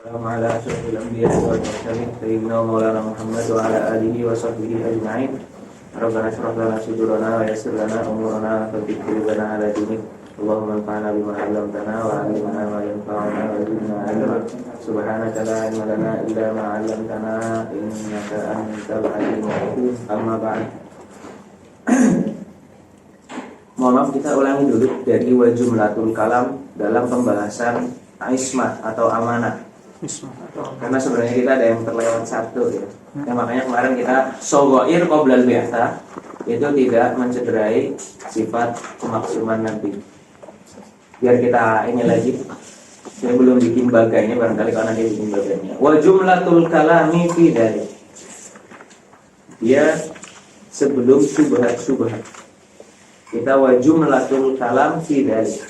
Assalamu ala asyrafil anbiya'i wal mursalin sayyidina wa maulana Muhammad wa ala alihi wa sahbihi ajma'in. Rabbana shrah lana sudurana wa yassir lana umurana wa thabbit qulubana ala dinik. Allahumma anfa'na bima 'allamtana wa 'allimna ma yanfa'una wa zidna 'ilma. Subhanaka la 'ilma lana illa ma 'allamtana innaka antal 'alimul hakim. Amma ba'd. Mohon maaf, kita ulangi dulu dari wajumlatul kalam dalam pembahasan ismah atau amanah. Karena sebenarnya kita ada yang terlewat satu ya. Makanya kemarin kita sogoir qoblal bi'tsah itu tidak mencederai sifat kemaksuman Nabi. Biar kita ini lagi, saya belum bikin bagainya, barangkali kalau nanti bikin bagainya. Wa jumlatul kalami fi dzalik. Dia sebelum syubhat. Kita wa jumlatul kalam fi dzalik.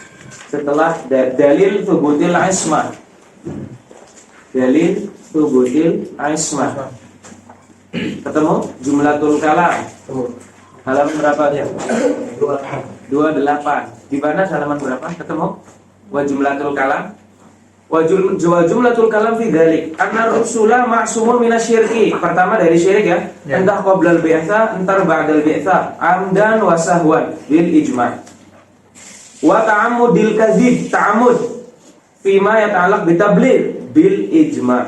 Setelah dalil thubutil ismah. Dalil thubutil ismah. Ketemu jumlatul kalam. Halaman berapa dia? 28. Di mana halaman berapa? Ketemu wa jumlatul kalam. Wa jumlatul kalam fi dzalik. Anna rusula ma'sumun minasyirki. Pertama dari syirik ya. Entah qoblal bi'tsah, entar ba'dal bi'tsah, amdan wa sahwan bil ijma'. Wa ta'ammudil kadzib, ta'ammud fima yata'allaq bitabligh bil ijma'.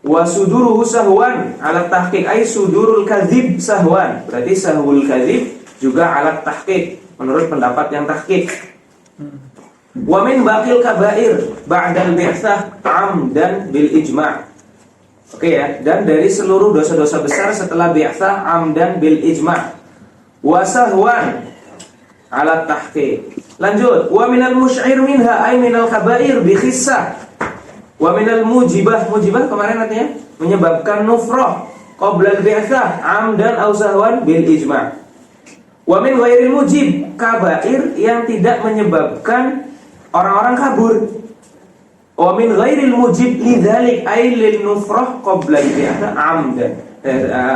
Wa suduruhu sahwan ala tahqiq, ay sudurul kadzib sahwan. Berarti sahwul kadzib juga ala tahqiq menurut pendapat yang tahqiq. Wa min baqil kabair ba'dal bi'tsah amdan bil ijma'. Oke ya, dan dari seluruh dosa-dosa besar setelah bi'tsah amdan bil ijma'. Wa sahwan ala tahqiq. Lanjut, wa minal musy'ir minha ay minal kabair bi khissah. Wa minal mujibah kemarin artinya menyebabkan nufrah qoblal bi'tsah amdan aw sahwan bil ijma'. Wa min ghairil mujib kabair yang tidak menyebabkan orang-orang kabur. Wa min ghairil mujib lidzalik ay lin nufrah qoblal bi'tsah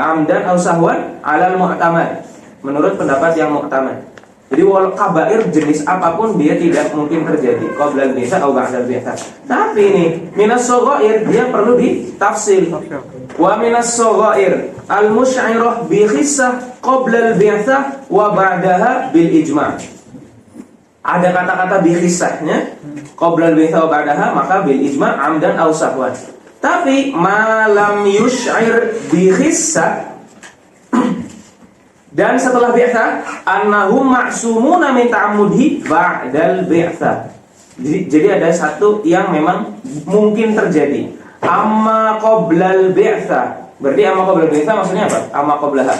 amdan aw sahwan 'ala al-mu'tamad. Menurut pendapat yang mu'tamad. Jadi walau kabair jenis apapun dia tidak mungkin terjadi qoblal bi'tsah atau ba'dal bi'tsah. Tapi ini minas shaghair dia perlu ditafsil. Wa minas shaghair al-musy'irah bi khissah qoblal bi'tsah wa ba'daha bil ijma'. Ada kata-kata bi khissahnya qoblal bi'tsah wa ba'daha, maka bil ijma' amdan aw sahwan. Tapi malam yusy'ir bi khissah dan setelah bi'tsah annahum ma'sumuna min ta'ammudhi ba'dal bi'tsah. Jadi ada satu yang memang mungkin terjadi. Amma qoblal bi'tsah. Berarti amma qoblal bi'tsah maksudnya apa? Amma qoblaha.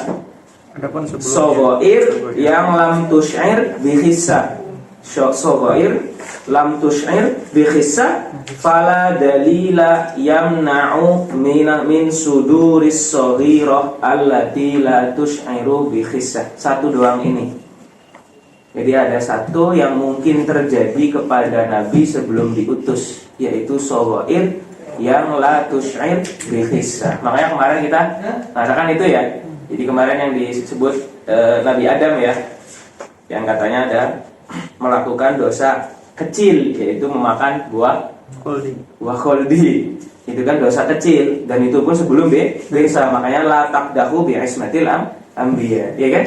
Adapun sebelumnya Shaghair yang lam tusy'ir bi khissah. Shaghair lam tusy'ir bi khissah fala dalila yamna'u min suduris shaghirah allati la tusy'iru bi khissah. Satu doang ini. Jadi ada satu yang mungkin terjadi kepada Nabi sebelum diutus, yaitu shaghair yang la tusy'ir bi khissah. Makanya kemarin kita mengatakan itu ya. Jadi kemarin yang disebut Nabi Adam ya, yang katanya ada melakukan dosa kecil, yaitu memakan buah kholdi. Itu kan dosa kecil, dan itu pun sebelum bi'tsah. Makanya la taqdahu bi ismatil anbiya, ya kan?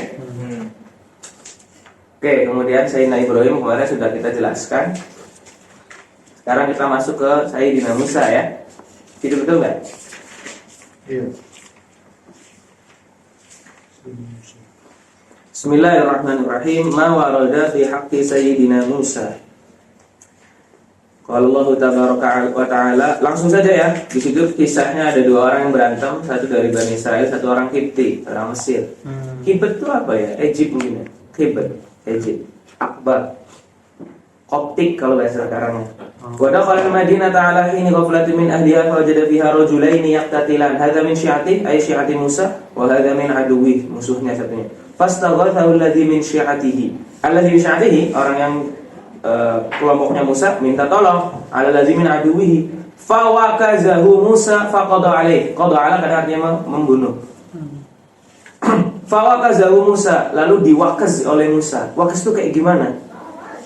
Oke, kemudian Sayyidina Ibrahim kemarin sudah kita jelaskan. Sekarang kita masuk ke Sayyidina Musa ya. Itu betul nggak? Iya. Bismillahirrahmanirrahim. Ma warada fi haqqi Sayyidina Musa. Qala Allah tabaraka wa ta'ala. Langsung saja ya. Di situ kisahnya ada dua orang yang berantem, satu dari Bani Israel, satu orang Kipti, orang Mesir. Kibet itu apa ya? Egypt mungkin ya. Kibet, Egypt. Akbar. Koptik kalau bahasa sekarangnya. Wa dakhala al-Madinah ta'ala hini ghaflatin min ahliha fa wajada fiha rajulaini yaqtatilan. Hadza min syi'atihi ay syi'ati Musa wa hadza min aduwwihi, musuhnya satunya. Fastaghathahu alladhi min syi'atihi. Alladhi min syi'atihi, orang yang kelompoknya Musa minta tolong ala alladhi min aduwwihi. Fa wakazahu Musa faqada alaihi. Qada ala kan artinya membunuh. Fa wakazahu Musa, lalu diwakaz oleh Musa. Wakaz itu kayak gimana?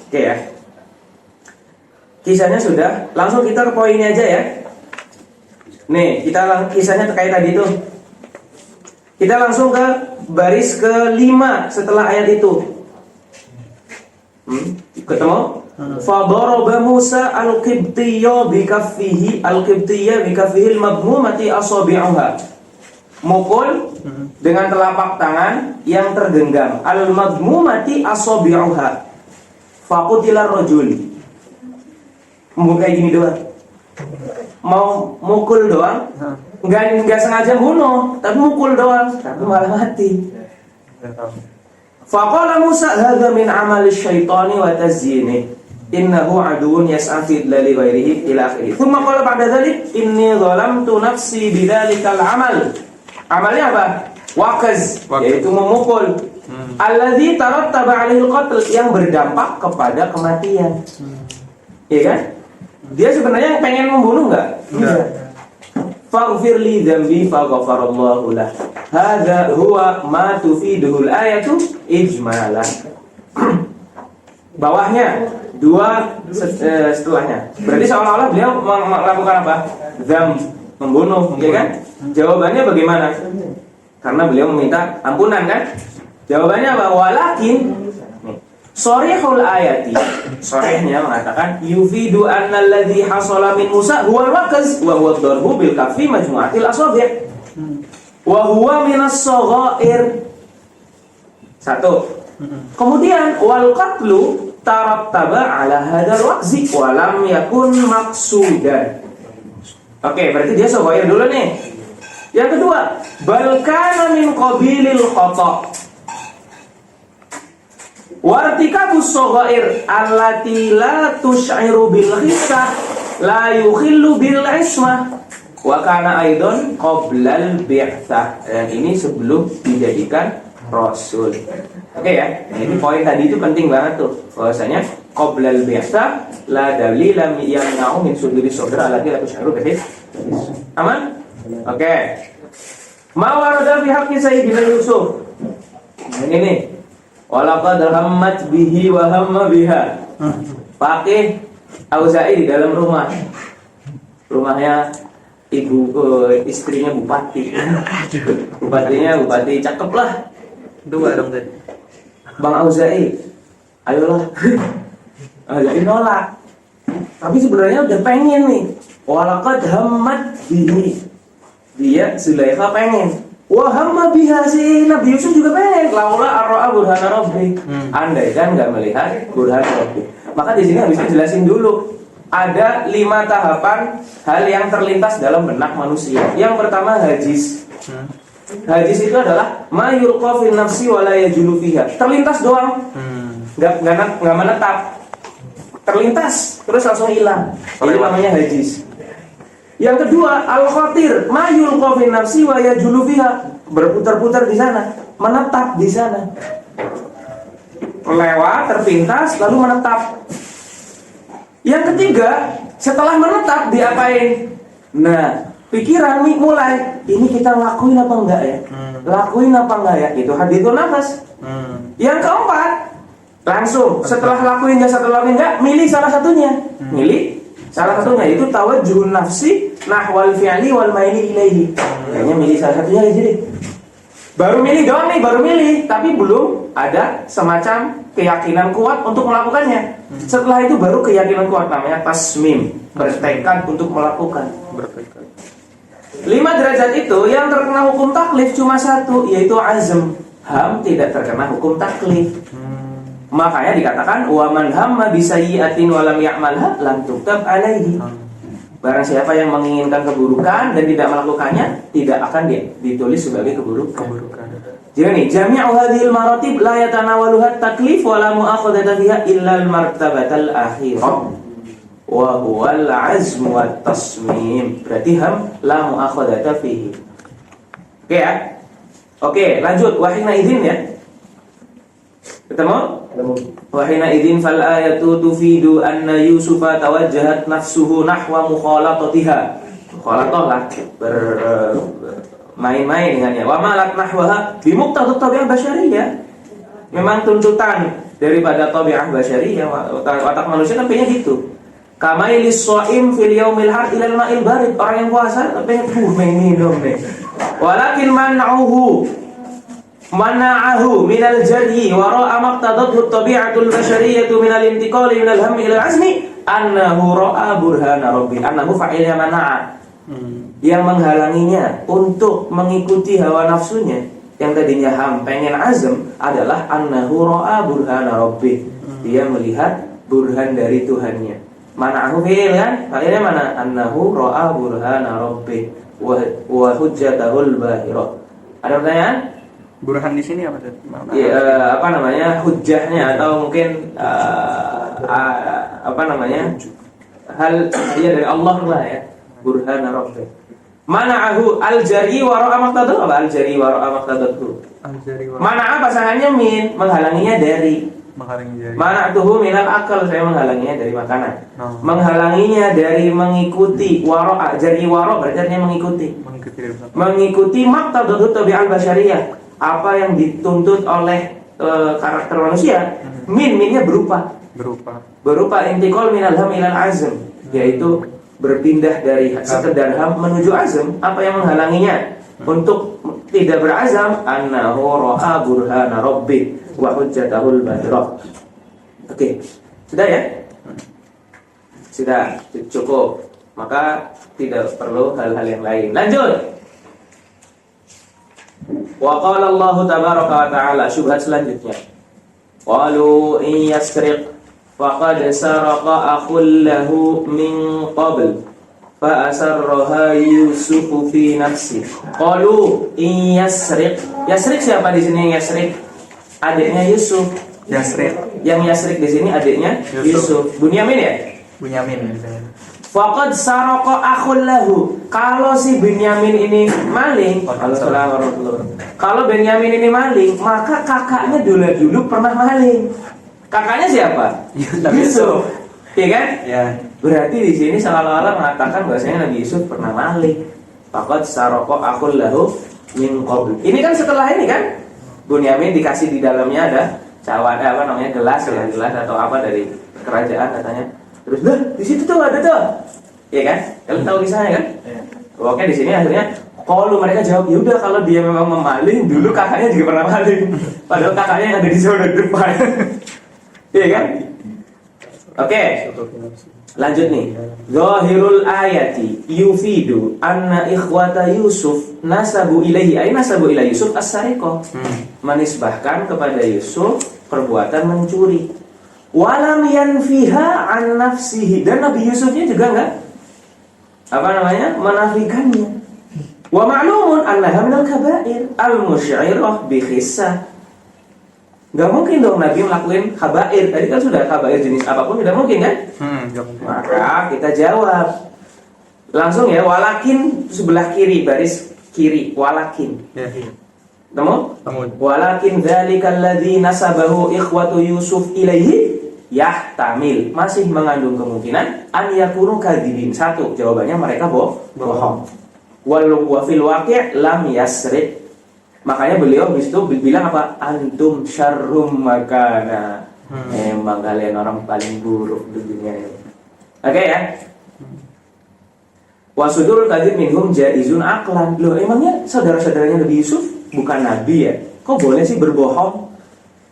Oke ya. Kisahnya sudah, langsung kita ke poinnya aja ya. Nih, kisahnya terkait tadi tuh. Kita langsung ke baris ke-5 setelah ayat itu. Ketemu? Fadaraba Musa al-Qibtiyya bikaffihi al-mabmumati asabi'uha. Mukul dengan telapak tangan yang tergenggam. Al-mabmumati asabi'uha. Faqutilar rajul. Mau kayak gini doang. Mau mukul doang. Enggak sengaja bunuh, tapi mukul doang, tapi malah mati. Faqala Musa hadza min amali syaitani wa tazyini. Innahu aduun yas'a fi dzali ghairihi ila akhirih. Tsumma qala ba'da dzalik inni zalamtu nafsi bidzalikal amal. Amalnya apa? Waqaz, yaitu memukul. Alladzi tarattaba 'alaihi al-qatl, yang berdampak kepada kematian. Iya kan? Dia sebenarnya pengen membunuh enggak? Enggak. Faghfir li dzambi faghfarallahu lah. Hadza huwa ma tufiduhul ayatu ijmalan. Bawahnya dua setelahnya. Berarti seolah-olah beliau melakukan apa? Dzam, membunuh, ya kan? Jawabannya bagaimana? Karena beliau meminta ampunan kan? Jawabannya apa? Walakin sharihul ayati, sharihnya mengatakan yufidu anna alladhi hasala min Musa huwa al-waqaz wa huwa ad-darbu bil kaffi majmu'atil asabi' wa huwa minas saghair. Satu. Kemudian wal qatlu tarattaba ala hadzal waqzi wa lam yakun maqsudan. Oke, berarti dia saghair dulu nih. Yang kedua, bal kana min qabilil khata'. Wartikabus saghair allati la tusy'iru bil khissah la yukhillu bil ismah wa kana aidan qoblal bi'tsah. Dan ini sebelum dijadikan rasul. Oke ya. Nah, ini poin tadi itu penting banget tuh. Bahwasanya qoblal bi'tsah la dalila yamna'u min suduri sadra allati la tusy'iru bil khissah. Aman? Oke. Ma warada fi haqqi sayyidina Yusuf. Ini nih. Walaqad hammat bihi wa hamma biha. Pakai Auza'i di dalam rumah. Rumahnya istrinya bupati. Bupati cakep lah. Dua dong tadi. Bang Auza'i, ayolah. Auza'i nolak. Tapi sebenarnya udah pengen nih. Walaqad hammat bihi. Dia Zulaikha pengen. Wahamma biha, si Nabi Yusuf juga pengen. Laula arra'a burhana rabbi. Andai kan nggak melihat burhan rabbi. Maka di sini harus dijelasin dulu. Ada 5 tahapan hal yang terlintas dalam benak manusia. Yang pertama hajis. Hajis itu adalah ma yulqa fi nafsi wa la yajulu fiha. Terlintas doang. Nggak menetap. Terlintas terus langsung hilang. Itu namanya hajis. Yang kedua, al-khatir, ma yulqa fi nafsi wa yajulu fiha, berputar-putar di sana, menetap di sana. Lewat, terpintas, lalu menetap. Yang ketiga, setelah menetap diapain? Nah, pikiran nih mulai, ini kita lakuin apa enggak ya? Lakuin apa enggak ya? Itu hadithun nafas. Yang keempat, langsung setelah lakuin enggak, milih salah satunya. Milih salah satunya, itu tawajjuhun nafsi nahwal fi'li wal maili ilaihi. Kayaknya milih salah satunya di sini. Baru milih doang nih, baru milih, tapi belum ada semacam keyakinan kuat untuk melakukannya. Setelah itu baru keyakinan kuat, namanya tasmim, bertekad untuk melakukan. 5 derajat itu yang terkena hukum taklif cuma 1, yaitu azm. Ham tidak terkena hukum taklif. Makanya dikatakan wa man hamma bisayyi'atin wa lam ya'malha lam tuktab alaihi. Barang siapa yang menginginkan keburukan dan tidak melakukannya, tidak akan ditulis sebagai keburukan. Jadi nih, jami'u hadhil maratib la yatanawaluha taklif wa la mu'akhadata fiha illa al-martabatal akhirah. Wa huwa al-'azm wa tasmim. Berarti ham la mu'akhadata fihi. Oke ya? Oke, lanjut wahina idzin ya. Ketemu? Wahina idzin fal ayatu tufidu anna Yusufa tawajjahat nafsuhu nahwa mukhalatatiha. Mukhalatah lah, bermain-main dengannya. Wa malat nahwaha bi muqtadhat tabi'ah basyariyah. Memang tuntutan daripada tabi'ah basyariyah, watak manusia kan pengen gitu. Kamailis shaim fil yaumil har ilal ma'il barid. Orang yang puasa pengen minum nih. Walakin mana'ahu minal jarhi wa ra'a maqtadathu at-tabi'atul bashariyatu minal intiqali minal hammi ilal azmi annahu ra'a burhana rabbi. Annahu fa'ilnya mana'a. Yang menghalanginya untuk mengikuti hawa nafsunya yang tadinya pengen azam adalah annahu ra'a burhana rabbi. Dia melihat burhan dari Tuhannya. Mana'ahu fi'il kan? Fa'ilnya mana? Annahu ra'a burhana rabbi wa hujjatahul bahira. Ada pertanyaan? Burhan di sini apa tuh? Apa namanya? Hujjahnya atau mungkin apa namanya? Hal ya dari Allah lah ya. Burhana rabbi. Mana'ahu al-jari wa ra'a maqtadatu. Apa al-jari wa ra'a maqtadatu? Mana'a pasangannya min, menghalanginya dari. Mana'tuhu minal akal, saya menghalanginya dari makanan. Menghalanginya dari mengikuti wara, jadi wara berarti artinya mengikuti. Mengikuti maqtadatu tabi'al basyariyah, apa yang dituntut oleh karakter manusia. Minnya berupa intiqal minal ham ilal azm, yaitu berpindah dari sekedar ham menuju azm. Apa yang menghalanginya untuk tidak berazam? Annahu ra'a burhana rabbi wa hujjatahul badirah. Oke, sudah ya? Sudah, cukup. Maka tidak perlu hal-hal yang lain. Lanjut. Wa qala Allah tabaraka wa ta'ala, syubhat selanjutnya. Qalu in yasriq faqad saraqa akhul lahu min qabl fa asarraha Yusuf fi nafsi. Qalu in yasriq. Yasriq siapa di sini yang yasriq? Adiknya Yusuf. Yasriq. Yang yasriq di sini adiknya Yusuf. Bunyamin ya? Bunyamin. Faqad saraqa akhul lahu. Kalau si Bunyamin ini maling, kalau Bunyamin ini maling, maka kakaknya dulu pernah maling. Kakaknya siapa? Yusuf. Iya kan? Ya. Berarti di sini seolah-olah mengatakan bahwasanya Nabi Yusuf pernah maling. Faqad saraqa akhul lahu min qabl. Ini kan setelah ini kan? Bunyamin dikasih di dalamnya ada cawan apa namanya gelas atau apa dari kerajaan katanya. Terus di situ tuh ada tuh. Iya kan? Kalian tahu kisahnya kan? Iya. Oke, di sini akhirnya kalau mereka jawab, ya udah kalau dia memang memaling, dulu kakaknya juga pernah maling. Padahal kakaknya yang ada di zona depan. Iya kan? Oke. Lanjut nih. Zahirul ayati yufidu anna ikhwata Yusuf nasabu ilaihi. Ay nasabu ila Yusuf as-sariqah. Menisbahkan kepada Yusuf perbuatan mencuri. Walam yanfiha an nafsihi. Dan Nabi Yusufnya juga enggak menafikannya. Wa ma'lumun annaha minal kaba'ir al-musy'irah bi khissah. Gak mungkin dong Nabi melakukan kabair. Tadi kan sudah kabair jenis apapun tidak mungkin kan? Maka kita jawab langsung ya, walakin sebelah kiri, baris kiri, walakin. Temu? Walakin dzalikal ladzi nasabahu ikhwatu Yusuf ilaihi yahtamil, masih mengandung kemungkinan an yakunu kadzibin. Satu, jawabannya mereka bohong. Wa fil waqi' lam yasriq. Makanya beliau habis itu bilang apa? Antum syarrum makana. Emang kalian orang paling buruk di dunia ini. Oke ya. Wasudul kadzib minhum jaizun aqlan. Loh, emangnya saudara-saudaranya Nabi Yusuf bukan nabi ya? Kok boleh sih berbohong?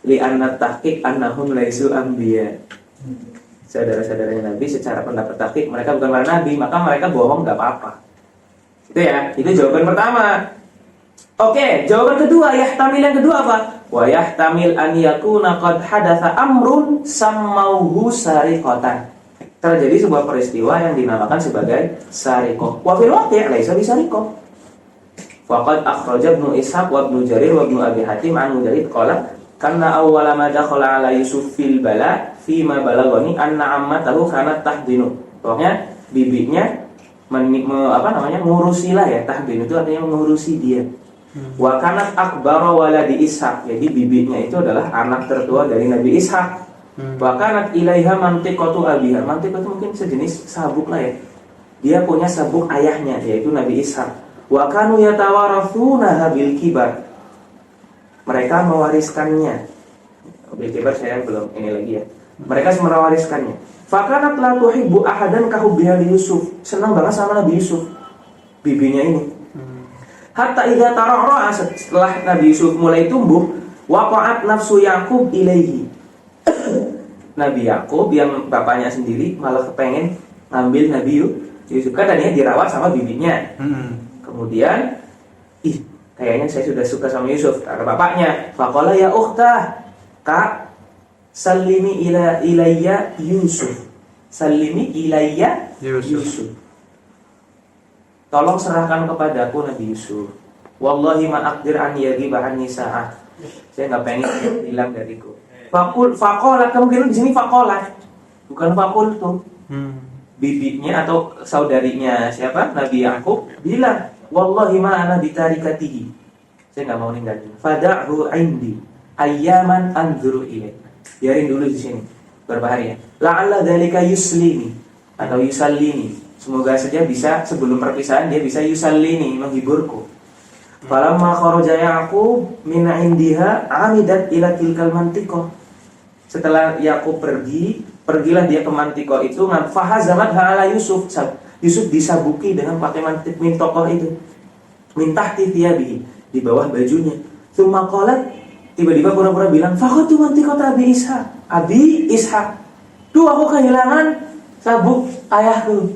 Li'anna tahqiq annahum laisu anbiya. Saudara-saudaranya Nabi secara pendapat tahqiq mereka bukan para nabi, maka mereka bohong enggak apa-apa. Itu ya. Itu jawaban pertama. Oke, jawaban kedua, yahtamil yang kedua apa? Wa yahtamil an yakuna qad hadatsa amrun sammauhu sariqatan. Terjadi sebuah peristiwa yang dinamakan sebagai sariqah. Wa fil waqi' laisa bisariqah. Faqad akhraja Ibnu Ishaq wa Ibnu Jarir wa Ibnu Abi Hatim an Mujarid qala karena awwala ma dakhala ala Yusuf fil bala fi ma balagani anna ammatahu kanat tahdinu. Pokoknya bibinya ngurusilah ya, tahdin itu artinya mengurusi dia. Wa kanat akbara waladi Ishaq. Jadi bibinya itu adalah anak tertua dari Nabi Ishaq. Wa kanat ilaiha mantiqatu abiha. Mantiqah itu mungkin sejenis sabuk lah ya. Dia punya sabuk ayahnya yaitu Nabi Ishaq. Wa kanu yatawarathuna bil kibar. Mereka mewariskannya. Bil kibar saya belum ini lagi ya. Mereka mewariskannya. Fakanat la tuhibbu ahadan kahubbiha li Yusuf. Senang banget sama Nabi Yusuf, bibinya ini. Hatta idza tara'ra'a, setelah Nabi Yusuf mulai tumbuh, waqa'at nafsu Yaqub ilaihi. Nabi Yakub yang bapaknya sendiri malah kepengen ngambil Nabi Yusuf, kan tadinya dirawat sama bibinya. Kemudian, kayaknya saya sudah suka sama Yusuf, kata bapaknya. Faqala ya ukhtah, Kak, salimi ilayya Yusuf. Salimi ilayya Yusuf. Tolong serahkan kepadaku Nabi Yusuf. Wallahi ma aqdir an yaghiba anni sa'ah. Saya enggak pengen dia hilang dariku. Faqalat, kemungkinan di sini faqalat, bukan fakultu. Bibinya atau saudarinya siapa? Nabi Yakub bilang, wallahi ma ana bitarikatihi. Saya enggak mau ninggalin. Fada'hu indi ayyaman anzuru ilaih. Biarin dulu di sini beberapa hari ya. La'alla dzalika yuslini atau yusallini. Semoga saja bisa sebelum perpisahan dia bisa yusallini, menghiburku. Falamma kharaja Yaqub min indiha amidat ila tilkal mantiqah. Setelah Yakub pergilah dia ke mantiqah itu, fahazamat hala Yusuf. Yusuf disabuki dengan pakai mintokoh itu. Min tahti thiyabihi, di bawah bajunya. Tsumma qalat, tiba-tiba pura-pura bilang, "Faqatu mantiqata Abi Ishaq." Abi Ishaq. Duh, aku kehilangan sabuk ayahku.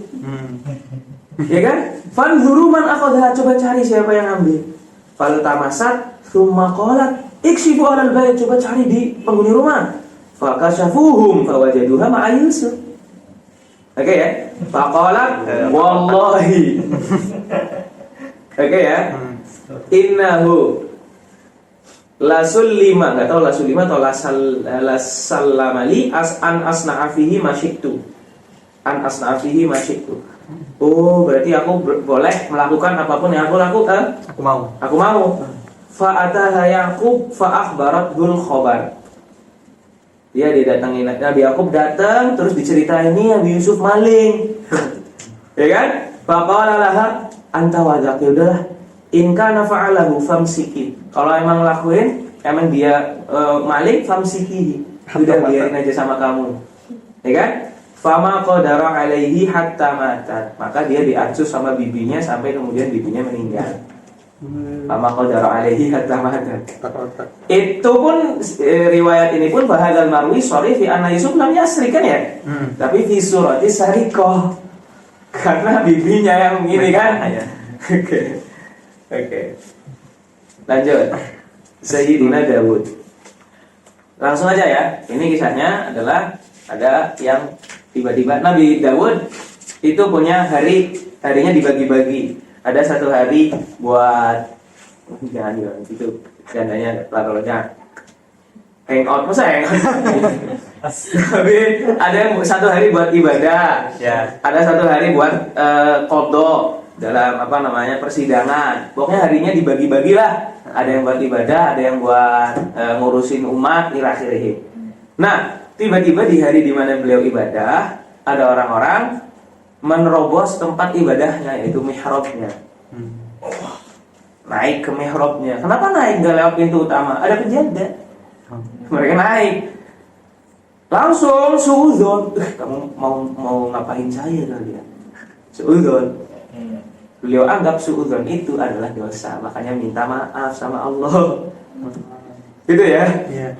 Ya kan? Fanzuru man akhadha, coba cari siapa yang ambil. Fal tamasat tsumma qalat ikshifu alal bait, coba cari di penghuni rumah. Fakashafuhum fawajaduha ma'a Yusuf. Oke ya? Faqalat wallahi. Oke ya? Innahu lasullima, enggak tahu lasullima atau lasallamali an asna'afihi masyiktu. An asna'afihi masyiktu. Oh, berarti aku boleh melakukan apapun yang aku lakukan. Aku mau. Fa'ataha Yaqub fa'akhbarathul khabar. Dia didatangi Nabi Yakub, datang terus diceritain nih Nabi Yusuf maling. Ya kan? Faqala laha anta wadaq, ya udahlah. In kana fa'alahu famsiki. Kalau emang lakuin, emang dia maling, famsiki. Udah biarin aja sama kamu. Ya kan? Fama qadara alaihi hatta matat. Maka dia diacuh sama bibinya sampai kemudian bibinya meninggal. Fama qadara alaihi hatta matat. Itu pun riwayat ini pun bahadzal marwi sharih fi anna Yusuf lam yasri, kan ya? Tapi fi surati sariqah. Karena bibinya yang ini kan. Oke. Lanjut. Sayyidina Daud. Langsung aja ya. Ini kisahnya adalah ada yang tiba-tiba Nabi Daud itu punya harinya dibagi-bagi. Ada satu hari buat jangan itu jandanya latarnya hangout, masa hangout? Tapi ada yang satu hari buat ibadah, ya. Ada satu hari buat qadha dalam persidangan. Pokoknya harinya dibagi-bagi lah. Ada yang buat ibadah, ada yang buat ngurusin umat, ila-akhirih. Nah, tiba-tiba di hari di mana beliau ibadah, ada orang-orang menerobos tempat ibadahnya, yaitu mihrabnya. Naik ke mihrabnya. Kenapa naik? Gak lewat pintu utama, ada penjaga. Mereka naik. Langsung suudzon. Kamu mau ngapain saya kalian? Suudzon. Beliau anggap suudzon itu adalah dosa, makanya minta maaf sama Allah. Gitu ya? Iya.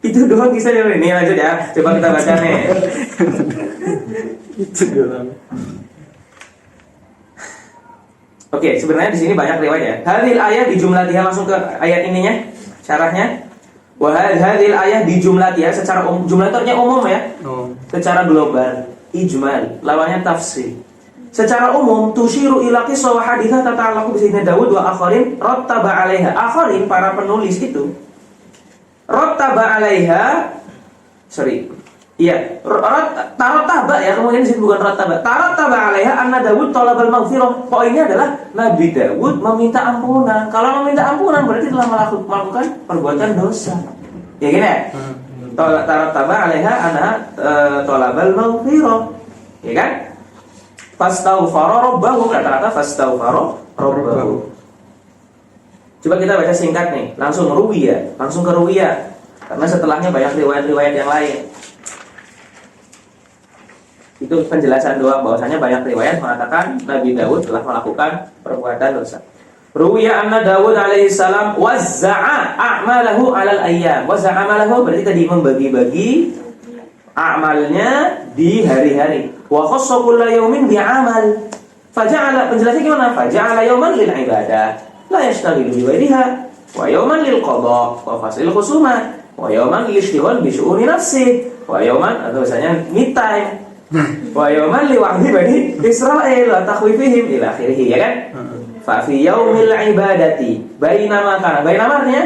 Itu doang kisahnya ini. Lanjut ya, coba kita baca nih. Itu doang. Oke, sebenarnya di sini banyak riwayat ya. Hadil ayat di jumlah dia, langsung ke ayat ininya, syarahnya. Hadil ayat di jumlah dia secara jumlah itu artinya umum ya. Secara global, ijmal, lawannya tafsir. Secara umum tusyiru ila qissah wa haditsah tata'allaqu bi sayyidina Daud wa akharin rattaba 'alaiha. Akharin para penulis itu rattaba 'alaiha. Tarattaba ya, kemudian disebut bukan rattaba. Tarattaba 'alaiha anna Daud talabal maghfirah. Poinnya adalah Nabi Daud meminta ampunan. Kalau meminta ampunan berarti telah melakukan perbuatan dosa. Ya gini ya? Tarattaba 'alaiha anna talabal maghfirah. Ya kan? Fastaghfara rabbahu, kata-kata fastaghfara rabbahu. Coba kita baca singkat nih, langsung ke ruwiyah. Karena setelahnya banyak riwayat-riwayat yang lain. Itu penjelasan doang, bahwasanya banyak riwayat mengatakan Nabi Daud telah melakukan perbuatan dosa. Ruwiya anna Daud alaihi salam wazza'a a'malahu 'alal ayyam. Wazza'a a'malahu berarti tadi membagi-bagi amalnya di hari-hari. Wa khassa kulla yaumin bi'amal. Faja'ala, penjelasannya gimana? Faja'ala yauman lil ibadah la yashtaghilu bi ghairiha, wa yauman lil qada wa fasil khusumat, wa yauman lil ishtighal bi syu'uni nafsi, wa yauman atau misalnya me time, wa yauman li wa'di bani Israil wa takhwifihim ila akhirih, ya kan? Fa fi yaumil ibadati bainama kana, bainama artinya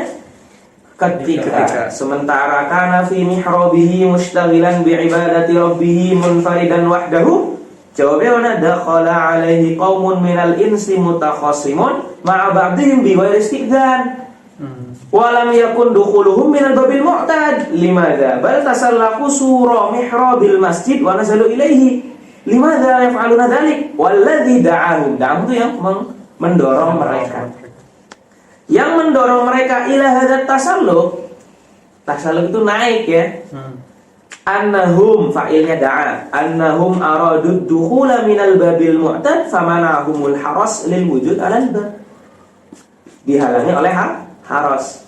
ketika, sementara kana fi mihrabihi mushtaghilan bi ibadati rabbih munfaridan wahdahu. Jawabnya mana? Dakhala alaihi qaumun minal insi mutakhasimun ma'a ba'dihim bi ghairi istidzan. Wa lam yakun dukhuluhum minal babil mu'tad. Limadza? Bal tasallaqu sura mihrabil masjid wa nazalu ilaihi. Limadza yaf'aluna dzalik? Walladzi da'ahum. Da'ahum itu yang mendorong mereka. Yang mendorong mereka ila hadzat tasalluq. Tasalluq itu naik ya. Annahum, fa'ilnya da'a, annahum aradud dukhula minal babil mu'tad famanahumul haras lil wujud alal bab. Dihalangi oleh haras.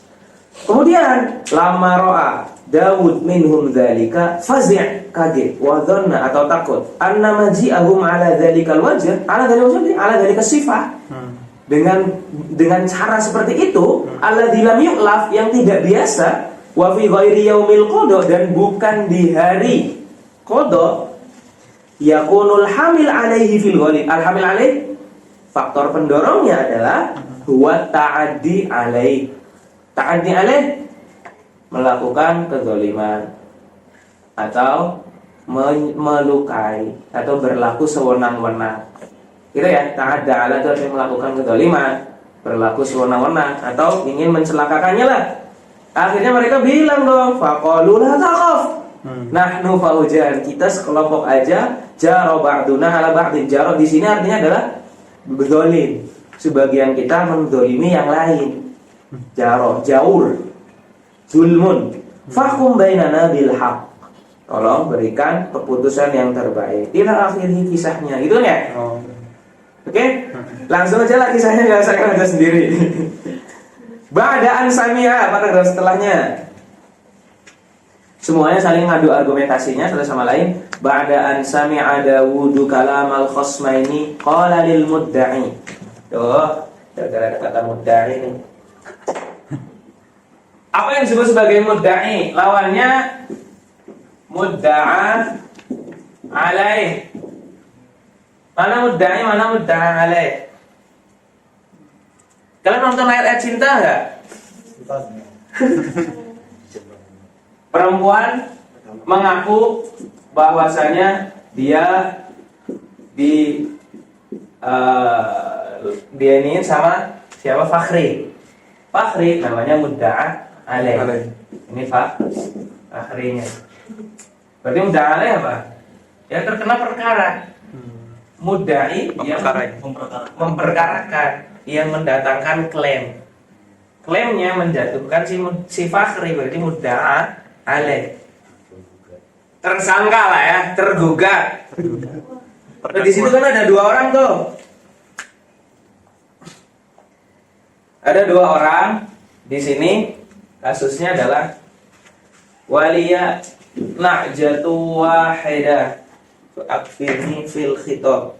Kemudian lama ro'a Dawud minhum dzalika fazi', kaget, wa dhanna atau takut, anna maji'ahum ala dzalikal wajh, ala dzalika sifah. Dengan cara seperti itu, alladzi lam yu'laf, yang tidak biasa, wa fi ghairi yaumil qada, dan bukan di hari qada, yakunul hamil alaihi fil ghalib. Al hamil alaih, faktor pendorongnya adalah huwa ta'addi alaih. Ta'addi alaih, melakukan kezaliman atau melukai atau berlaku sewenang-wenang. Gitu ya, ta'adda ala itu artinya melakukan kezaliman, berlaku sewenang-wenang atau ingin mencelakakannya lah. Akhirnya mereka bilang dong, faqalu la taqaf. Nahnu faujan, kita sekelompok aja, jaro ba'duna ala ba'din. Jaro di sini artinya adalah berzalim. Sebagian kita menzalimi yang lain. Jaro, jaur, zulmun. Fahkum bainana bil haq. Tolong berikan keputusan yang terbaik. Ila akhirnya kisahnya, gitu ya? Oke? Langsung aja lah kisahnya, enggak usah kalian baca sendiri. Ba'da'an sami'a, paragraf setelahnya. Semuanya saling ngadu argumentasinya satu sama lain. Ba'da'an sami'a Dawudu kalamal khosmaini qala lil mudda'i. Tuh, gara-gara kata mudda'i nih. Apa yang disebut sebagai mudda'i? Lawannya mudda'a alaih. Mana mudda'i, mana mudda'a alaih? Kalian nonton ayat-ayat cinta enggak? Perempuan mengaku bahwasanya dia dia ini sama siapa? Fakhri. Fakhri namanya mudda'a alaih. Ini Fakhrinya. Berarti mudda'a alaih apa? Ya terkena perkara. Mudda'i yang memperkarakan, yang mendatangkan klaim. Klaimnya menjatuhkan si Fakhri, berarti mudda'a alaih. Tersangka lah ya, tergugat. Nah, di situ kan ada dua orang tuh. Ada dua orang di sini. Kasusnya adalah waliya na'jatu wahidah akfirni fil khitab.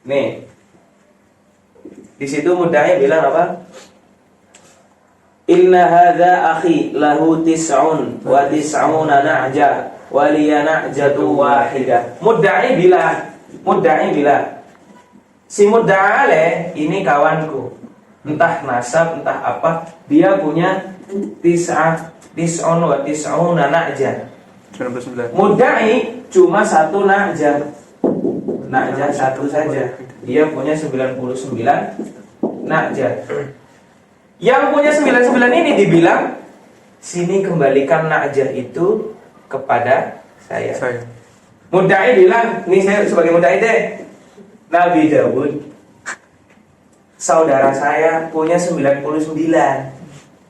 Nih, di situ mudda'i bilang apa? Inna hadza akhi lahu tis'un wa tis'una na'ja wa liya na'jatu wahidah. Mudda'i bilang si mudda'a alaih ini kawanku, entah nasab entah apa, dia punya tis'un wa tis'una na'ja. 99. Mudda'i cuma satu na'ja satu saja. Dia punya 99 na'ja. Yang punya 99 ini dibilang, sini kembalikan na'ja itu kepada saya. Mudda'i bilang, ini saya sebagai mudda'i deh, Nabi Dawud saudara saya punya 99,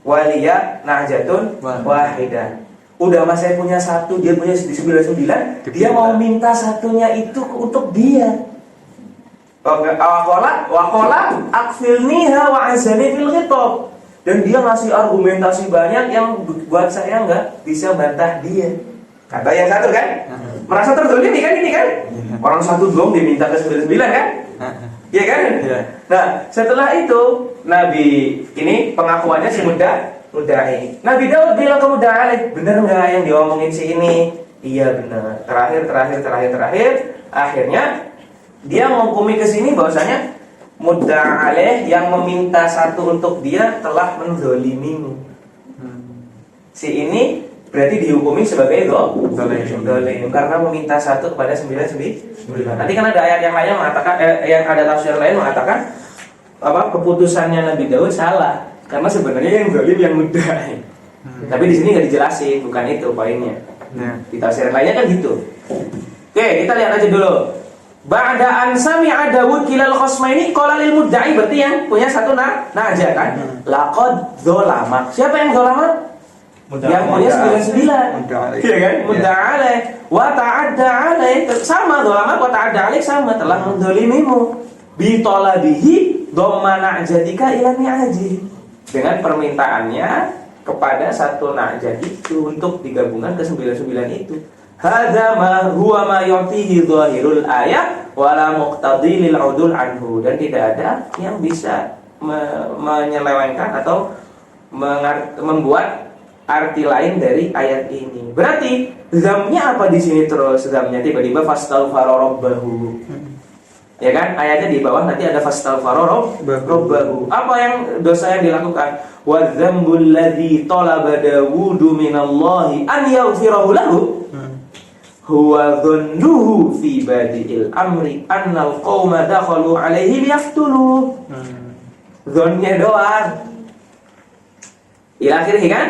waliya na'jatun wahidah. Udah mas saya punya satu, dia punya 99, dia mau minta satunya itu untuk dia. Wakola akfilniha wa azani fil khitab. Dan dia ngasih argumentasi banyak yang buat saya nggak bisa bantah dia. Kata yang satu kan, merasa terzolimi kan ini kan? Orang satu doang diminta ke 99 kan? Iya kan? Nah setelah itu Nabi ini pengakuannya si mudda'i. Nabi Daud bilang ke mudda'i, bener nggak yang diomongin si ini? Iya benar. Terakhir. Akhirnya dia menghukumi ke sini bahwasanya mudda'i yang meminta satu untuk dia telah menzalimimu. Si ini berarti dihukumi sebagai zalim karena meminta satu kepada 99. Nanti kan ada ayat yang lain mengatakan yang ada tafsir lain mengatakan apa keputusannya Nabi Daud salah. Karena sebenarnya yang zalim yang mudda'i. Tapi di sini nggak dijelasin, bukan itu poinnya. Di tafsir lainnya kan gitu. Oke, kita lihat aja dulu. Ba'da an sami'a Dawud kilal khosmaini qala lil mudda'i, berarti yang punya satu naja kan. Laqad dzalama. Siapa yang dzalama? Yang punya 99. Iya kan? Mudda'alai wa ta'adda 'alaih. Sama dzalama wa ta'adda 'alaih sama telah menzalimimu. Bi talabihi dhamma na'jadika ila ni'aji. Dengan permintaannya kepada satu najah itu untuk digabungkan ke 99 itu. Hadza ma huwa ma yu'tihi dhahirul ayat wala muqtadi lil 'udul anhu, dan tidak ada yang bisa menyelewengkan atau membuat arti lain dari ayat ini. Berarti zamnya apa di sini terus? Zamnya tiba-tiba fastaghfara rabbahu. Ya kan, ayatnya di bawah nanti ada fastaghfara rabbahu. Apa yang dosa yang dilakukan? Wa dzambul ladzi talaba Dawudu minallahi an yaghfirahu lahu huwa dhannuhu fi badi'il amri annal qauma dakhalu alaihi liyaftulu. Dzannya doang. Ila akhirnya kan?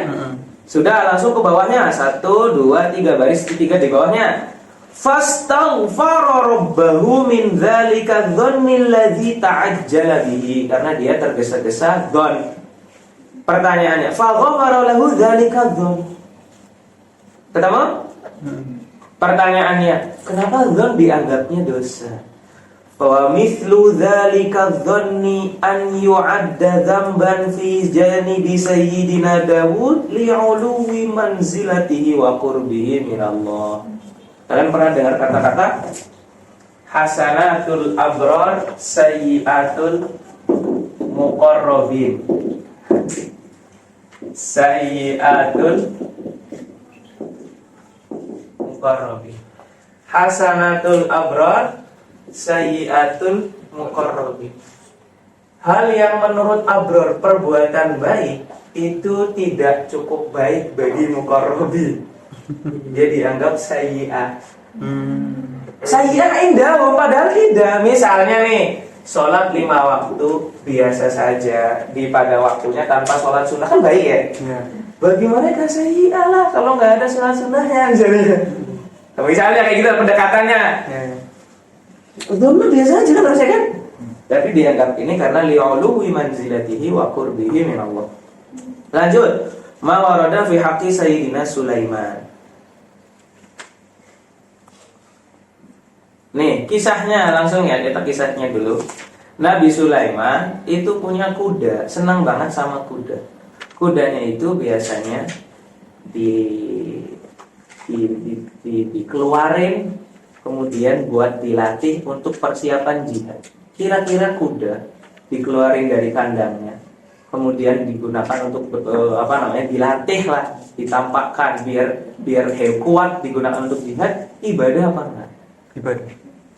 Sudah langsung ke bawahnya 1 2 3 baris ketiga di bawahnya. Fastaghfara rabbahu min dzalika dzannil ladzi ta'ajjala bihi, karena dia tergesa-gesa dzan. Pertanyaannya, fa ghafara lahu dzalika dzan. Ketemu? Pertanyaannya, kenapa dzan dianggapnya dosa? Wa mithlu dzalika dzanni an yu'adda dzamban fi janibi sayyidina Dawud li'uluwi manzilatihi wa qurbihi minallah. Kalian pernah dengar kata-kata hasanatul abrar sayyiatul muqarrabin? Sayyiatul muqarrabin. Hasanatul abrar sayyiatul muqarrabin. Hal yang menurut abrar perbuatan baik itu tidak cukup baik bagi muqarrabin. Dia dianggap sayyi'ah. Sayyi'ah indah, padahal tidak. Misalnya nih, sholat 5 waktu biasa saja di pada waktunya tanpa sholat sunnah kan baik ya? Bagi mereka sayyi'ah lah kalau nggak ada sholat sunnahnya misalnya. Misalnya kayak gitu pendekatannya. Dhamma biasa aja kan harusnya kan? Tapi dianggap ini karena li'uluwi manzilatihi wa qurbihi minallah. Lanjut, ma warada fi haqqi sayyidina Sulaiman. Nih, kisahnya langsung ya, kita kisahnya dulu. Nabi Sulaiman itu punya kuda, senang banget sama kuda. Kudanya itu biasanya dikeluarin, kemudian buat dilatih untuk persiapan jihad. Kira-kira kuda dikeluarin dari kandangnya, kemudian digunakan untuk dilatih lah, ditampakkan biar kuat, digunakan untuk jihad. Ibadah apa enggak?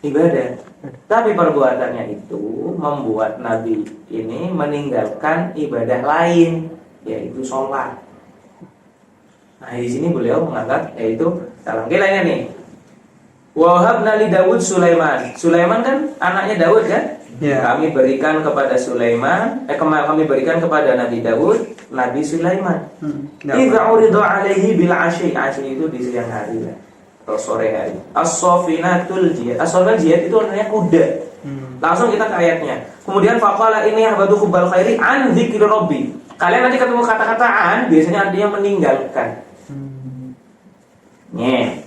Ibadah. Tapi perbuatannya itu membuat Nabi ini meninggalkan ibadah lain, yaitu sholat. Nah di sini beliau menganggap yaitu dalam lainnya nih. Wahabna li Dawud Sulaiman. Sulaiman kan anaknya Dawud kan? Yeah. Kami berikan kepada Sulaiman, kami berikan kepada Nabi Dawud, Nabi Sulaiman. Idza urida alaihi bil asyi itu di siang hari lah. Atau sore hari. As-safinatul jihad. As-safinatul jihad itu artinya kuda. Langsung kita ke ayatnya. Kemudian faqala ini ahbadu hubbal khairi an dzikri rabbi. Kalian nanti ketemu kata-kata an biasanya artinya meninggalkan. Nye.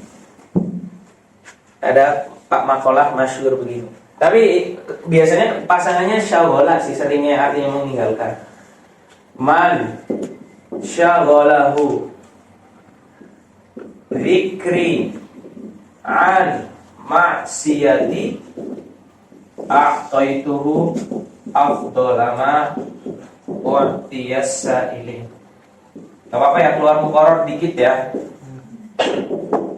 Ada Pak Makalah masyhur begini. Tapi biasanya pasangannya syaghalah sih, seringnya artinya meninggalkan. Man syaghalahu dzikri an maksiyati a'taituhu afdolama wa'tiyasa ini. Gak apa-apa ya, keluar mukoror dikit ya.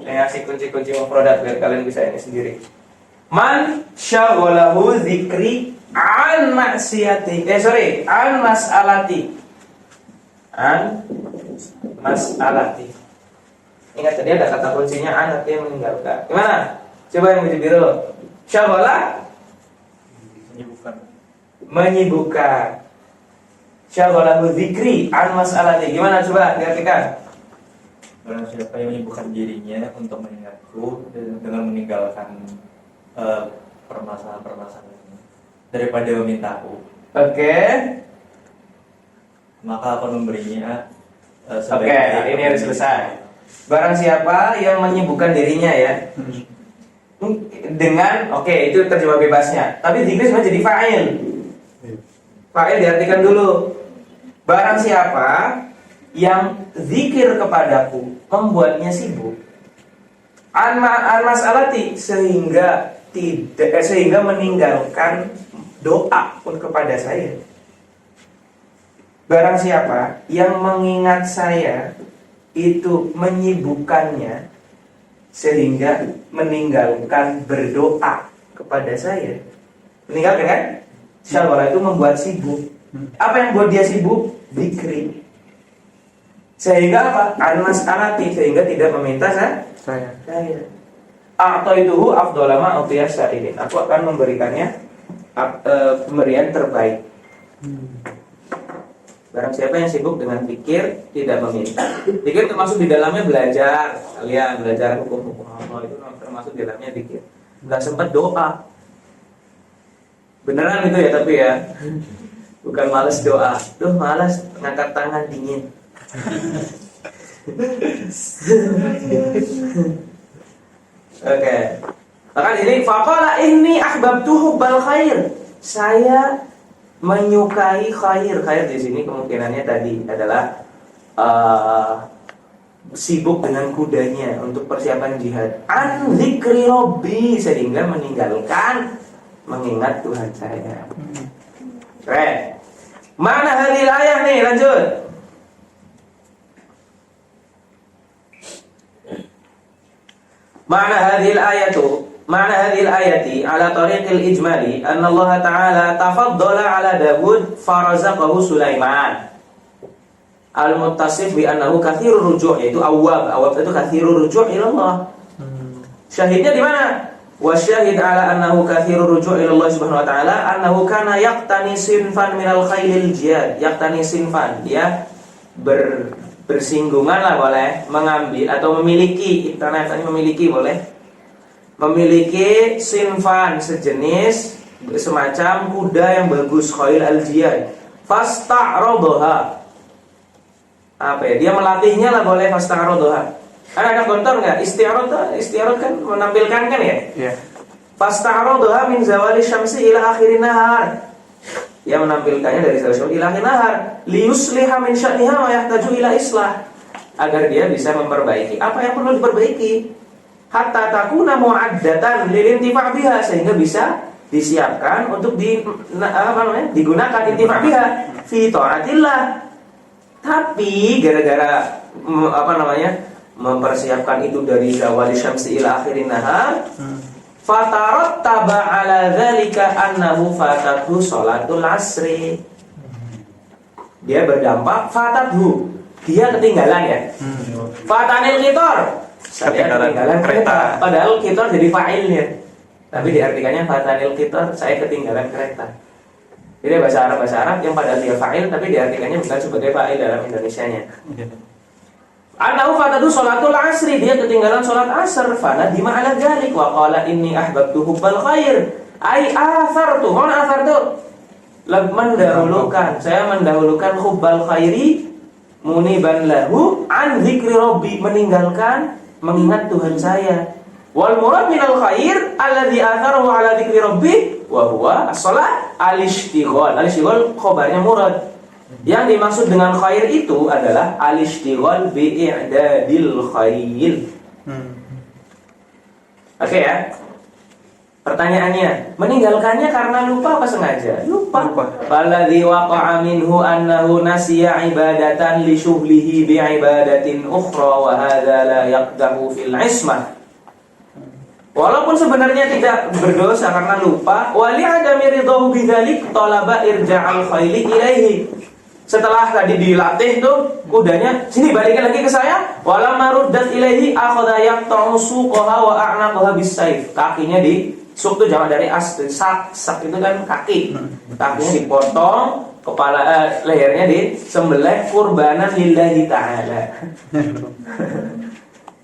Saya ngasih kunci-kunci mufradat biar kalian bisa ini sendiri. Man syaghalahu dzikri an maksiyati. An mas'alati. An mas'alati. Ingat tadi ada kata kuncinya an, artinya meninggalkan. Gimana? Coba yang baju biru. Syaghalah menyibukkan. Syaghalahu dzikri an mas'alati. Gimana coba diartikan? Barang siapa yang menyibukkan dirinya untuk mengingatku dengan meninggalkan permasalahan-permasalahan daripada memintaku, Oke. maka aku memberinya Oke, ini harus selesai. Barang siapa yang menyibukkan dirinya ya dengan, oke, itu terjemah bebasnya. Tapi di Inggris jadi fa'il. Fa'il diartikan dulu. Barang siapa yang zikir kepadaku membuatnya sibuk an masalati sehingga meninggalkan doa pun kepada saya. Barang siapa yang mengingat saya itu menyibukkannya sehingga meninggalkan berdoa kepada saya. Meninggalkan kan? Syaghalah itu membuat sibuk. Apa yang buat dia sibuk? Zikri. Sehingga apa? An-mas'alati, sehingga tidak meminta saya. A'taituhu afdhala ma utiya sa'ilin. Aku akan memberikannya pemberian terbaik. Barang siapa yang sibuk dengan pikir, tidak meminta. Pikir termasuk di dalamnya belajar. Kalian belajar hukum-hukum Allah itu termasuk di dalamnya pikir. Enggak sempat doa. Beneran itu ya, tapi ya. Bukan malas doa. Duh, malas ngangkat tangan dingin. Oke. Maka ini faqala inni ahbabtu hubbal khair. Saya menyukai khair. Khair di sini kemungkinannya tadi adalah sibuk dengan kudanya untuk persiapan jihad. An dzikri rabbi, sehingga meninggalkan mengingat Tuhan saya. Keren. Mana hadil ayat nih? Lanjut. Ma'na hadhil ayati ala tariqil ijmali anna Allah Ta'ala tafaddala ala Dawud farazaqahu Sulaiman al-muttasif bi annahu katsirur ruju', yaitu awwab itu katsirur ruju' ila Allah. Syahidnya di mana? Wa syahid ala annahu katsirur ruju' ila Allah Subhanahu wa ta'ala annahu kana yaqtani sinfan minal khailil jihad. Yaqtani sinfan, dia bersinggungan lah boleh, mengambil atau memiliki, internet memiliki boleh, memiliki sinfan sejenis semacam kuda yang bagus, khail al-jiyad, fasta'rodoha, apa ya, dia melatihnya lah boleh, fasta'rodoha. Ada kontor nggak? Istiarot kan menampilkan kan ya? Iya. Fasta'rodoha min zawali syamsi ila akhirin nahar. Dia menampilkannya dari Rasul ilahi nahar liyusliha min sya'niha wa yahtaju ila islah, agar dia bisa memperbaiki apa yang perlu diperbaiki, hatta takuna mu'addatan lil intifa' biha, sehingga bisa disiapkan untuk digunakan intifa' biha fi ta'atillah. Tapi gara-gara mempersiapkan itu dari zawali syamsi ila akhirin nahar, fatarattaba ala dzalika annahu fatathu sholatul asri. Dia berdampak fatathu, dia ketinggalan ya. Fatanil qitar, saya ketinggalan kereta. Padahal qitar jadi fa'ilnya, tapi diartikannya fatanil qitar, saya ketinggalan kereta. Jadi bahasa Arab yang padahal dia fa'il tapi diartikannya bukan sebagai fa'il dalam Indonesianya. Annahu fatatu sholatul asri, dia ketinggalan sholat asar. Fana dima ala dzalik wa qala inni ahbabtu hubbal khair. Ai athartu, mana athartu? Mendahulukan, saya mendahulukan hubbal khairi muniban lahu an dzikri rabbi, meninggalkan mengingat Tuhan saya. Wal murad minal khair alladzi atharahu ala dzikri rabbih wa huwa as-shalah al-ishtighal. Al-ishtighal khabarnya murad. Yang dimaksud dengan khair itu adalah al-ishtighal bi i'dadil khair. Oke ya. Pertanyaannya, meninggalkannya karena lupa apa sengaja? Lupa. Walladzi waqa'a minhu annahu nasiya ibadatan li syughlihi bi ibadatin ukhra wa hadza la yaqdahu fil ismah. Walaupun sebenarnya tidak berdosa karena lupa, wali adami ridhahu bidzalik talaba irja'al khayli ilaihi. Setelah tadi dilatih tuh kudanya, sini balikin lagi ke saya. Wala maruddat ilaihi akhadha yaqta'u suqaha wa a'naqaha bis-sayf. Kakinya di suq itu jamak dari sak itu kan kaki. Kakinya dipotong, kepala lehernya disembelih qurbanan lillahi ta'ala.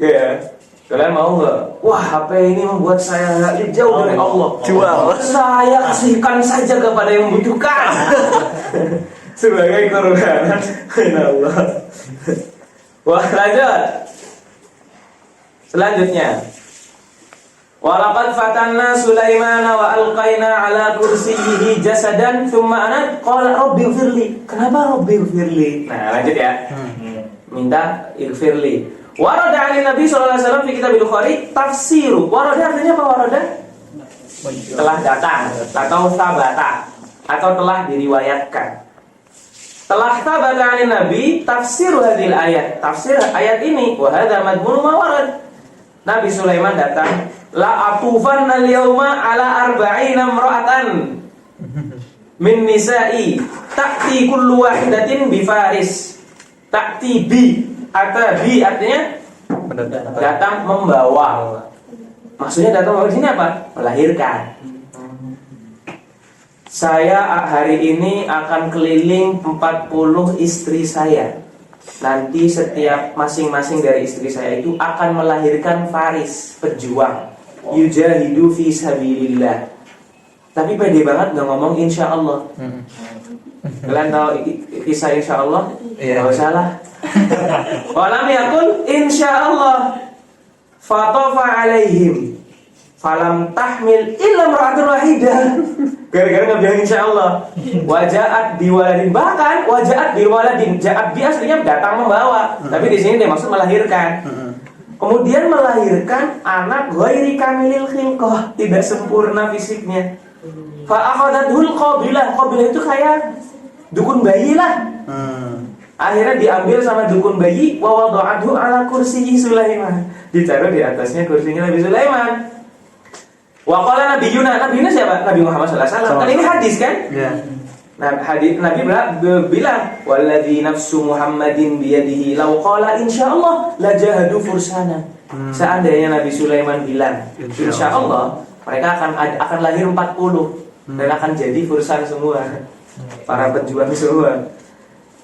Ya. Kalian mau nggak? Wah, HP ini membuat saya jauh dari Allah. Jual. Saya kasihkan saja kepada yang membutuhkan. Sebagai korbanan. Allah. Wah, lanjut. Selanjutnya. Walaqad fatanna Sulaiman wa alqaina ala kursiyyihi jasadan thumma anad qala rabbi ighfirli. Kenapa rabbi ighfirli? Nah, lanjut ya. Minta ighfirli. Warada 'ala Nabi sallallahu alaihi wasallam fi kitab Bukhari tafsiru. Warada artinya apa warada? Telah datang atau tabata atau telah diriwayatkan. Telah tabata 'ala Nabi tafsir hadhil ayat. Tafsir ayat ini wa hadza madmun ma warad. Nabi Sulaiman datang, la atufan al-yawma ala arba'ina imra'atan min nisa'i ta'ti kullu wahidatin bi faris. Ta'ti bi atau bi artinya datang membawa. Maksudnya datang membawa di sini apa? Melahirkan. Saya hari ini akan keliling 40 istri saya. Nanti setiap masing-masing dari istri saya itu akan melahirkan faris, pejuang. Yujahidu fi sabilillah. Tapi pede banget nggak ngomong insya Allah. Kalian tahu kisah insya Allah? Nggak usah lah. Walam yakul insya Allah. Fatofa alaihim. Falam tahmil illa imra'atun wahidah. Gara-gara nggak bilang insya Allah. Wajaat biwaladin, bahkan wajaat biwaladin. Jaat bi aslinya datang membawa, tapi di sini dia maksud melahirkan. Kemudian melahirkan anak ghairi kamilil khilqah, tidak sempurna fisiknya. Fa akhadathul qabilah. Qabilah itu kayak dukun bayi lah. Akhirnya diambil sama dukun bayi, wa wada'athu ala kursiyyi Sulaiman. Ditaruh di atasnya kursinya Nabi Sulaiman. Wa qala nabiyuna, nabiyuna siapa? Nabi Muhammad sallallahu alaihi wasallam. Kan ini hadis kan? Iya. Nah, hadis Nabi bilang, "Walladzi nafsu Muhammadin biyadihi law qala insyaallah la jahadu fursana." Seandainya Nabi Sulaiman bilang, insyaallah mereka akan lahir 40 dan akan jadi fursan semua. Para pejuang semua.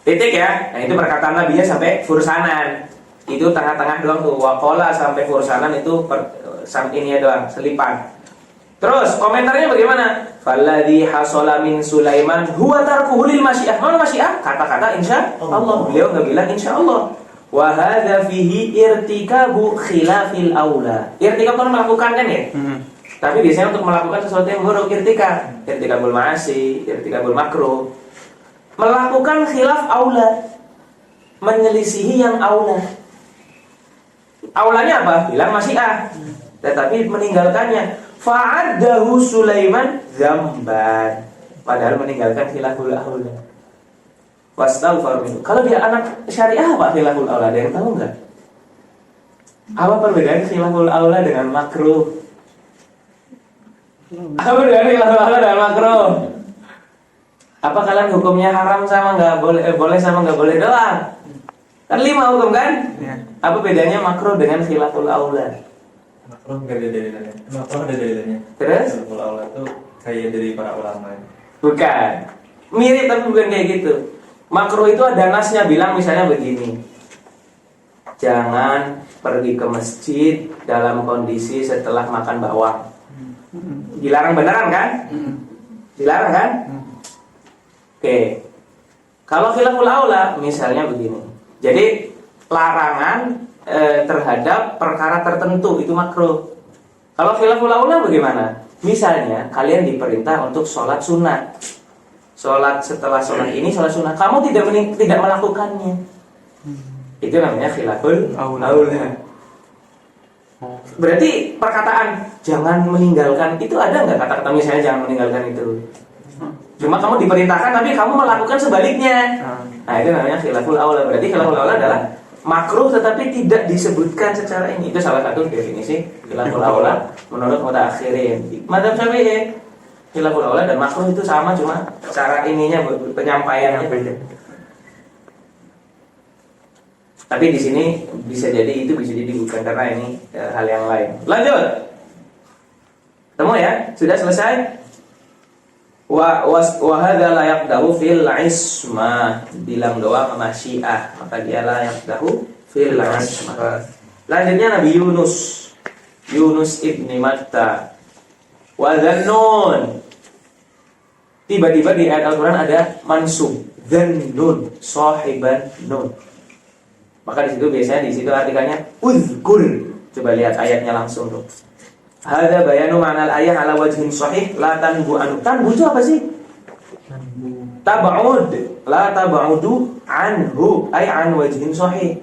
Titik ya. Nah, itu perkataan Nabinya sampai fursanan. Itu tengah-tengah doang tuh. Wa qala sampai fursanan itu ini doang, selipan. Terus komentarnya bagaimana? Falladhi hasala min Sulaiman huwa tarkuhu lil masyiah. Mana masyiah? Kata-kata insya Allah. Beliau enggak bilang insya Allah. Wa hadza fihi irtikabu khilafil aula. Irtikab kan melakukan kan ya? Tapi biasanya untuk melakukan sesuatu yang buruk irtikabul ma'asi, irtikabul makruh. Melakukan khilaf aula. Menyelisihi yang aula. Aulanya apa? Bilang masyiah. Tetapi meninggalkannya. Fa'addahu Sulaiman zamban. Padahal meninggalkan khilaful aula. Wastaghfar minhu. Kalau dia anak syariah apa khilaful aula? Ada yang tahu enggak? Apa perbedaan khilaful aula dengan makruh? Apa perbedaan khilaful aula dengan makruh? Apa kalian hukumnya haram sama enggak boleh, boleh sama enggak boleh doang? Kan 5 hukum kan? Ya. Apa bedanya makruh dengan khilaful aula? Makruh nggak ada dalilannya. Makruh ada dalilannya. Terus? Khilaful aula itu kayak dari para ulama. Bukan. Mirip tapi bukan kayak gitu. Makruh itu ada nasnya bilang misalnya begini. Jangan pergi ke masjid dalam kondisi setelah makan bawang. Dilarang beneran kan? Dilarang kan? Oke. Kalau khilaful aula misalnya begini. Jadi larangan terhadap perkara tertentu itu makruh. Kalau khilaful aula bagaimana? Misalnya kalian diperintah untuk sholat sunat, sholat setelah sholat ini sholat sunat, kamu tidak melakukannya, itu namanya khilaful aula. Berarti perkataan jangan meninggalkan itu ada nggak kata-kata misalnya jangan meninggalkan itu? Cuma kamu diperintahkan tapi kamu melakukan sebaliknya. Nah itu namanya khilaful aula. Berarti khilaful aula adalah makruh tetapi tidak disebutkan secara ini. Itu salah satu definisi khilaful aula menurut mutaakhirin. Madzhab Syafi'i khilaful aula dan makruh itu sama, cuma cara ininya penyampaiannya beda. Tapi di sini bisa jadi itu bisa jadi bukan karena ini hal yang lain. Lanjut. Temu ya? Sudah selesai? Wa hadza la yaqdahu fil ismah. Bilang doang sama Syiah, maka dia la yaqdahu fil ismah. Lanjutnya Nabi Yunus. Yunus ibni Matta. Wa dzannun. Tiba-tiba di ayat Al-Qur'an ada mansub. Dzannun, sahiban nun. Maka di situ biasanya di situ artikelnya uzkur. Coba lihat ayatnya langsung tuh. Hadza bayanu ma'nal ayah ala wajhin sahih la tanbu anu. Tanbu itu apa sih? Tab'ud. La tab'udu anhu ay an wajhin sahih.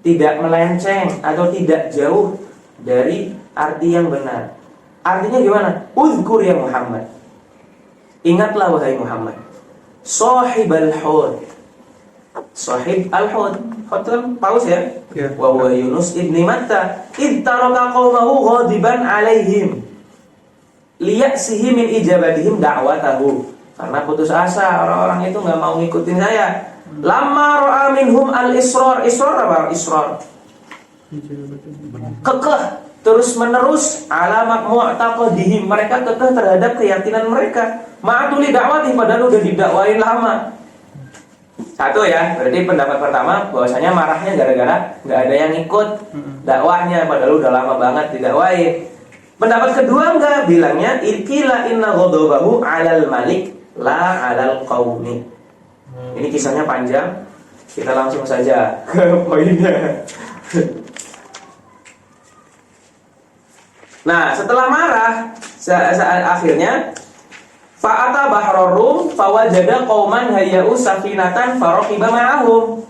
Tidak melenceng atau tidak jauh dari arti yang benar. Artinya gimana? Uzkur ya Muhammad. Ingatlah wahai Muhammad. Sahibal hud. Sahib al-hud. Hotel paus ya. Wa huwa Yunus ibni Matta id taraka qaumahu ghadiban alaihim liya'sihi min ijabatihim da'watahu. Karena putus asa orang-orang itu enggak mau ngikutin saya. Lamma ra'a minhum al-israr. Israr apa? Israr. Kekeh terus menerus ala mu'taqadihim. Mereka kekeh terhadap keyakinan mereka. Ma'atuli dakwati padahal udah didakwain lama. Satu ya, berarti pendapat pertama bahwasanya marahnya gara-gara nggak ada yang ikut dakwahnya padahal udah lama banget didakwain. Pendapat kedua enggak, bilangnya ikila inna ghadabahu 'alal malik la 'alal qaumi. Ini kisahnya panjang, kita langsung saja ke poinnya. Nah, setelah marah saat akhirnya fa'ata bahrar Rum fawajada qauman hayya'u safinatan faraqiba ma'ahum.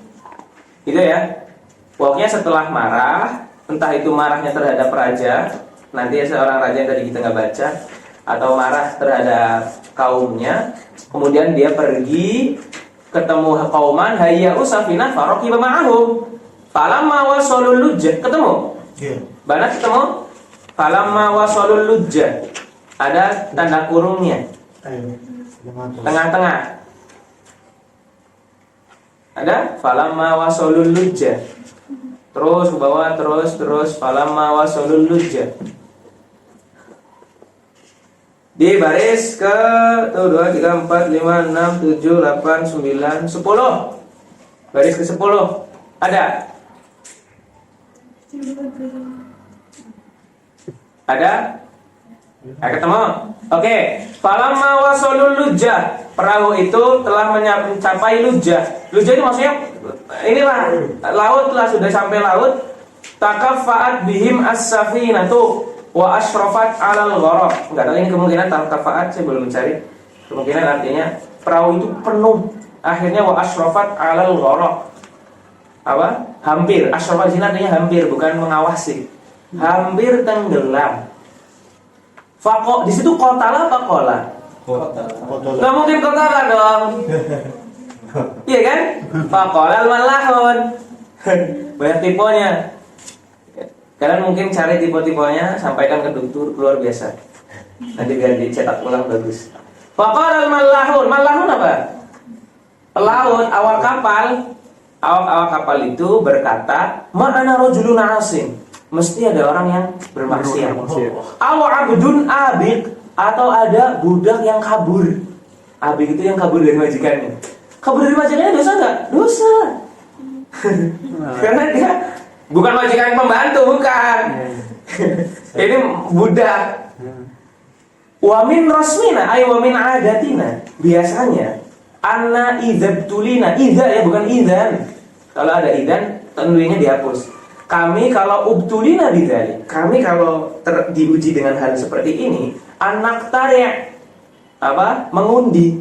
Gitu ya. Pokoknya setelah marah, entah itu marahnya terhadap raja, nanti seorang raja yang tadi kita nggak baca, atau marah terhadap kaumnya, kemudian dia pergi ketemu qauman hayya'u safinatan faraqiba ma'ahum. Falamma wasalul lujjah, ketemu? Iya. Mana ketemu? Falamma wasalul lujjah. Ada tanda kurungnya. Tengah-tengah ada falamma wasalul lujjah. Terus ke bawah, terus falamma wasalul lujjah. Di baris ke 1 2 3 4 5 6 7 8 9 10. Baris ke 10 ada. Ada? Ketemu? Oke. Falamma wasalul lujjah. Perahu itu telah mencapai lujjah. Lujjah itu maksudnya inilah laut lah, sudah sampai laut. Takaffa'at bihim as-safinatu wa asyrafat 'alal gharaq. Enggak tahu ini kemungkinan takaffa'at, saya belum mencari. Kemungkinan artinya perahu itu penuh. Akhirnya wa asyrafat 'alal gharaq. Apa? Hampir. Asyrafat ini artinya hampir, bukan mengawasi. Hampir tenggelam. Faqo di situ qatala apa qala? Nggak mungkin qatala dong. Iya kan? Faqala al-malahun. Banyak tipenya. Kalian mungkin cari tipe-tipenya, sampaikan ke dokter, luar biasa. Nanti biar dicetak ulang bagus. Faqala al-malahun. Malahun apa? Pelaut, awak kapal. Awak kapal itu berkata, "Ma'ana rajulun asim." Mesti ada orang yang bermaksiat. Aw abdun abik, atau ada budak yang kabur. Abik itu yang kabur dari majikannya. Kabur dari majikannya dosa enggak? Dosa. Karena dia bukan majikan pembantu, bukan. Ini budak. Wa min rasmina ay wa min adatina. Biasanya anna idzabtulina, idza ya bukan idzan. Kalau ada idzan tanwinnya dihapus. kami kalau ubtulina bidzalik, kami kalau diuji dengan hal seperti ini, anak tarik mengundi.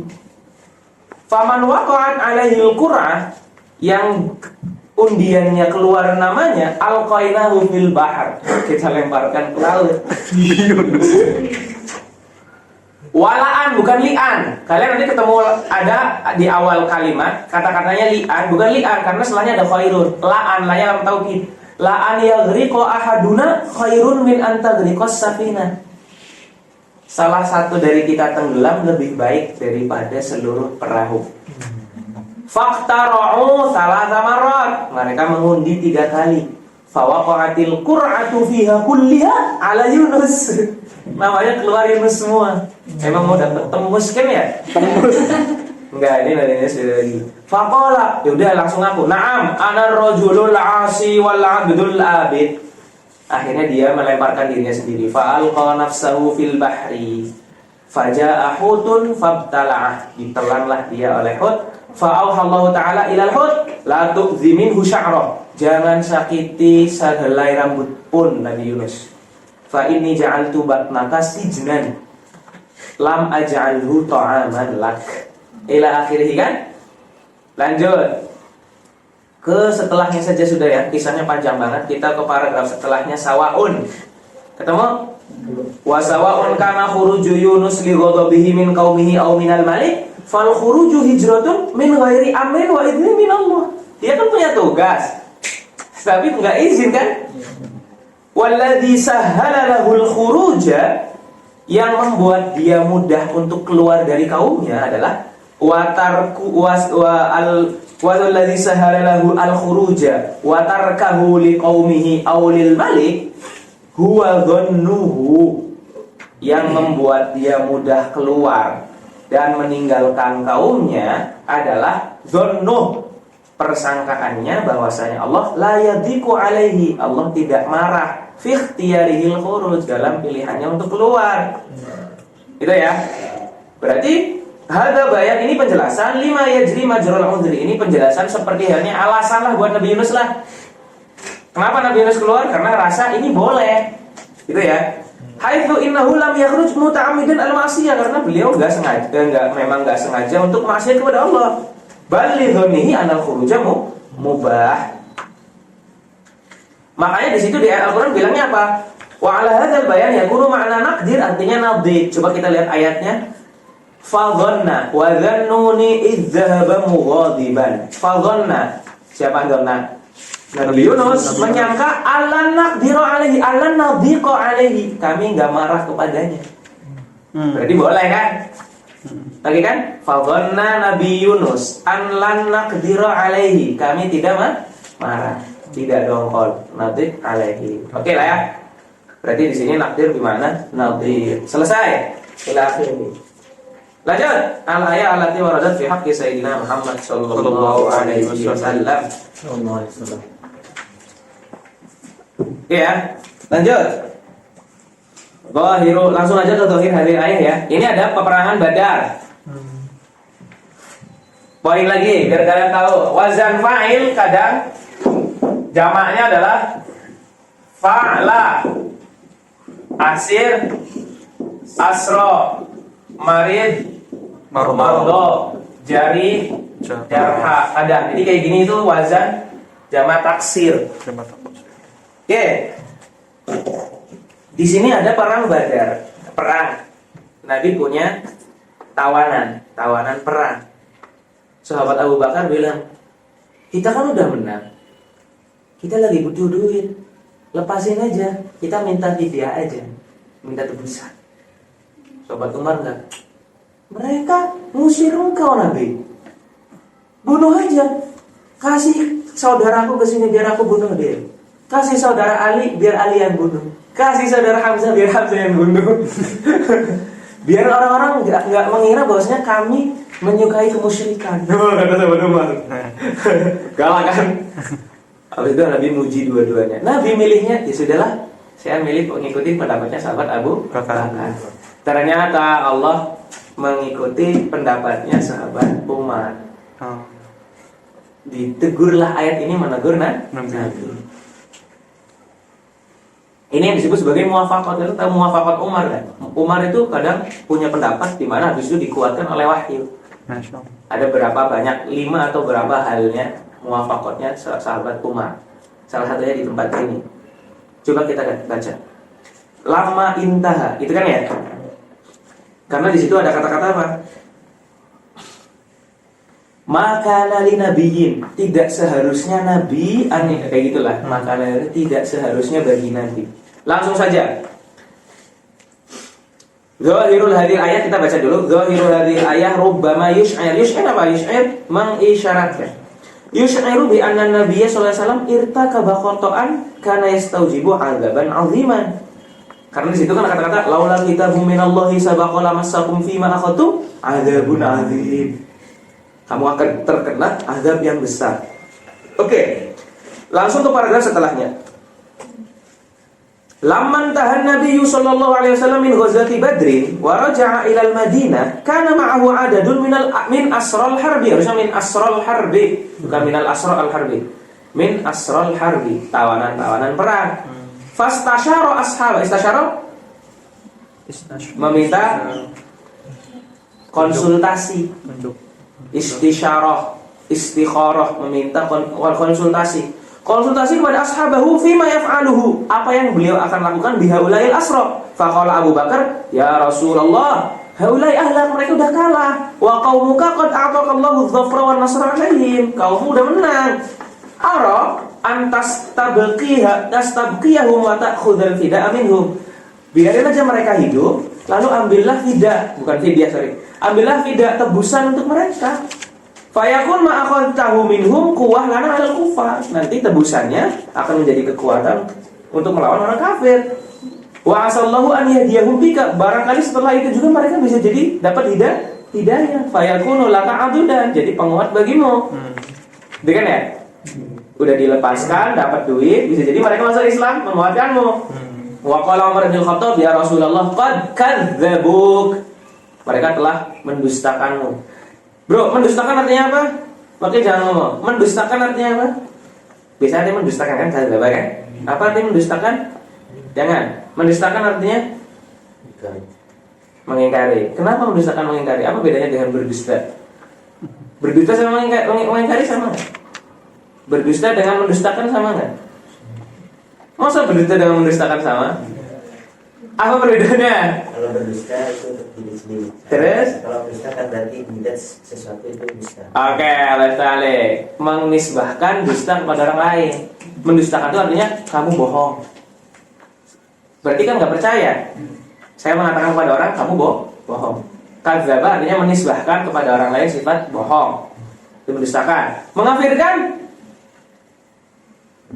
Faman waqa'at alaihil qur'ah, yang undiannya keluar namanya, alqainahu fil bahar, kita lemparkan ke laut. Walaan bukan li'an. Kalian nanti ketemu ada di awal kalimat kata-katanya li'an, bukan li'an karena setelahnya ada khairun. La'an, la'nya lam taukid. La'an yaghriqu ahaduna khairun min an taghriqas safinah. Salah satu dari kita tenggelam lebih baik daripada seluruh perahu. Faqtara'u salasa marrat. Mereka mengundi 3 kali. Fawaqa'atil qur'atu fiha kulliha ala Yunus. Namanya keluar Yunus semua. Emang mau dapat tembus kan ya? Tembus. Enggak, ini nadanya sudah lagi. Faqala, ya udah langsung aku. Naam, ana rajulul 'asi wal 'abdul abid. Akhirnya dia melemparkan dirinya sendiri. Fa'alqa nafsahu fil bahri. Faja'a hutun fabtala'ah. Ditelanlah dia oleh hut. Fa'auhallahu ta'ala ilal hut la tu'dzi minhu sya'rah. Jangan sakiti sehelai rambut pun Nabi Yunus. Fa inni ja'altu batnaka sijnan lam aj'alhu ta'aman lak. Ila akhirih kan? Lanjut ke setelahnya saja sudah ya. Kisahnya panjang banget. Kita ke paragraf setelahnya. Sawaun. Ketemu? Wa sawaun kana khuruju Yunus li ghadabihi min qaumihi aw minal malik fal khuruju hijratun min ghairi amrin wa idzni min Allah. Dia kan punya tugas, tapi enggak izin kan? Walladzi sahhala lahul khuruja, yang membuat dia mudah untuk keluar dari kaumnya adalah walladzi sahhala lahu al-khuruja wa tarkahu liqaumihi aw lil malik huwa dhannuhu, yang membuat dia mudah keluar dan meninggalkan kaumnya adalah dhannuh, persangkaannya bahwasanya Allah la yadiku alaihi, Allah tidak marah fi ikhtiyarihil khuruj, dalam pilihannya untuk keluar. Itu ya. Berarti hadza bayan, ini penjelasan lima yajri majrul udhri, ini penjelasan seperti halnya alasan lah buat Nabi Yunus lah. Kenapa Nabi Yunus keluar? Karena rasa ini boleh. Gitu ya. Haitsu innahu lam yakhruj muta'ammidan al-ma'siyah, karena beliau memang enggak sengaja untuk maksiat kepada Allah. Bal li dzannihi anal khuruja mubah. Makanya di situ di ayat Al-Qur'an bilangnya apa? Wa 'ala hadzal bayan yakunu ma'na naqdir, artinya nadhir. Coba kita lihat ayatnya. Fa dhanna wa dhannuni idz dhahaba mughadiban. Fa dhanna. Siapa dhanna? Nabi Yunus menyangka alan naqdiru alaihi, alan nadhiqa alaihi, kami enggak marah kepadanya. Berarti boleh kan? Lagi kan? Fa dhanna Nabi Yunus an lan naqdiru alaihi, kami tidak marah, tidak dongkol, nadhiq alaihi. Oke lah ya. Berarti di sini naqdir gimana? Nadhir. Selesai. Ila akhirnya. Lanjut. Al-ayat allati waradat fi haqqi sayyidina Muhammad sallallahu alaihi wasallam. Ya, lanjut. Zahiru, langsung aja ke zahir hadis ayat ya. Ini ada peperangan Badar. Poin lagi biar kalian tahu. Wazan fa'il kadang jamaknya adalah fa'la, asir, asro, marid, mardo, jari, jarha. Kadang. Jadi kayak gini itu wazan jamak taksir. Oke. Di sini ada perang Badar, perang. Nabi punya tawanan perang. Sahabat Abu Bakar bilang, kita kan udah menang, kita lagi butuh duit, lepasin aja, kita minta fidyah aja, minta tebusan. Sahabat Umar enggak, mereka ngusir engkau Nabi, bunuh aja, kasih saudaraku ke sini biar aku bunuh dia. Kasih saudara Ali biar Ali yang bunuh. Kasih saudara Hamzah biar Hamzah yang bunuh. Biar orang-orang enggak mengira bahwasanya kami menyukai kemusyrikan. Kata sahabat Umar. Galak kan? Habis itu Nabi muji dua-duanya. Nabi milihnya, ya sudahlah, saya milih mengikuti pendapatnya sahabat Abu Bakar. Ternyata Allah mengikuti pendapatnya sahabat Umar. Ditegurlah ayat ini, menegur Nabi. Ini yang disebut sebagai muwafaqat. Itu tahu muwafaqat Umar kan? Umar itu kadang punya pendapat di mana habis itu dikuatkan oleh wahyu. Masya Allah. Ada berapa banyak, 5 atau berapa halnya muwafaqatnya sahabat Umar. Salah satunya di tempat ini. Coba kita baca. Lama intaha, itu kan ya? Karena di situ ada kata-kata apa? Maka nali nabiyin, tidak seharusnya nabi aneh kayak gitulah. Maka tidak seharusnya bagi nabi. Langsung saja. Zahirul hadil ayat kita baca dulu. Zahirul hadil ayat rubbama yush'ir. Yush'ir apa? Yush'ir mengisyaratkan. Yush'iru bi anna nabiyya sallallahu alaihi wasallam irtakaba khata'an kana yastaujibu 'adzaban 'aziman. Karena di situ kan kata-kata laula kitabun minallahi sabaqa lamassakum fima akhadtum 'adzabun 'adzim. Kamu akan terkena azab yang besar. Oke. Langsung ke paragraf setelahnya. Lamman tahan Nabi sallallahu alaihi wasallam min ghazwati Badrin wa raja'a ila al-Madinah kana ma'ahu adadun min asral harbi. Harusnya min asral harbi, bukan minal asral al-harbi. Min asral harbi, tawanan-tawanan perang. Fastasyara ashab, istasyara meminta konsultasi. Istisyarah, istikharah, meminta konsultasi. Konsultasi kepada ashabahu fima yaf'aluhu, apa yang beliau akan lakukan bihaulail asra. Faqala Abu Bakar, ya Rasulullah, haulai ahla, mereka udah kalah. Wa qaumuka qad a'taqallahu adh-dhafra wan nasra 'alaihim. Kaummu udah menang. Ara antas tastabqiyahum wa ta'khudhal fida'a minhum. Biarin aja mereka hidup, lalu ambillah fida, bukan fidyah, sorry. Ambillah fida, tebusan untuk mereka. Fayakun ma'akhadtahu minhum quwwah lana 'alal kufar. Nanti tebusannya akan menjadi kekuatan untuk melawan orang kafir. Wa asallahu an yahdiyahum bika. Barangkali setelah itu juga mereka bisa jadi dapat hidayah. Fayakunu laka adudan, jadi penguat bagimu. Dengan ya? Udah dilepaskan, dapat duit, bisa jadi mereka masuk Islam, menguatkanmu. Wa qala Umar bin Khattab, ya Rasulullah, qad kadzabuk. Mereka telah mendustakanmu. Bro, mendustakan artinya apa? Makanya jangan ngomong. Mendustakan artinya apa? Biasanya artinya mendustakan kan, kadzdzaba kan? Apa artinya mendustakan? Jangan. Mendustakan artinya mengingkari. Kenapa mendustakan mengingkari? Apa bedanya dengan berdusta? Berdusta sama mengingkari sama nggak? Berdusta dengan mendustakan sama nggak? Masa berdusta dengan mendustakan sama? Apa perbedaannya? Kalau berdusta itu untuk diri sendiri. Terus? Kalau berdusta kan berarti tidak sesuatu itu dusta. Oke, Lestari. Mengisbahkan dusta kepada orang lain. Mendustakan itu artinya kamu bohong. Berarti kan nggak percaya. Saya mengatakan kepada orang kamu bohong. Kadzdzaba artinya menisbahkan kepada orang lain sifat bohong. Itu mendustakan. Mengkafirkan,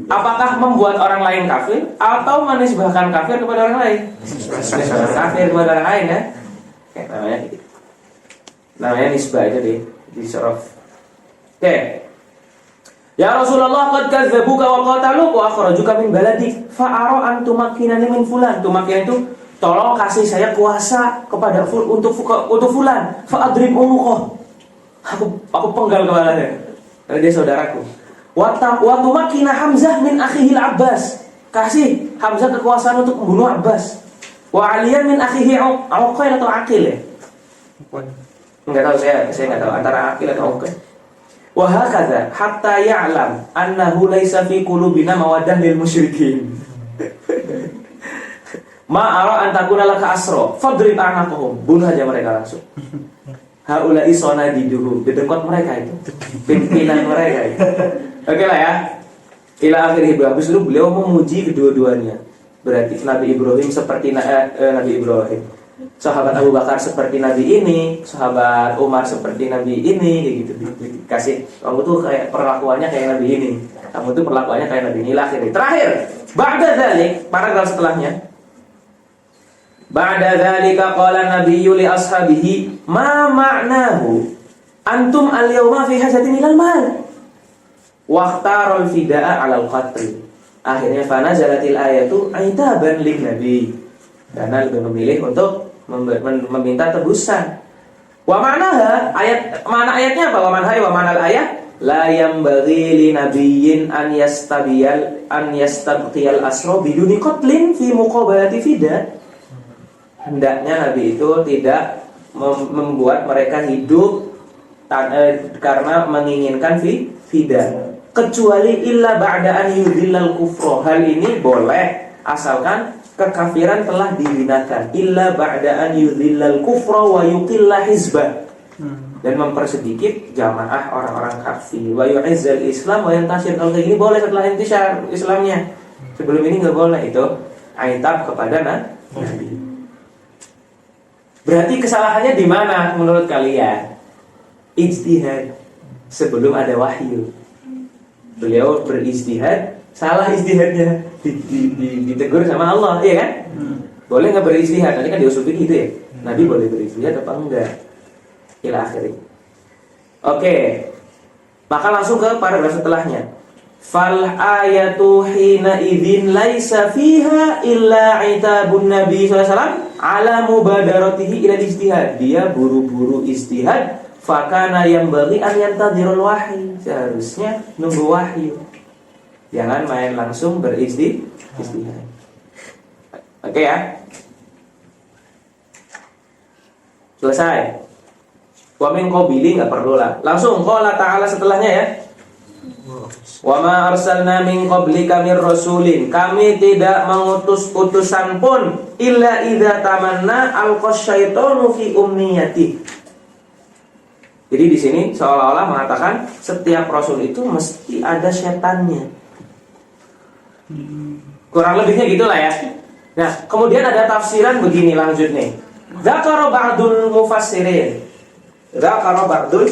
apakah membuat orang lain kafir atau menisbahkan kafir kepada orang lain? Kafir kepada orang lain ya. Oke, namanya nisbah itu di sorof. Oke. Ya Rasulullah, qad kadzdzabuka wa qataluka wa akhrajuka min baladik fa ara an tumakkinani min fulan. Tumakkin itu tolong kasih saya kuasa kepada untuk fulan. Fa adrib unuqah. Aku penggal kepalanya. Karena dia saudaraku. Wa tumakkina Hamzah min akhihi Abbas. Kasih Hamzah kekuasaan untuk membunuh Abbas. Wa Aliyan min akhihi Uqail atau Aqil ya? Enggak tahu, saya enggak tahu antara Aqil atau Uqail. Wa hakadha hatta ya'lam annahu laisa fi qulubina mawaddah lil musyrikin. Ma ara an takuna laka asra fadrib anaqahum. Bunuh aja mereka langsung. Haula'i sanadiduhum, dedengkot mereka itu. Pimpinan mereka itu. Oke lah ya. Ila akhir Ibrahim dulu beliau memuji kedua-duanya. Berarti Nabi Ibrahim seperti Nabi Ibrahim. Sahabat Abu Bakar seperti Nabi ini, sahabat Umar seperti Nabi ini, kayak gitu. Dikasih kamu tuh kayak perlakuannya kayak Nabi ini. Kamu tuh perlakuannya kayak Nabi ini lah akhirnya. Terakhir, ba'da dzalik, paragraf setelahnya. Ba'da dzalika qala nabiyyu li ashabihi ma ma'nahu antum al-yawma fi hajatin ilal mal. Waqtarul fida'a 'alal qatl. Akhirnya fanazalatil ayatu aitaban lin nabi. Karena lebih memilih untuk meminta tebusan. Wa ma'naha, mana ayatnya apa? Wa manhai wa manal ayat la yambaghi li nabiyyin an yastabqiyal asra biduni qatlin fi muqabalati fida. Hendaknya nabi itu tidak membuat mereka hidup karena menginginkan fida, kecuali illa ba'da an yudhillal kufra. Hal ini boleh asalkan kekafiran telah dihinakan. Illa ba'da an yudhillal kufra wa yuqilla hizbah, dan mempersedikit jamaah orang-orang kafir. Wa yu'izzal Islam wa yantashir. Kalau kayak gini boleh setelah intisyar Islamnya. Sebelum ini nggak boleh. Itu aitab kepada nabi. Berarti kesalahannya di mana menurut kalian? Ijtihad sebelum ada wahyu. Beliau berijtihad, salah ijtihadnya, ditegur sama Allah, iya kan? Boleh nggak berijtihad? Nanti kan di usul fikih gitu ya. Nabi boleh berijtihad apa enggak? Ila akhirnya. Oke. Maka langsung ke paragraf setelahnya. Fal ayatu hina idzin laisa fiha illa itabun nabi sallallahu alaihi wasallam ala mubadaratihi ila ijtihad. Dia buru-buru ijtihad, fakana yambaghi an yantadhirul wahyi. Seharusnya nunggu wahyu. Jangan main langsung berijtihad. Oke ya. Selesai. Wa min qabili enggak perlu lah. Langsung qala ta'ala setelahnya ya. Wa ma arsalna min qablika mir rasulin. Kami tidak mengutus utusan pun illa idza tamanna alqas syaitanu fi umniyati. Jadi di sini seolah-olah mengatakan setiap rasul itu mesti ada setannya. Kurang lebihnya gitulah ya. Nah, kemudian ada tafsiran begini, lanjut nih. Dzakara ba'dul mufassirin. Dzakara ba'dul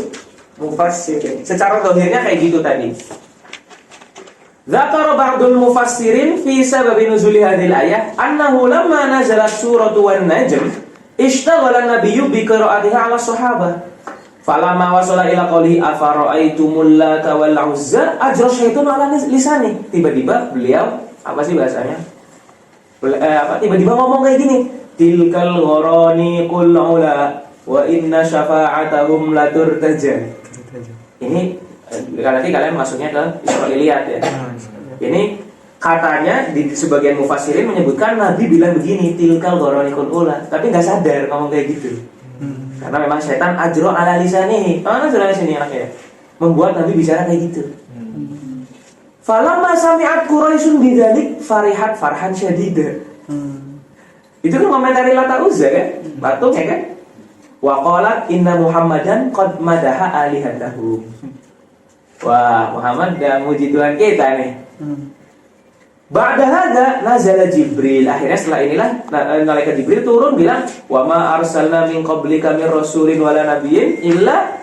mufassirin. Secara zahirnya kayak gitu tadi. Dzakara ba'dul mufassirin fi sababi nuzuli hadhil ayah annahu lamma nazalat suratu wan-najm ishtaghala an-nabiyyu bi qira'atiha 'ala sahabah. Falamma wasala ila qawli afara'aytumul lata wal 'uzza ajra syaitanu 'ala lisani. Tiba-tiba beliau apa sih bahasanya? Tiba-tiba ngomong kayak gini. Tilkal gharani qul ula wa inna syafa'atahum laturtaja. Ini nanti kalian masuknya ke Israiliyat ya. Ini katanya di sebagian mufassirin menyebutkan Nabi bilang begini, tilkal gharanikul ula, tapi nggak sadar ngomong kayak gitu. Karena memang setan ajro ala lisanihi. Mana sudah sini anaknya? Membuat Nabi bicara kayak gitu. Falamma sami'at Quraisyun bidzalik farihat farhan syadida. Itu kan komentari Lata Uzza kan? Patung ya kan? Wa qalat inna Muhammadan qad madaha alihatahu. Wah, Muhammad udah muji Tuhan kita nih. Ba'da hadza nazala Jibril. Akhirnya setelah inilah malaikat Jibril turun bilang, "Wa ma arsalna min qablika mir rasulin wala nabiyyin illa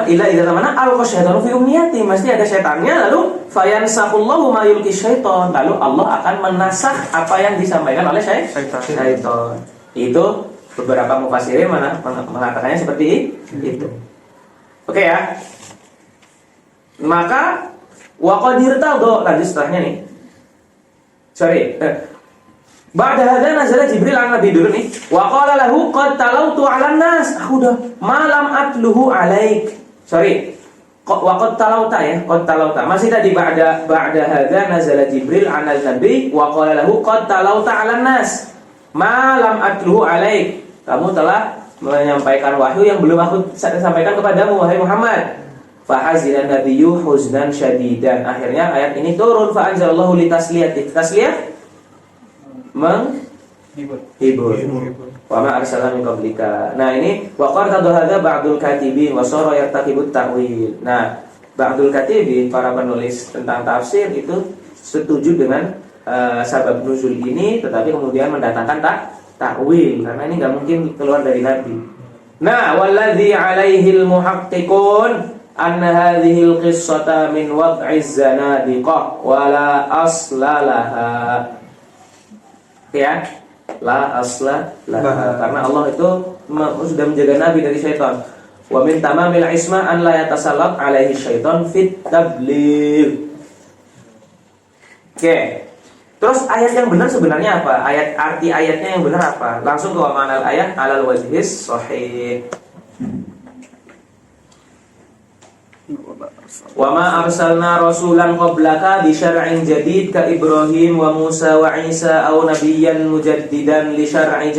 illa idza tamana al-qasyatanu fi umniyati." Mesti ada setannya, lalu fayansaqullahu ma yulqi syaitan. Lalu Allah akan menasakh apa yang disampaikan oleh syaitan. Itu beberapa mufassirin mengatakannya seperti itu. Oke ya. Maka wa qadir tadho, lanjut setelahnya nih. Ba'da hadza nazala Jibril an Nabi dulu nih. Wa qala lahu qad talautu 'alan nas. Aku udah malam atluhu 'alaik. Wa qad talauta ya, qad talauta. Masih tadi ba'da hadza nazala Jibril an Nabi wa qala lahu qad talauta 'alan nas. Malam atluhu 'alaik. Kamu telah menyampaikan wahyu yang belum aku sampaikan kepadamu, wahai Muhammad. Fahazilan nabiyyu huznan syadidan. Akhirnya ayat ini turun, fa anzalallahu litasliyati. Tasliyah menghibur. Wa ma arsalna min qablika. Nah, ini wa qartadu hadza ba'dul katibin wa sara yartaqibut ta'wil. Nah, ba'dul katibin, para penulis tentang tafsir itu setuju dengan sabab nuzul ini, tetapi kemudian mendatangkan takwil karena ini nggak mungkin keluar dari Nabi. Nah, walladzi 'alaihi al-muhaqqiqun anna hadhihi al-qissata min wad'iz zanadiqah wa la asla laha. Ya, la asla laha. Karena Allah itu sudah menjaga Nabi dari syaitan. Wa min tamamil isma an la yatasallat 'alaihi syaitan fit tabligh. Oke. Terus ayat yang benar sebenarnya apa? Arti ayatnya yang benar apa? Langsung ke manal ayat alal wajhis sahih. Wa ma arsalna rasulan qablaka bi syar'in jadid ka Ibrahim wa Musa wa Isa aw nabiyyan mujaddidan li syar'in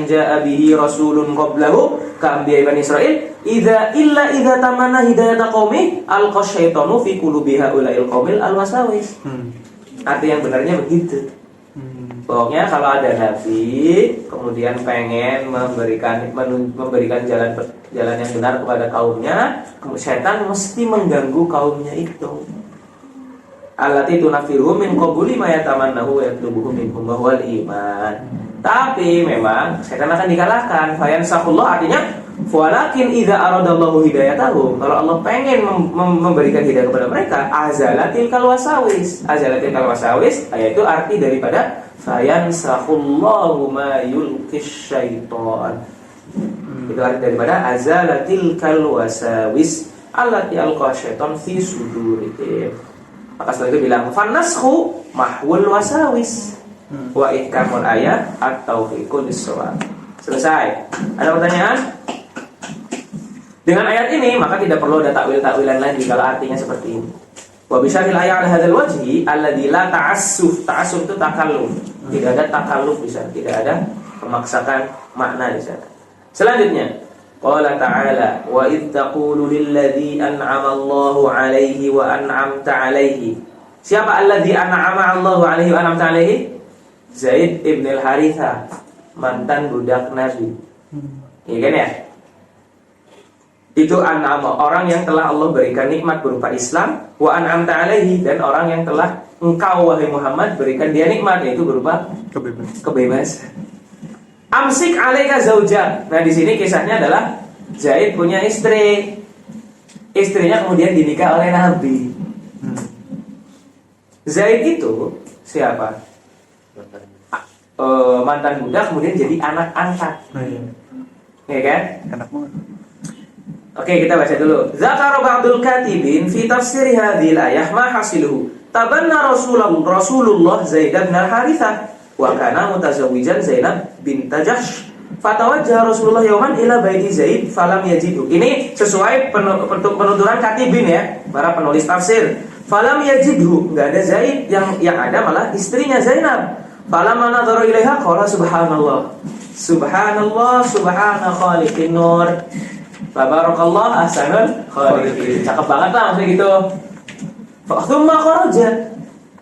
ja'a bihi rasulun qablahu ka anbiya'i bani Israil idza tamanna hidayata qaumi alqa syaitanu fi qulubi haula'il qaumil alwasawis. Arti yang benarnya begitu. Pokoknya kalau ada nabi kemudian pengen memberikan jalan yang benar kepada kaumnya, setan mesti mengganggu kaumnya itu. Allati tunafiruhum min qabuli ma yatamannahu wa yatlubuhu minhum wa huwal iman. Tapi memang setan akan dikalahkan. Fayansakhullah artinya walakin idza aradallahu hidayatahu. Kalau Allah pengen memberikan hidayah kepada mereka, azalatil kalwasawis. Azalatil kalwasawis yaitu arti daripada fayansakhullahu ma yulqis syaitan. Itu arti daripada azalatil kalwasawis allati alqa syaitan fi sudurihim. Maka setelah itu bilang fanashu mahwul wasawis wa ihkamul ayat at-taufiqul lis-shawab. Selesai. Ada pertanyaan? Dengan ayat ini maka tidak perlu ada takwil-takwilan lagi kalau artinya seperti ini. Wa bisyarhil ayat ala hadzal wajhi alladzi la ta'assuf. Ta'assuf itu takalluf. Tidak ada takalluf di sana, tidak ada memaksakan makna di sana. Selanjutnya, qala ta'ala wa id taqulu lil ladzi an'ama Allahu 'alaihi wa an'amta 'alaihi. Siapa alladzi an'ama Allahu 'alaihi wa an'amta 'alaihi? Zaid ibn al-Harithah, mantan budak Nabi. Iya kan ya? Itu an'ama, orang yang telah Allah berikan nikmat berupa Islam, wa an'amta 'alaihi, dan orang yang telah engkau wahai Muhammad berikan dia nikmat yaitu berupa kebebasan. Amsik 'alaika zaujak. Nah, di sini kisahnya adalah Zaid punya istri. Istrinya kemudian dinikah oleh Nabi. Zaid itu siapa? Mantan budak kemudian jadi anak angkat. Ya kan? Enak banget. Oke, kita baca dulu. Zakara ba'dul katibin fi tafsir hadhil ayah ma hasiluhu. Tabanna Rasulullah Zaid bin Harithah wa kana mutazawwijan Zainab bint Jahsh. Fatawajjaha Rasulullah yawman ila baiti Zaid falam yajidhu. Ini sesuai penuturan katibin ya, para penulis tafsir. Falam yajidhu, enggak ada Zaid, yang ada malah istrinya Zainab. Falamma nadhara ilaiha qala subhanallah. Subhanallah subhana khaliqin nur. Tabarakallah ahsanul khaliqin. Cakep banget lah maksudnya gitu. Thumma kharaja.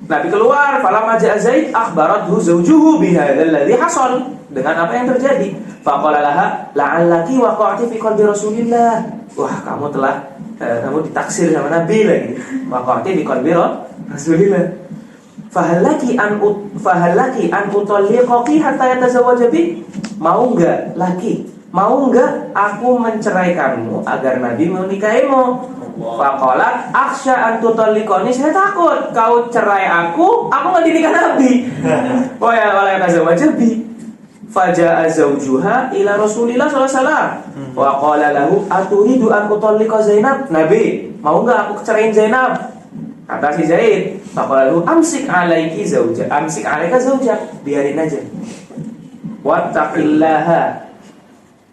Nabi keluar, falamma ja'a Zaid akhbarathu zawjuhu bihadzal ladzi hasal, dengan apa yang terjadi. Faqala laha la'allaki waqa'ti fi qalbi Rasulillah. Wah, kamu ditaksir sama Nabi lagi. Waqa'ti fi qalbi Rasulillah. Fahallaki an utalliqaki hatta yatazawwaja bi. Mau enggak aku menceraikanmu agar Nabi menikahimu? Faqalat akhsha an tutalliqani, saya takut kau cerai aku enggak dinikah Nabi. Oh ya, wala yatazawwaja bi. Faja'a zawjuha ila Rasulillah sallallahu alaihi wasallam wa qala lahu aturidu an utalliqa Zainab. Nabi, mau enggak aku ceraiin Zainab? Kata si Zaid, faqala lahu amsik alaika zaujak, biarin aja. Wattaqillaha,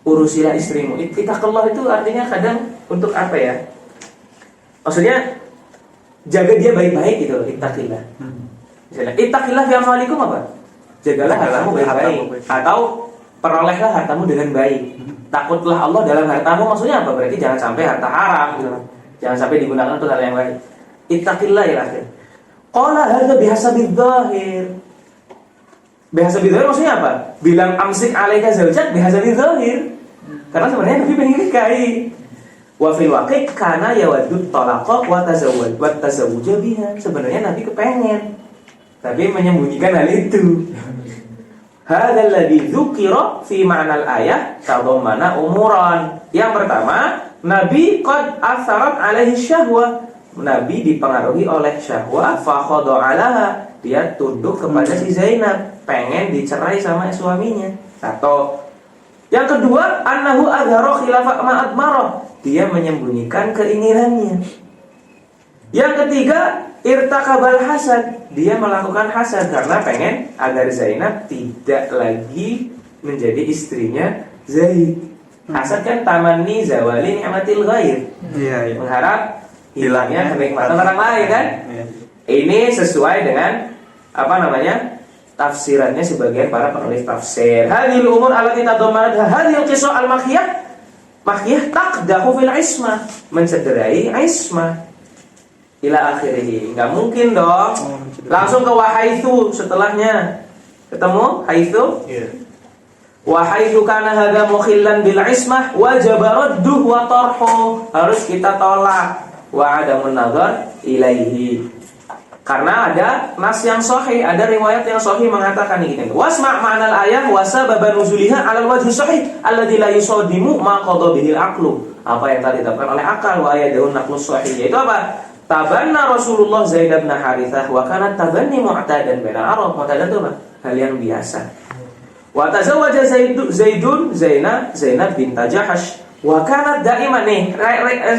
urusilah istrimu. Ittaqillah itu artinya kadang untuk apa ya? Maksudnya jaga dia baik-baik gitu, ittaqillah. Misalnya, ittaqillah fi amwalikum apa? Jagalah hartamu baik-baik, atau perolehlah hartamu dengan baik. Takutlah Allah dalam hartamu, maksudnya apa? Berarti jangan sampai harta haram gitu. Jangan sampai digunakan untuk hal yang baik. Ittaqillah ya akhir. Qala hadza bihasabi dzahir. Bihasabi dzahir maksudnya apa? Bilang amsik alaika zaujak bihasabi dzahir. Karena sebenarnya Nabi pengen nikahi. Wa fil waqi' kana yawaddut talaqa wa tazawwuja biha. Sebenarnya Nabi kepengen, tapi menyembunyikan hal itu. Hadzal ladzi dzukira fi ma'nal ayah tadammana umuran. Yang pertama, Nabi qad atharat alaihi syahwa. Nabi dipengaruhi oleh syahwah, fa khada'alaha, dia tunduk kepada si Zainab, pengen dicerai sama suaminya. Atau yang kedua, annahu adhara khilafa ma admara, dia menyembunyikan keinginannya. Yang ketiga, irtakabal hasad, dia melakukan hasad karena pengen agar Zainab tidak lagi menjadi istrinya Zaid. Hasad kan tamanni zawali ni'matil ghair. Iya. Mengharap hilangnya kenikmatan orang lain kan. Iya. Ini sesuai dengan apa namanya tafsirannya sebagian para penulis tafsir. Hadhil umur allati tadammanat hadhil qisah al-makhiyah taqdahu fil ismah, mencederai ismah ila akhirih. Enggak mungkin dong langsung ke wahaitsu setelahnya. Ketemu haitsu? Iya. Wahaitsu kana hadza mukhillan bil ismah wajib radduh wa tarhu. Harus kita tolak wa adamun nazar ilaihi. Karena ada nas yang sahih, ada riwayat yang sahih mengatakan ini. Wasma' ma'nal ayah wa sababa nuzuliha 'alal wajhi sahih alladzi la yusadimu ma qada bihil aqlu. Apa yang tadi ditetapkan oleh akal wa ayadun naqlus sahih. Yaitu apa? Tabanna Rasulullah Zaid bin Harithah wa kana tabanni mu'tadan bainal Arab. Mu'tadan itu apa? Hal yang biasa. Wa tazawwaja Zainab bint Jahash. Wa kanat daiman nih,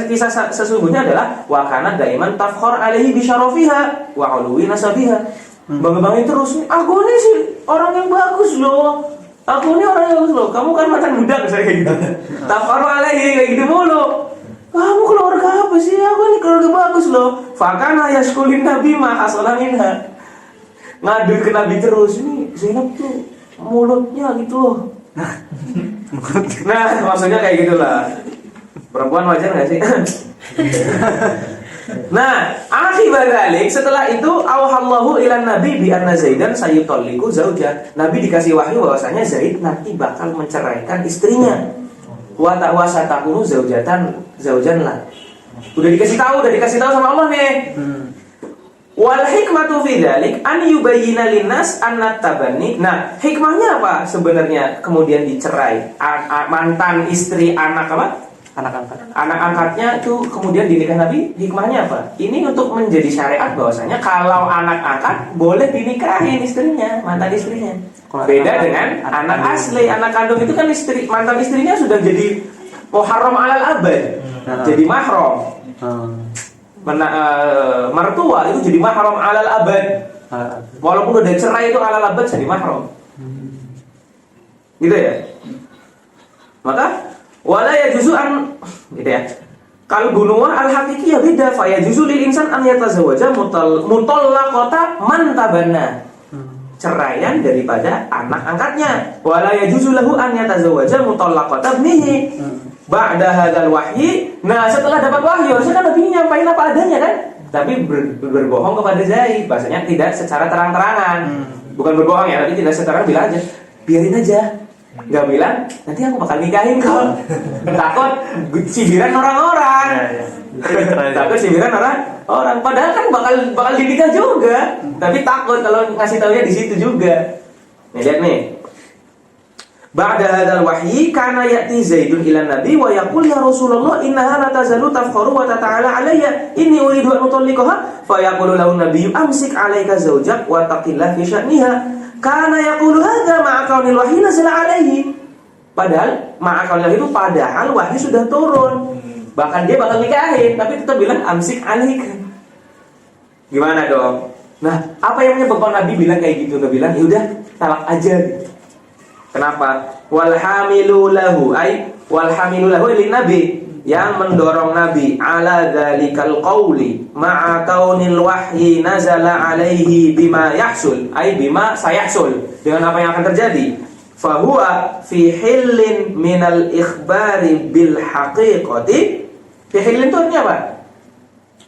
kisah sesungguhnya adalah wa kanat daiman tafkhar alaihi bi syarafiha wa ulwi nasabiha. Bangga-banggain terus, aku ini sih orang yang bagus loh. Aku ini orang yang bagus loh. Kamu kan mantan budak saya kayak gitu. Tafkhar alaihi kayak gitu mulu. Kamu keluarga apa sih? Aku ini keluarga bagus loh. Fakana yaskulin nabi ma hasalan minha. Ngadu ke nabi terus. Ini Zainab tuh mulutnya gitu loh. Nah, maksudnya kayak gitulah. Perempuan wajar nggak sih? Nah, akibat balik setelah itu auhallahu ilan nabi bi anna Zaidan sayutalliqu zaujah. Nabi dikasih wahyu bahwasanya Zaid nanti bakal menceraikan istrinya. Wa ta'wasatakunu zaujan lah. Udah dikasih tahu sama Allah nih. Wal hikmatu fi dzalik an yubayyana linnas anna tabanni. Nah, hikmahnya apa sebenarnya kemudian dicerai? Mantan istri anak apa? Anak angkat. Anak angkatnya itu kemudian dinikahi Nabi. Hikmahnya apa? Ini untuk menjadi syariat bahwasanya kalau anak angkat boleh dinikahin istrinya, mantan istrinya. Beda dengan anak asli, anak kandung itu kan mantan istrinya sudah jadi muharram alal abad. Jadi mahram. Mertua itu jadi mahram alal abad. Walaupun udah cerai itu alal abad jadi mahram. Gitu ya. Maka wala yajuzu an gitu ya. Kal bunuwah al haqiqiyah beda fa yajuzu lil insan an yatazawwaja mutallaqata man tabanna. Ceraian daripada anak angkatnya. Wala yajuzu lahu an yatazawwaja mutallaqata ibnihi. Ba'da hadzal wahyi. Nah, setelah dapat wahyu, harusnya kan Nabi nyampain apa adanya kan? Tapi berbohong kepada Zaid, bahasanya tidak secara terang-terangan. Bukan berbohong ya, tapi tidak secara bilang aja. Biarin aja. Enggak bilang, nanti aku bakal nikahin kau. Takut cibiran orang-orang. Takut cibiran orang. Padahal kan bakal dinikah juga. Tapi takut kalau ngasih taunya di situ juga. Nih lihat nih. Ba'da hadzal wahyi kana ya'ti Zaidun ila Nabi wa yaqul ya Rasulullah innaha la tazalu tafkharu wa tata'ala alayya inni uridu an utalliqaha fa yaqulu lahu Nabi amsik 'alaika zawjak wa taqillah fi sya'niha kana yaqulu hadza ma'a kaunil wahyi nazala alaihi. Padahal ma'a kaunil itu padahal wahyu sudah turun. Bahkan dia bakal nikahin tapi tetap bilang amsik 'alaika. Gimana dong? Nah, apa yang menyebabkan Nabi bilang kayak gitu? Dia bilang, "Ya udah, talak aja." Kenapa? Wal hamilu lahu lin nabi, yang mendorong Nabi ala dzalikal qauli ma'a kaunil wahyi nazala alaihi bima yahsul bima sayahsul, dengan apa yang akan terjadi. Fahuwa fi hillin minal ikhbari bil haqiqati. Fi hillin itu artinya apa?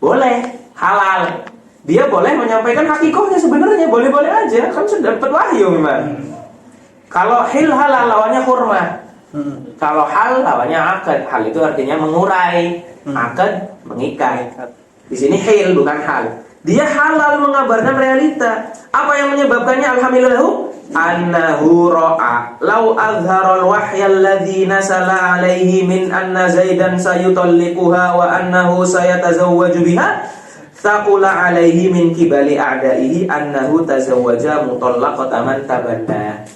Boleh, halal. Dia boleh menyampaikan hakikatnya sebenarnya, boleh-boleh aja, kan sudah dapat wahyu memang. Kalau hil halal lawannya hurmah. Kalau hal lawannya akad. Hal itu artinya mengurai, akad mengikat. Di sini hil bukan hal. Dia halal mengabarkan realita. Apa yang menyebabkannya? Alhamdulillah annahu ra'a law azhara al-wahya alladhi nasala alaihi min anna Zaidan sayutalliquha wa annahu sayatazawwaju biha taqula alaihi min kibali a'daihi annahu tazawwaja mutallaqatan man tabanna.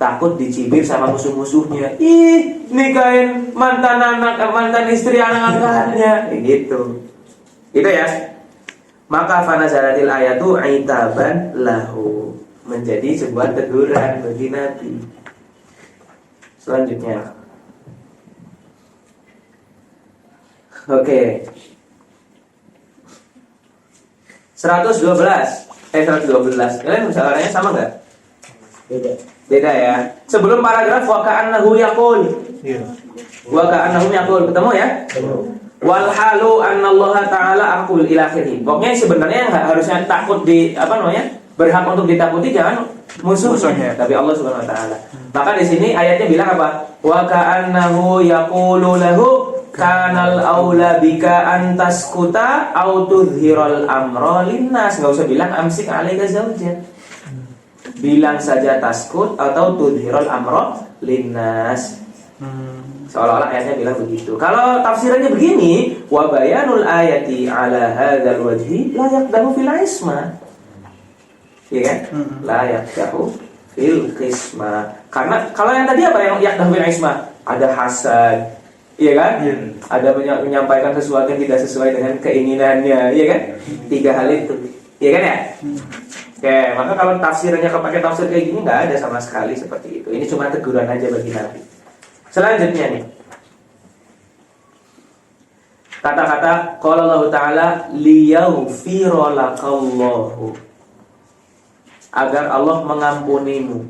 Takut dicibir sama musuh-musuhnya. Ih, nikahin mantan istri anak angkatnya. Gitu. Gitu ya. Maka fanazalatil ayatu aitaban lahu, menjadi sebuah teguran bagi Nabi. Selanjutnya. Oke. 112. 112. Kalian misalnya sama nggak? Beda. Beda ya. Sebelum paragraf wa ka'annahu yaqul. Iya. Wa ka'annahu yaqul. Ketemu ya? Wal halu annallaha ta'ala aqul ila akhirih. Pokoknya sebenarnya yang harusnya takut di berhak untuk ditakuti jangan musuhnya, tapi Allah Subhanahu wa taala. Maka di sini ayatnya bilang apa? Wa ka'annahu yaqulu lahu kanal aula bika antaskuta au tudhiral amra linnas. Enggak usah bilang amsik alaika zaujak. Bilang saja taskut atau tudhiral amra linnas. Seolah-olah ayatnya bilang begitu. Kalau tafsirannya begini, wa bayanul ayati ala hadzal wajhi la yaqdahu fil isma. Iya kan? La yaqdahu fil qisma. Karena kalau yang tadi apa yang yaqdahu fil isma? Ada hasad. Iya kan? Ada menyampaikan sesuatu yang tidak sesuai dengan keinginannya, iya kan? 3 hal itu. Iya kan ya? Oke, maka kalau tafsirnya pakai tafsir kayak gini nggak ada sama sekali seperti itu. Ini cuma teguran aja bagi Nabi. Selanjutnya nih, kata-kata qala Allah Ta'ala liyaghfira lakallahu, agar Allah mengampunimu.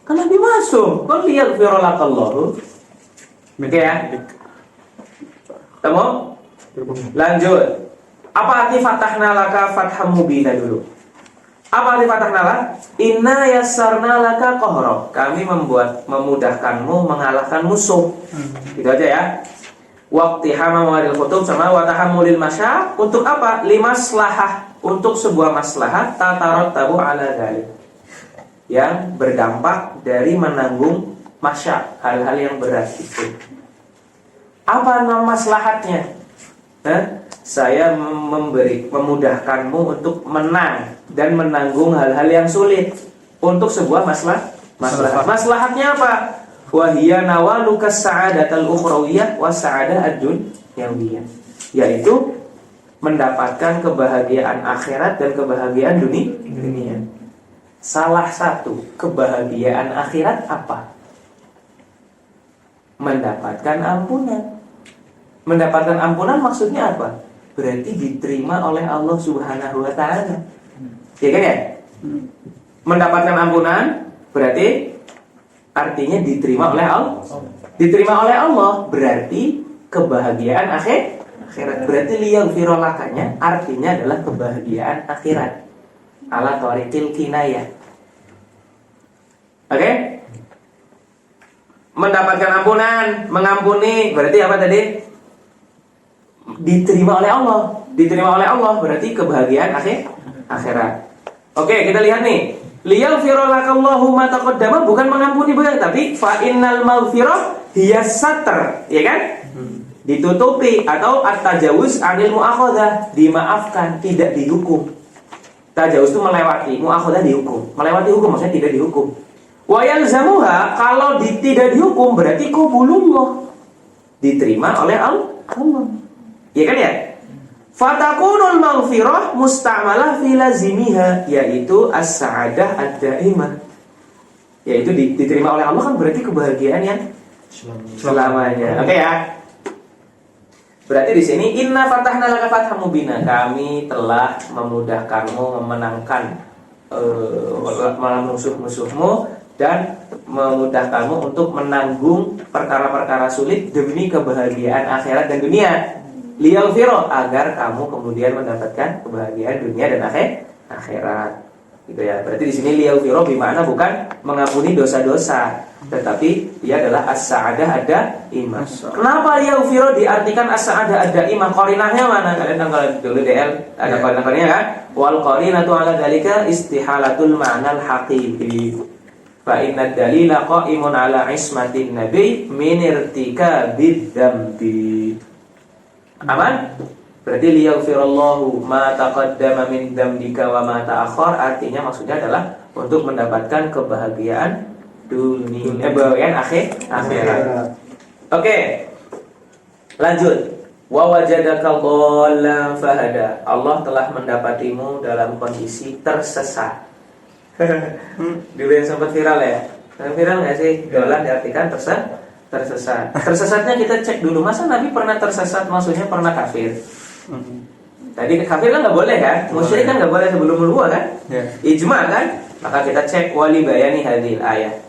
Kan Nabi masuk, kok liyaghfira lakallahu? Oke ya. Temu? Lanjut. Apa arti fatahna laka fatham mubina dulu? Apa arti fatahna laka? Inna yassarna laka qahra. Kami memudahkanmu mengalahkan musuh. Gitu aja ya. Waqtihama mawadil khutub sama wa tahammulil masyaq. Untuk apa? Limaslahah. Untuk sebuah maslahat tatarattabu ala dzalik. Yang berdampak dari menanggung masyak, hal-hal yang berat itu. Apa nama maslahatnya? Saya memudahkanmu untuk menang dan menanggung hal-hal yang sulit untuk sebuah maslahat. Maslahatnya apa? Wa hiya nawaluka sa'adatal ukhrawiyah wa sa'adah ad-dunyawiyah, yaitu mendapatkan kebahagiaan akhirat dan kebahagiaan dunia. Salah satu kebahagiaan akhirat apa? Mendapatkan ampunan. Mendapatkan ampunan maksudnya apa? Berarti diterima oleh Allah Subhanahu wa taala. Ya kan ya? Mendapatkan ampunan berarti artinya diterima oleh Allah. Diterima oleh Allah berarti kebahagiaan akhirat. Berarti liyaghfira lakanya artinya adalah kebahagiaan akhirat. Ala tariqil kinayah. Oke? Mendapatkan ampunan, mengampuni berarti apa tadi? Diterima oleh Allah. Diterima oleh Allah berarti kebahagiaan akhirat. Oke, kita lihat nih. Liyaghfira lakallahu ma taqaddama bukan mengampuni bukan, tapi fa innal maghfirah hiya satr, ya kan? Ditutupi atau at-tajawuz anil mu'akhadhah, dimaafkan, tidak dihukum. Tajawuz itu melewati, mu'akhadhah dihukum. Melewati hukum maksudnya tidak dihukum. Wa yalzamuha, kalau tidak dihukum berarti qabulullah, diterima oleh Allah. Ya kan ya? Fatakunul maghfirah musta'malah fi lazimiha, yaitu as-sa'adah ad-daimah. Yaitu diterima oleh Allah kan berarti kebahagiaan yang selamanya. Oke ya? Berarti di sini inna fatahna laka fatham mubina, kami telah memudahkanmu memenangkan musuh-musuhmu dan memudahkanmu untuk menanggung perkara-perkara sulit demi kebahagiaan akhirat dan dunia. Liyaghfira, agar kamu kemudian mendapatkan kebahagiaan dunia dan akhirat. Gitu ya. Berarti di sini liyaghfira bermakna bukan mengampuni dosa-dosa, tetapi dia adalah as-sa'adah ad-daimah. Kenapa liyaghfira diartikan as-sa'adah ad-daimah? Qarinahnya mana? Kalian kalau dulu DL ada qarinah-qarinahnya kan? Wal qarinatu 'ala dzalika istihalatul ma'nal haqiqi. Fa inna dalila qa'imun 'ala ismatin nabi min irtikabid dzambi. Aman? Berarti liyaghfirallahu ma taqaddama min dzambika wa ma ta'akhkhar, artinya maksudnya adalah untuk mendapatkan kebahagiaan dunia, kebahagiaan akhirat. Oke. Lanjut. Wa wajadaka dhallan fahada. Allah telah mendapatimu dalam kondisi tersesat. Dulu yang sempat viral ya. Viral nggak sih? Dhallan diartikan tersesat. Tersesatnya kita cek dulu. Masa Nabi pernah tersesat? Maksudnya pernah kafir? Tadi kafir kan nggak boleh kan, musyrik kan nggak boleh sebelum nubuwah kan, Ya. ijma kan. Maka kita cek wali bayani hadil ayat,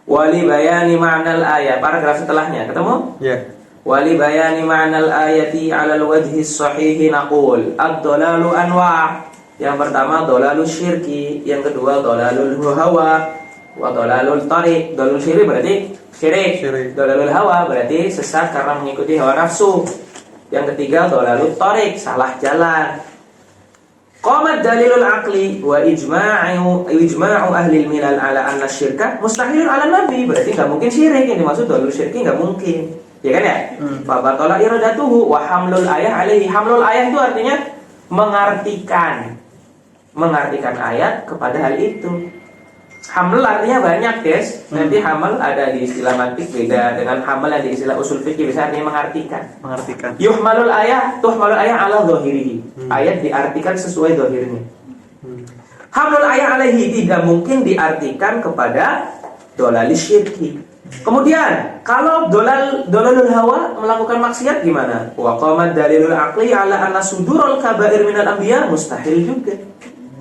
wali bayani ma'nal ayat, paragraf setelahnya ketemu. Ya. Wali bayani ma'nal ayati 'alal wajhi shahihi naqul ad-dhalalu anwa'. Yang pertama dhalalul syirki, yang kedua dhalalul hawa, wa dhalalul tariq. Dhalalul syirki berarti syirik. Dhalalul hawa berarti sesat karena mengikuti hawa nafsu. Yang ketiga dhalalul tariq, salah jalan. Qamat dalilul aqli wa ijma'u ahli milal ala anna syirka mustahilun ala nabi. Berarti nggak mungkin syirik, yang dimaksud dhalalul syirki nggak mungkin. Ya kan ya? Fa batala iradatuhu wa hamlul ayah alaihi. Hamlul ayah itu artinya mengartikan ayat kepada hal itu. Haml artinya banyak, guys. Nanti hamal ada di istilah mantik beda dengan hamal yang di istilah usul fikih, bisa artinya mengartikan. Yuhmalul ayah, tuhmalul ayah ala dhahirihi. Ayat diartikan sesuai dhahirnya. Hamlul ayah alaihi tidak mungkin diartikan kepada dolalis syirki. Kemudian kalau dolalul hawa melakukan maksiat gimana? Wa qamat dalilul aqli ala anna sudurul kabair minal anbiya mustahil juga.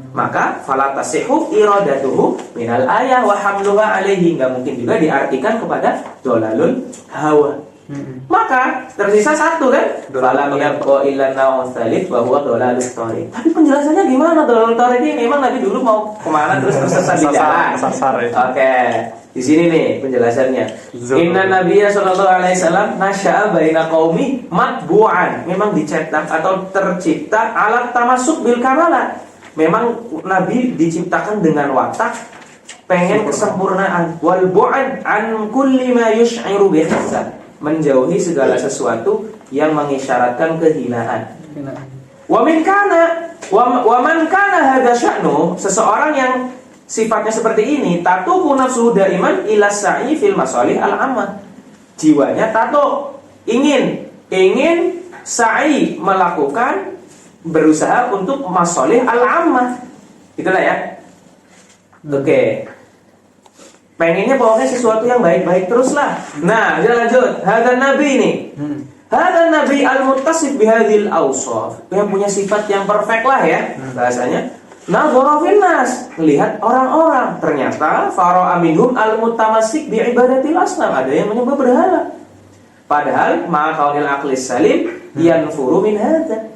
Maka fala tasihu iradatuhu minal ayah wa hamluha alaihi, enggak mungkin juga diartikan kepada dolalul hawa. Maka tersisa satu kan? Fala yabqa illa naw'un tsalits wa huwa dolalul tariq. Tapi penjelasannya gimana dolalul tariq ini? Memang Nabi dulu mau kemana terus tersesat di jalan. Oke. Di sini nih penjelasannya. Inna Nabiyya sallallahu alaihi wasallam nasya'a baina qaumi matbu'an. Memang dicetak atau tercipta alat tamasuk bil kamalat. Memang Nabi diciptakan dengan watak pengen kesempurnaan, wal bu'an an kulli ma yush'iru bi khassa, menjauhi segala sesuatu yang mengisyaratkan kehinaan. Wa man kana hadza sya'nu, seseorang yang sifatnya seperti ini, tatuku nafsuhu daiman ila sa'i fil masalih al-ammah. Jiwanya tato, ingin sa'i, melakukan, berusaha untuk masalih al-ammah. Itulah ya. Oke. Pengennya pokoknya sesuatu yang baik-baik teruslah. Nah, kita lanjut. Hadzal nabi ini. Hadzal nabi al-muttasif bihadzal awsaf. Yang punya sifat yang perfect lah ya bahasanya. Nadhara fil nas, melihat orang-orang. Ternyata fara'a minhum al-mutamassik bi ibadatil asnam, ada yang menyembah berhala. Padahal ma'akaunil aqlis salim yanfuru min hadza.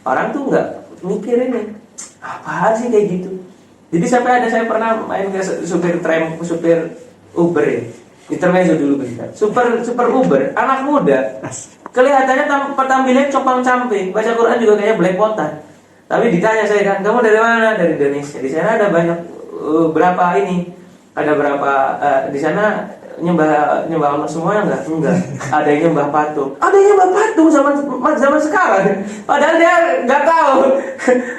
Orang tuh nggak mikirin nih, apa sih kayak gitu. Jadi sampai saya pernah main ke supir Uber ya. Intermezzo dulu bentar. Super Uber, anak muda. Kelihatannya tampilannya compang camping, baca Quran juga kayaknya belepotan. Tapi ditanya saya kan, kamu dari mana? Dari Indonesia. Di sana ada banyak berapa ini? Ada berapa di sana nyembah Allah semuanya enggak? Ada yang nyembah patung. Ada yang nyembah patung zaman sekarang. Padahal dia enggak tahu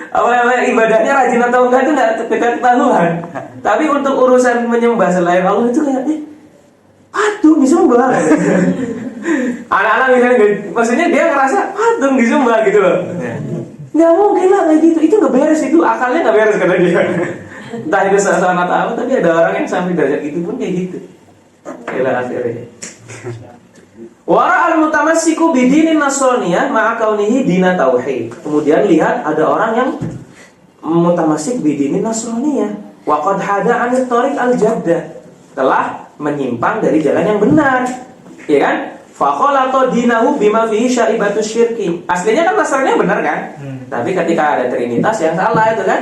apa ibadahnya rajin atau enggak itu enggak ketahuan. Tapi untuk urusan menyembah selain Allah itu kayak patung disembah. Anak-anak bilang maksudnya dia ngerasa patung disembah gitu loh. Nggak mungkin lah kayak gitu. Itu nggak beres, itu akalnya nggak beres kata dia. Entah itu salah tahu, tapi ada orang yang sampai derajat gitu pun kayak gitu. Yalah akhirnya. Wara al-mutamassiku bidinin nasraniyah ma'a kaunihi dina tauhid. Kemudian lihat ada orang yang mutamassik bidinin nasraniyah wa qad hada 'anil tariq al-jaddah. Telah menyimpang dari jalan yang benar. Ya kan? Fa khalata dinahu bima fihi syaibatus syirki. Aslinya kan nasraniyah benar kan? Tapi ketika ada trinitas yang salah itu kan?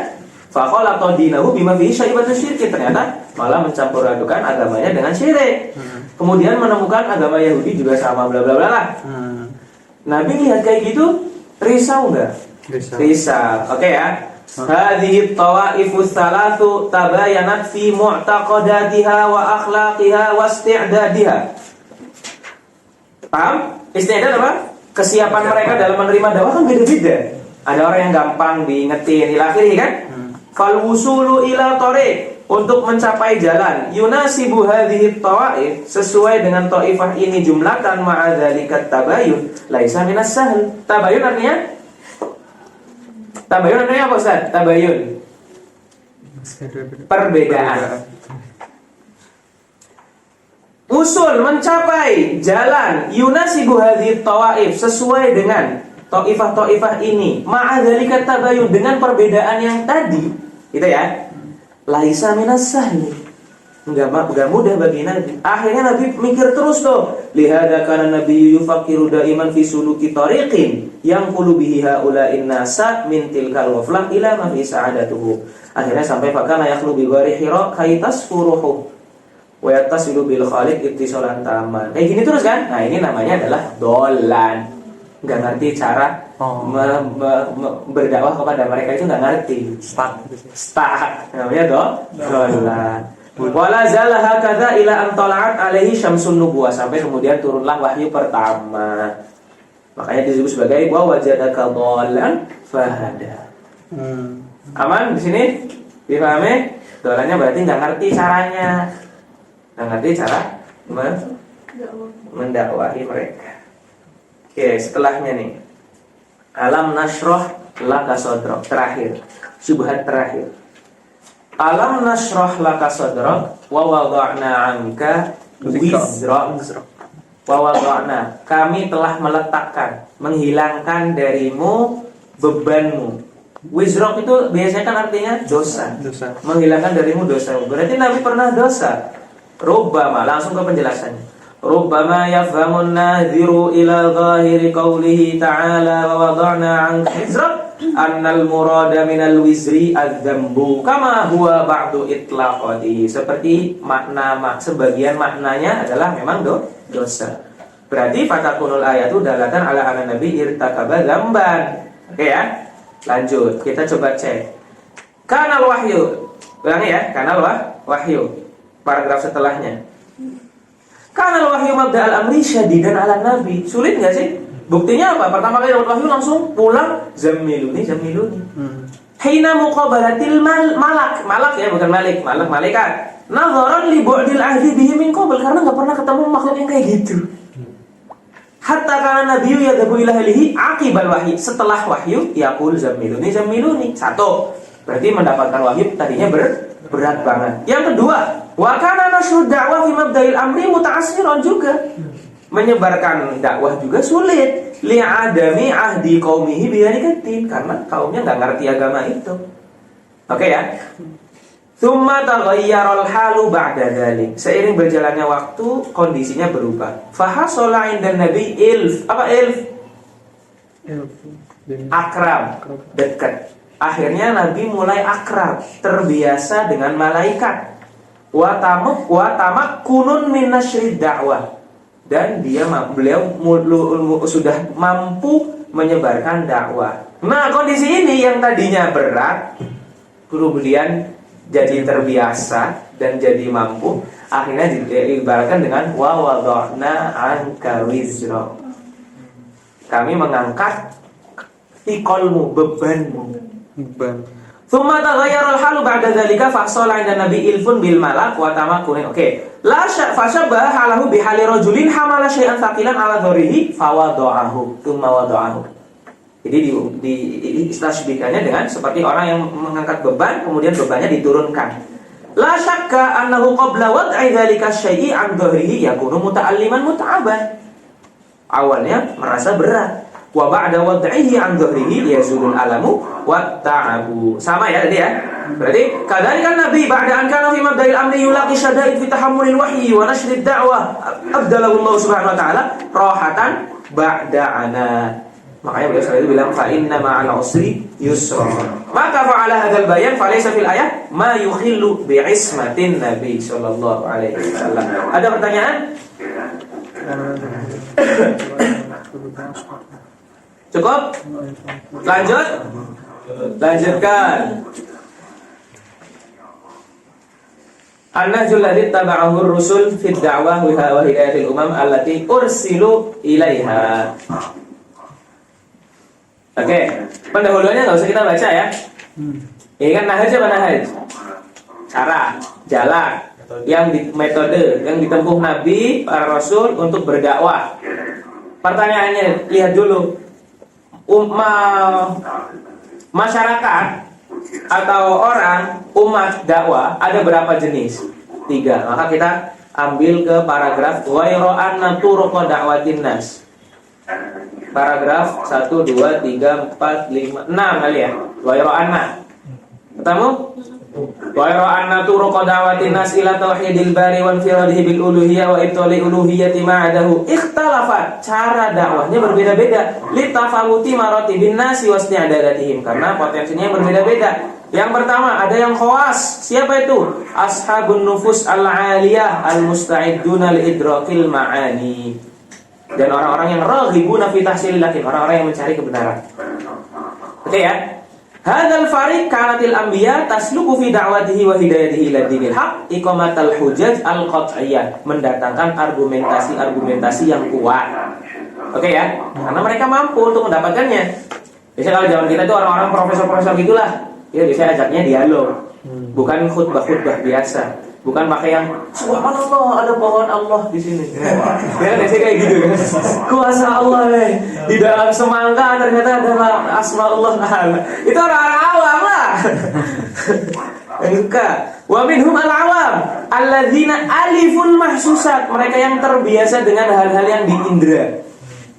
Fa khalata dinahu bima fihi syaibatus syirki, ternyata malah mencampur adukan agamanya dengan syirik. Kemudian menemukan agama Yahudi juga sama bla bla bla lah. Nabi lihat kayak gitu, risau enggak? Risau. Oke ya. Hadhihi tawaifus salatu tabayanat fi mu'taqadatiha wa akhlaqiha wa isti'dadiha. Paham? Isti'dad apa? Kesiapan mereka dalam menerima dakwah kan beda-beda. Ada orang yang gampang diingetin ila akhirih kan? Fal wusulu ila tariq, untuk mencapai jalan yunasibu hadhihi tawaif, sesuai dengan taifah ini jumlatan ma'adzalikat tabayun laisa minas sahl. Tabayun artinya apa Ustaz? Tabayun perbedaan. Usul mencapai jalan yunasibu hadhihi tawaif, sesuai dengan ta'ifah ini ma'adzalika tabayun, dengan perbedaan yang tadi, gitu ya, laisa minas sahli, enggak mudah bagi Nabi. Akhirnya Nabi mikir terus tuh, lihada kana nabiyyu yufakiru daiman fi suluki tariqin yang qulu bihi haula'in nasa min tilkal ghaflah ila ma fi sa'adatuhu. Akhirnya sampai fakana yakhlu bi ghari hira kaitas furuhu wa yattasilu bil khaliq ittisalan taman. Kayak gini terus kan? Nah, ini namanya adalah dolan. Enggak ngerti cara berdakwah kepada mereka, itu enggak ngerti. Stuck. Namanya dolan. Wala zala hakadha ila an tala'at alaihi syamsun nubuwah, sampai kemudian turunlah wahyu pertama. Makanya disebut sebagai wa wajadaka dhalan fahada. Aman di sini? Dipahami? Dolannya berarti nggak ngerti caranya, nggak ngerti cara mendakwahi mereka. Oke, setelahnya nih, alam nasroh laka sodrok, terakhir, syubhat terakhir. Alam nasroh laka sodrok wa wada'na anka wizrok. Wa wada'na, kami telah meletakkan, menghilangkan darimu bebanmu. Wizrok itu biasanya kan artinya dosa. Menghilangkan darimu dosa. Berarti Nabi pernah dosa. Rubbama, langsung ke penjelasannya. Rubbama yafhamun nadhiru ila zahiri qawlihi ta'ala wa wada'na 'anka wizrak annal murada minal wizri adz-dzambu kama huwa ba'du itlaqati. Seperti sebagian maknanya adalah memang dosa. Berarti fatakunul ayatu dalatan ala anna nabi irtakaba dzamban. Oke ya? Lanjut, kita coba cek. Kanal wahyu. Ulangi ya, kanal wahyu. Paragraf setelahnya. Kanal wahyu mabda al-amri syadidan ala nabi. Sulit nggak sih? Buktinya apa? Pertama kali dapat wahyu langsung pulang zammiluni. Hina muqabalatil malak ya, bukan malaikat. Nazaran li bu'dil ahdi bihi min qabl, karena nggak pernah ketemu makhluk yang kayak gitu. Hatta kana nabiyyu yadhabu ila ahlihi aqibal wahyi, setelah wahyu yaqul zammiluni. Satu, berarti mendapatkan wahyu tadinya berat banget. Yang kedua, wa kana nasrud da'wah fi mabda'il amri muta'assiran juga. Menyebarkan dakwah juga sulit. Li'adami ahdi qaumihi biyanikatin, karena kaumnya enggak ngerti agama itu. Oke ya. Tsumma taghayyara al-halu ba'da dzalik. Seiring berjalannya waktu, kondisinya berubah. Fahasala 'indan nabi ilf. Apa ilf? Akrab, dekat. Akhirnya Nabi mulai akrab, terbiasa dengan malaikat. Wa tamakkunun min nasyrid dakwah. Dan beliau sudah mampu menyebarkan dakwah. Nah, kondisi ini yang tadinya berat, kemudian jadi terbiasa dan jadi mampu, akhirnya diibaratkan dengan wa wada'na 'anka wizra. Kami mengangkat iqalmu, bebanmu. Tsumma taghayyara al-halu ba'da dzalika fasala 'inda nabi ilfun bil malak wa tamakkun. Oke. La fashabbaha halahu bi hali rajulin hamala syai'an thaqilan 'ala dharihi fawada'ahu. Tsumma wada'ahu. Jadi distasbihkannya dengan seperti orang yang mengangkat beban, kemudian bebannya diturunkan. La syakka annahu qabla wad'i dzalika syai'i 'an dhahrihi yakunu muta'alliman muta'aban. Awalnya merasa berat. Wa ba'da wad'ihi 'an dhahrihi yazulul alamu wa ta'abu. Sama ya tadi ya. Berarti kadzalika Nabi ba'da an kana fi mabda'il amri yulaqi syada'id fi tahammulil wahyi wa nashrid da'wah abdalahu Allah subhanahu wa ta'ala rahatan ba'da ana. Makanya beliau selalu bilang fa inna ma'al usri yusra. Maka fa'ala hadzal bayan fa laysa fil ayat ma yukhillu bi'ismatin nabi sallallahu alaihi wasallam. Ada pertanyaan? Cukup? Lanjutkan. An-nahjul ladzi taba'ahu ar-rusul fi ad-da'wah wa hidayatil umam allati ursilu ilaiha. Oke, pendahuluannya nggak usah kita baca ya. Ini kan nahaj apa nahaj? Cara, jalan, metode yang ditempuh Nabi, para Rasul untuk berdakwah. Pertanyaannya, lihat dulu, masyarakat atau orang umat dakwah ada berapa jenis? 3. Maka kita ambil ke paragraf wa yara'anna turuqa da'watin nas. Paragraf 1, 2, 3, 4, 5, 6 kali ya. Wa anna. Ketemu? Wa anna turuq da'watin nas ila tauhidil bari wa infiradihi bil uluhiyah wa ibtali uluhiyyati ma'adahu ikhtalafat. Cara dakwahnya berbeda-beda. Li tafawuti maratibin nasi wa isti'dadatihim, karena potensinya berbeda-beda. Yang pertama ada yang khawas. Siapa itu? Ashabun nufus al-aliyah al-musta'idduna li idrakil ma'ani. Dan orang-orang yang raghibuna fi tahsilil yakin, orang-orang yang mencari kebenaran. Oke ya. Hadzal fariq kanatil anbiya tasluku fi da'watihi wa hidayatihi ila dinil haq iqamatal hujaj al-qat'iyyah, mendatangkan argumentasi yang kuat. Oke ya. Karena mereka mampu untuk mendapatkannya. Biasanya kalau zaman kita itu orang-orang profesor-profesor gitulah. Ya biasanya ajaknya dialog. Bukan khutbah-khutbah biasa. Bukan pakai yang subhanallah ada pohon Allah di sini. Ya kan biasanya kayak gitu kan. Kuasa Allah di dalam semangka ternyata adalah asma Allah. Itu orang-orang awam lah. Enggak. Wa minhum al-awam alladzina alifun mahsusat, mereka yang terbiasa dengan hal-hal yang diindra.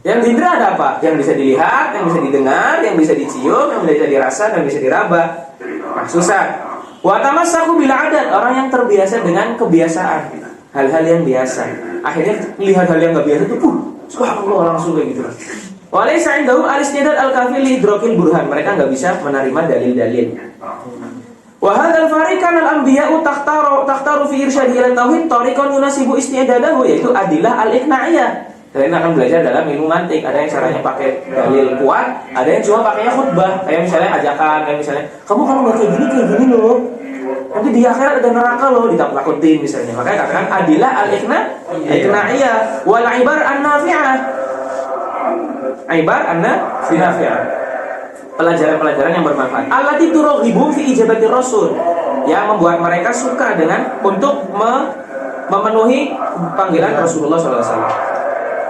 Yang diindra ada apa? Yang bisa dilihat, yang bisa didengar, yang bisa dicium, yang bisa dirasa, dan bisa diraba. Mahsusat. Wa tamassaku bil adat, orang yang terbiasa dengan kebiasaan, hal-hal yang biasa. Akhirnya lihat hal yang enggak biasa itu, subhanallah, langsung kayak gitu. Wa laysa indahum al-istidad al-kafil li idrakil burhan, mereka enggak bisa menerima dalil-dalil. Wa hadzal fariqan al-anbiya'u takhtaru fi irsyad ila tauhid tariqan yunasibu istidadahu, yaitu adilah al-iqna'iyah. Kalian akan belajar dalam ilmu mantik. Ada yang caranya pakai dalil kuat, ada yang cuma pakainya khutbah. Kayak misalnya ajakan, kayak misalnya kamu kalau nggak kayak gini loh, nanti di akhirat ada neraka loh, ditakut-takutin misalnya. Makanya katakan adilah al-iqna'iyah wal ibar an-nafi'ah. Ibar an-nafi'ah. Pelajaran-pelajaran yang bermanfaat. Allati turghibum fi ijabati rasul, yang membuat mereka suka dengan untuk memenuhi panggilan Rasulullah SAW.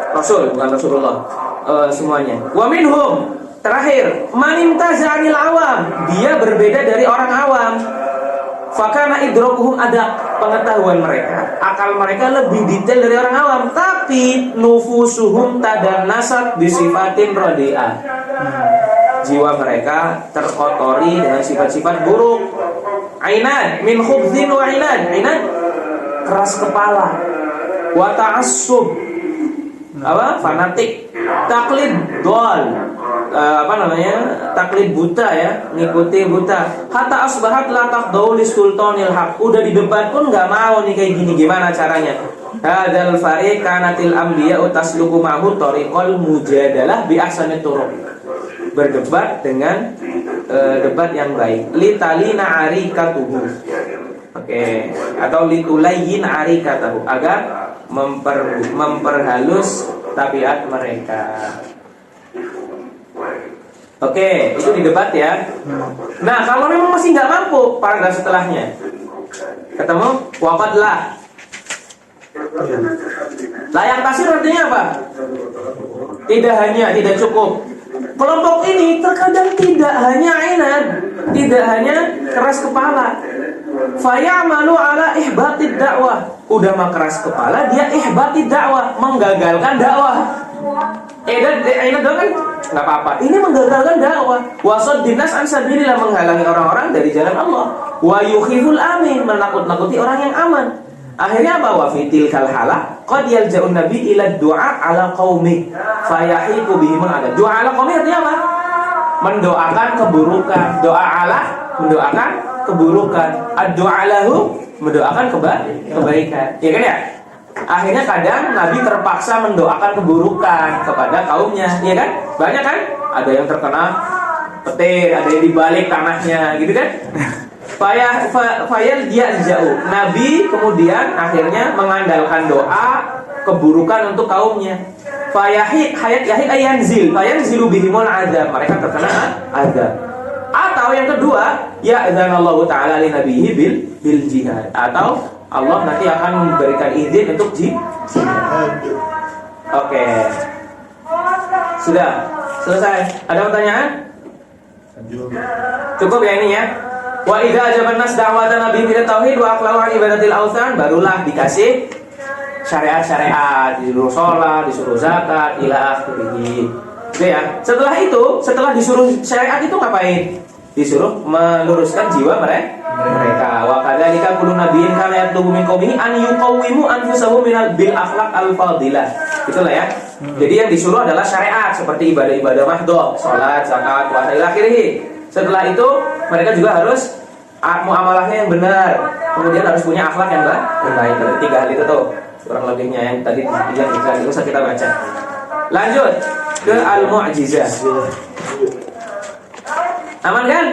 Rasul, bukan Rasulullah, semuanya. Wa minhum, terakhir, manimtazanil awam, dia berbeda dari orang awam. Fakana idrokuhum, ada pengetahuan mereka, akal mereka lebih detail dari orang awam, tapi nufusuhum tadannasat bisifatin radi'ah. Jiwa mereka terkotori dengan sifat-sifat buruk. Ainad min khubzin wa ainad, keras kepala. Wa ta'assub, fanatik, taklid dol, taklid buta ya, ngikuti buta. Hatta asbahat la taqdaul sultanil haq, udah di debat pun nggak mau nih kayak gini, gimana caranya? Hadzal fariq kanatil anbiya tasluku ma'hu tariqal mujadalah bi ahsani turuq, berdebat dengan debat yang baik. Litalina arikatuhu, oke, atau litulayyin arikatahu, agar memperhalus tabiat mereka. Oke, itu di debat ya. Nah, kalau memang masih nggak mampu, paragraf setelahnya ketemu wafadlah. Layak tasir artinya apa? Tidak cukup. Kelompok ini terkadang tidak hanya inad, tidak hanya keras kepala. Fayamalu ala ihbatid dakwah, udah mah keras kepala, dia ihbatid dakwah, menggagalkan dakwah. Inad doang kan nggak apa-apa, ini menggagalkan dakwah. Wasad dinas ansabilillah, menghalangi orang-orang dari jalan Allah. Wa yukhiful amin, menakut-nakuti orang yang aman. Akhirnya apa? Wa fitil kalhala qad yalja'un nabi ila du'a ala qaumi fayahiqu bihim ada. Doa ala qaumi artinya apa? Mendoakan keburukan. Doa ala mendoakan keburukan. Ad-du'a lahu mendoakan kebaikan. Ya kan ya? Akhirnya kadang Nabi terpaksa mendoakan keburukan kepada kaumnya, ya kan? Banyak kan? Ada yang terkena petir, ada yang dibalik tanahnya, gitu kan? Fayal dia jauh. Nabi kemudian akhirnya mengandalkan doa keburukan untuk kaumnya. Fayahid ayanzil, fayanzilu bihimul azab, mereka terkena azab. Atau yang kedua, ya adzanallahu ta'ala li nabiyhi bil jihad, atau Allah nanti akan memberikan izin untuk jihad. Oke. Sudah selesai. Ada pertanyaan? Cukup ya ini ya. Wa idza ajaban nas da'watan nabi ila tauhid wa aqlalu an ibadatil awthan, barulah dikasih syariat-syariat, disuruh sholat, disuruh zakat, ila akhirih. Oke ya. Setelah disuruh syariat itu ngapain? Disuruh meluruskan jiwa mereka. Wa kadzalika kullu nabiyyin kana yatlubu min qaumihi an yuqawwimu anfusahum bil akhlaq al fadilah. Itulah ya. Jadi yang disuruh adalah syariat seperti ibadah-ibadah mahdhah, salat, zakat, puasa ila akhirih. Setelah itu mereka juga harus muamalahnya yang benar. Kemudian harus punya akhlak yang baik. Ada 3 hal itu tuh. Kurang lebihnya yang tadi yang bisa kita baca. Lanjut ke al-mu'jizah. Aman kan?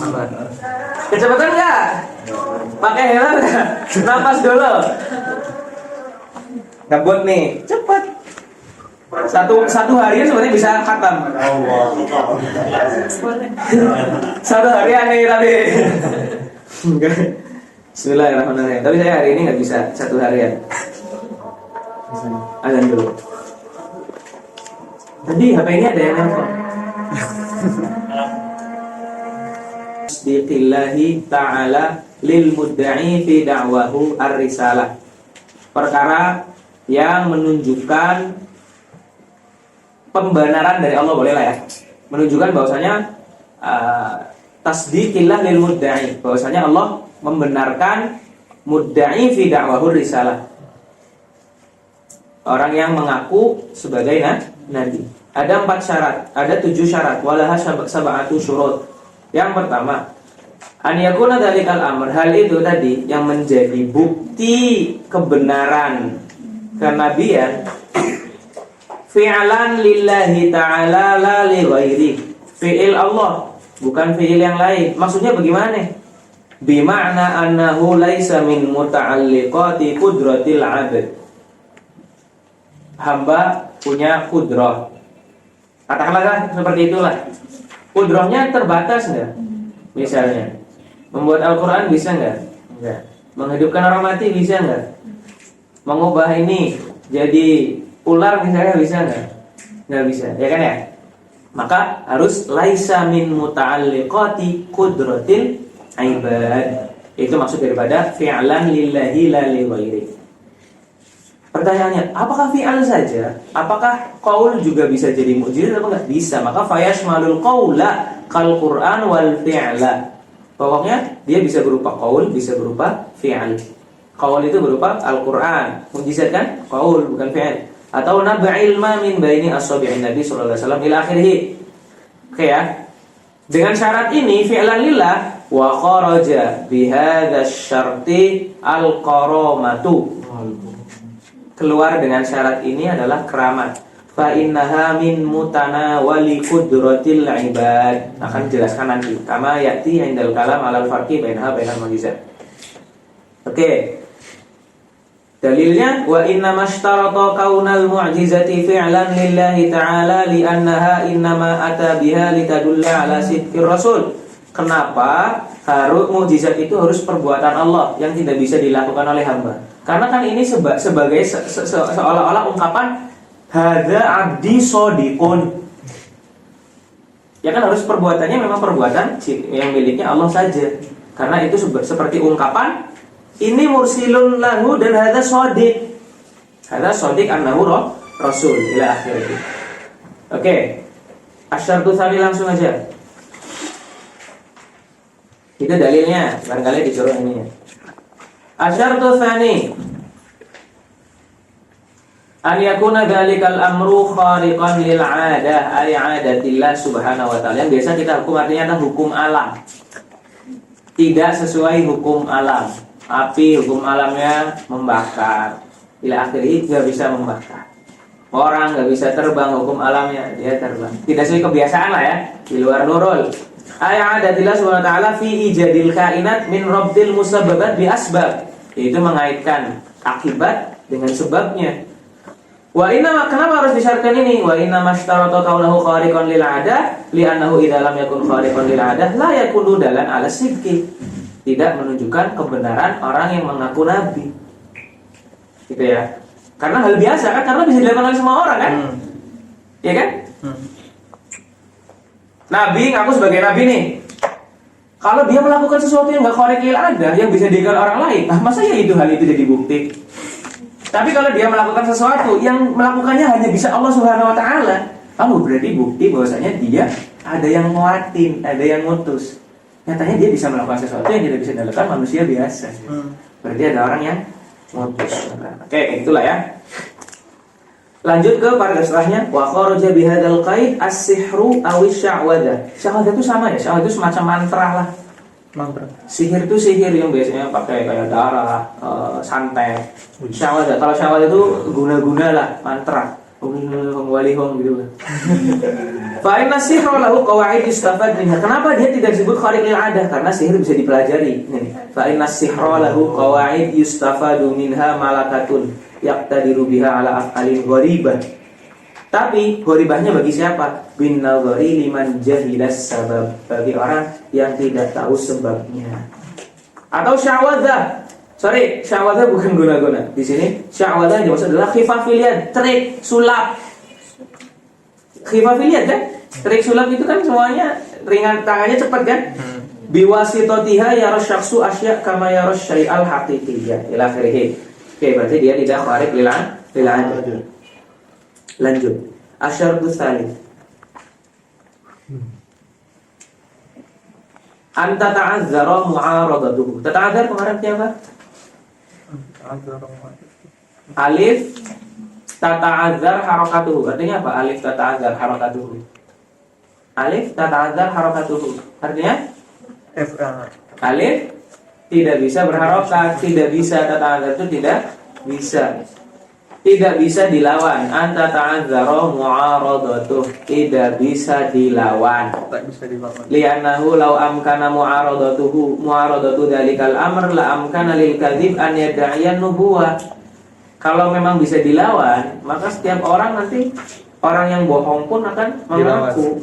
Aman. Kecepatan nggak? Pakai helm nggak? Napas dulu. Ngebut nih, cepet. Satu harian sebenarnya bisa khatam. Satu harian nih tapi. Bismillahirrahmanirrahim. Tapi saya hari ini nggak bisa satu harian. Azan dulu. Tadi HP ini ada yang nelfon. Tasdiqillahi ta'ala lil mudda'i fi da'wahu ar-risalah. Perkara yang menunjukkan pembenaran dari Allah, boleh lah ya. Menunjukkan bahwasanya tasdiqillah lil mudda'i, bahwasanya Allah membenarkan mudda'i fi da'wahu ar-risalah. Orang yang mengaku sebagai nabi. Ada 4 syarat, ada 7 syarat, walaha sab'atu syurut. Yang pertama, an yakuna dzalikal amr, hal itu tadi yang menjadi bukti kebenaran kenabian, fi'lan lillahi ta'ala la li ghairi. Fi'il Allah, bukan fi'il yang lain. Maksudnya bagaimana? Bima'na annahu laisa min muta'alliqati qudratil 'abd. Hamba punya kudrah. Katakanlah seperti itulah. Kudrahnya terbatas enggak? Misalnya, membuat Al-Quran bisa enggak? Enggak. Menghidupkan orang mati bisa enggak? Mengubah ini jadi ular misalnya bisa enggak? Enggak bisa, ya kan ya? Maka harus laisa min muta'alliqati qudratil ibad. Itu maksud daripada fi'lan lillahi la li ghairi. Pertanyaannya, apakah fi'al saja? Apakah qaul juga bisa jadi mukjizat atau enggak? Bisa. Maka fayashmalul qaula kal Qur'an wal fi'la. Pokoknya dia bisa berupa qaul, bisa berupa fi'al. Qaul itu berupa Al-Qur'an. Mukjizat kan? Qaul bukan fi'al. Atau nab'il ma min baini asabi'in Nabi sallallahu alaihi wasallam ila akhirih. Oke ya. Dengan syarat ini fi'lan lillah wa kharaja bihadza syarti al-karamatu. Keluar dengan syarat ini adalah keramat. Fa innaha min mutanawali qudratil ibad. Akan dijelaskan nanti. Kama ya'ti indal kalam alal farqi bainaha bainal mukjizat. Oke. Dalilnya wa inna mashtarata kaunal mu'jizati fi'lan lillahi ta'ala li'annaha innama ata biha litadulla ala sidqir rasul. Kenapa harus mukjizat itu harus perbuatan Allah yang tidak bisa dilakukan oleh hamba? Karena kan ini sebagai seolah-olah ungkapan hadza abdi shodiqun. Ya kan harus perbuatannya memang perbuatan yang miliknya Allah saja. Karena itu seperti ungkapan ini mursilun lahu dan hadza shodiq. Hadza shodiq annahu rasul ila akhirih. Oke. Asyartu tsani langsung aja. Itu dalilnya, barangkali disuruh ini ya. Asyartu tsani an yakuna dzalikal amru khariqan lil 'adah ay 'adatillah subhanahu wa ta'ala. Yang biasa kita hukum artinya adalah hukum alam. Tidak sesuai hukum alam. Api hukum alamnya membakar. Ila akhirih enggak bisa membakar. Orang enggak bisa terbang, hukum alamnya dia terbang. Tidak sesuai kebiasaan lah ya, di luar nurul. Ay 'adatillah subhanahu wa ta'ala fi ijadil kainat min rabbil musabbabat bi asbab. Yaitu mengaitkan akibat dengan sebabnya. Wa inna, kenapa harus disyaratkan ini? Wa inna mashtarata kaunahu khariqan lil 'adah li'annahu idza lam yakun khariqan lil 'adah la yakunu dalan 'ala sidqi. Tidak menunjukkan kebenaran orang yang mengaku nabi. Gitu ya. Karena hal biasa kan, karena bisa dilakukan oleh semua orang kan? Iya kan? Nabi ngaku sebagai nabi nih. Kalau dia melakukan sesuatu yang enggak khariq lil 'adah, yang bisa dilakukan orang lain, masa ya hal itu jadi bukti? Tapi kalau dia melakukan sesuatu yang melakukannya hanya bisa Allah Subhanahu wa taala, berarti bukti bahwasanya dia ada yang nguatin, ada yang ngutus. Nyatanya dia bisa melakukan sesuatu yang tidak bisa dilakukan manusia biasa. Berarti ada orang yang ngutus. Oke, itulah ya. Lanjut ke paragraf setelahnya. Wa kharaja bihadzal qaid as-sihru aw asy-sya'wadzah. Sya'wadzah itu sama ya, sya'wadzah itu semacam mantra lah. Mantra. Sihir itu sihir yang biasanya pakai kayak darah, santet. Sya'wadzah, kalau sya'wadzah itu guna-guna lah, mantra. Walihong gitu. Fa inna sihra lahu qawaid istafad minha. Kenapa dia tidak disebut khariq lil adah? Karena sihir bisa dipelajari. Fa inna sihra lahu qawaid yustafadu minha malakatun yaqtadiru biha ala af'alin gharibah. Tapi gharibahnya bagi siapa? Bin nazari liman jahilas sabab, bagi orang yang tidak tahu sebabnya. Atau sya'wadzah. Sorry, sya'wadzah bukan guna-guna. Di sini sya'wadzah yang dimaksud adalah khifafilian, trik, sulap. Khifafilian kan? Trik sulap itu kan semuanya ringan, tangannya cepat kan? Biwasitotiha yaras syakhsu asya kama yaras syai'al haqiqiyyah ila akhirih. Oke, berarti dia tidak khariq lil adah. Lanjut. Asyartu tsalits. Anta ta'azzara mu'aradatuhu. Tata'azzar kemarin apa? Alif tata'azzar harakatuhu. Artinya apa? Alif tata'azzar harakatuhu. Alif tata'azzar harakatuhu. Artinya alif tidak bisa berharokat, tidak bisa tata'azzar itu tidak bisa. Tidak bisa dilawan. Anta ta'azzara mu'aradatuh. Tidak bisa dilawan. Tak bisa dilawan. Li'annahu law amkana mu'aradatu dalikal amr la amkana lil kadzib an yad'iyan nubuwah. Kalau memang bisa dilawan, maka setiap orang nanti, orang yang bohong pun akan mengaku.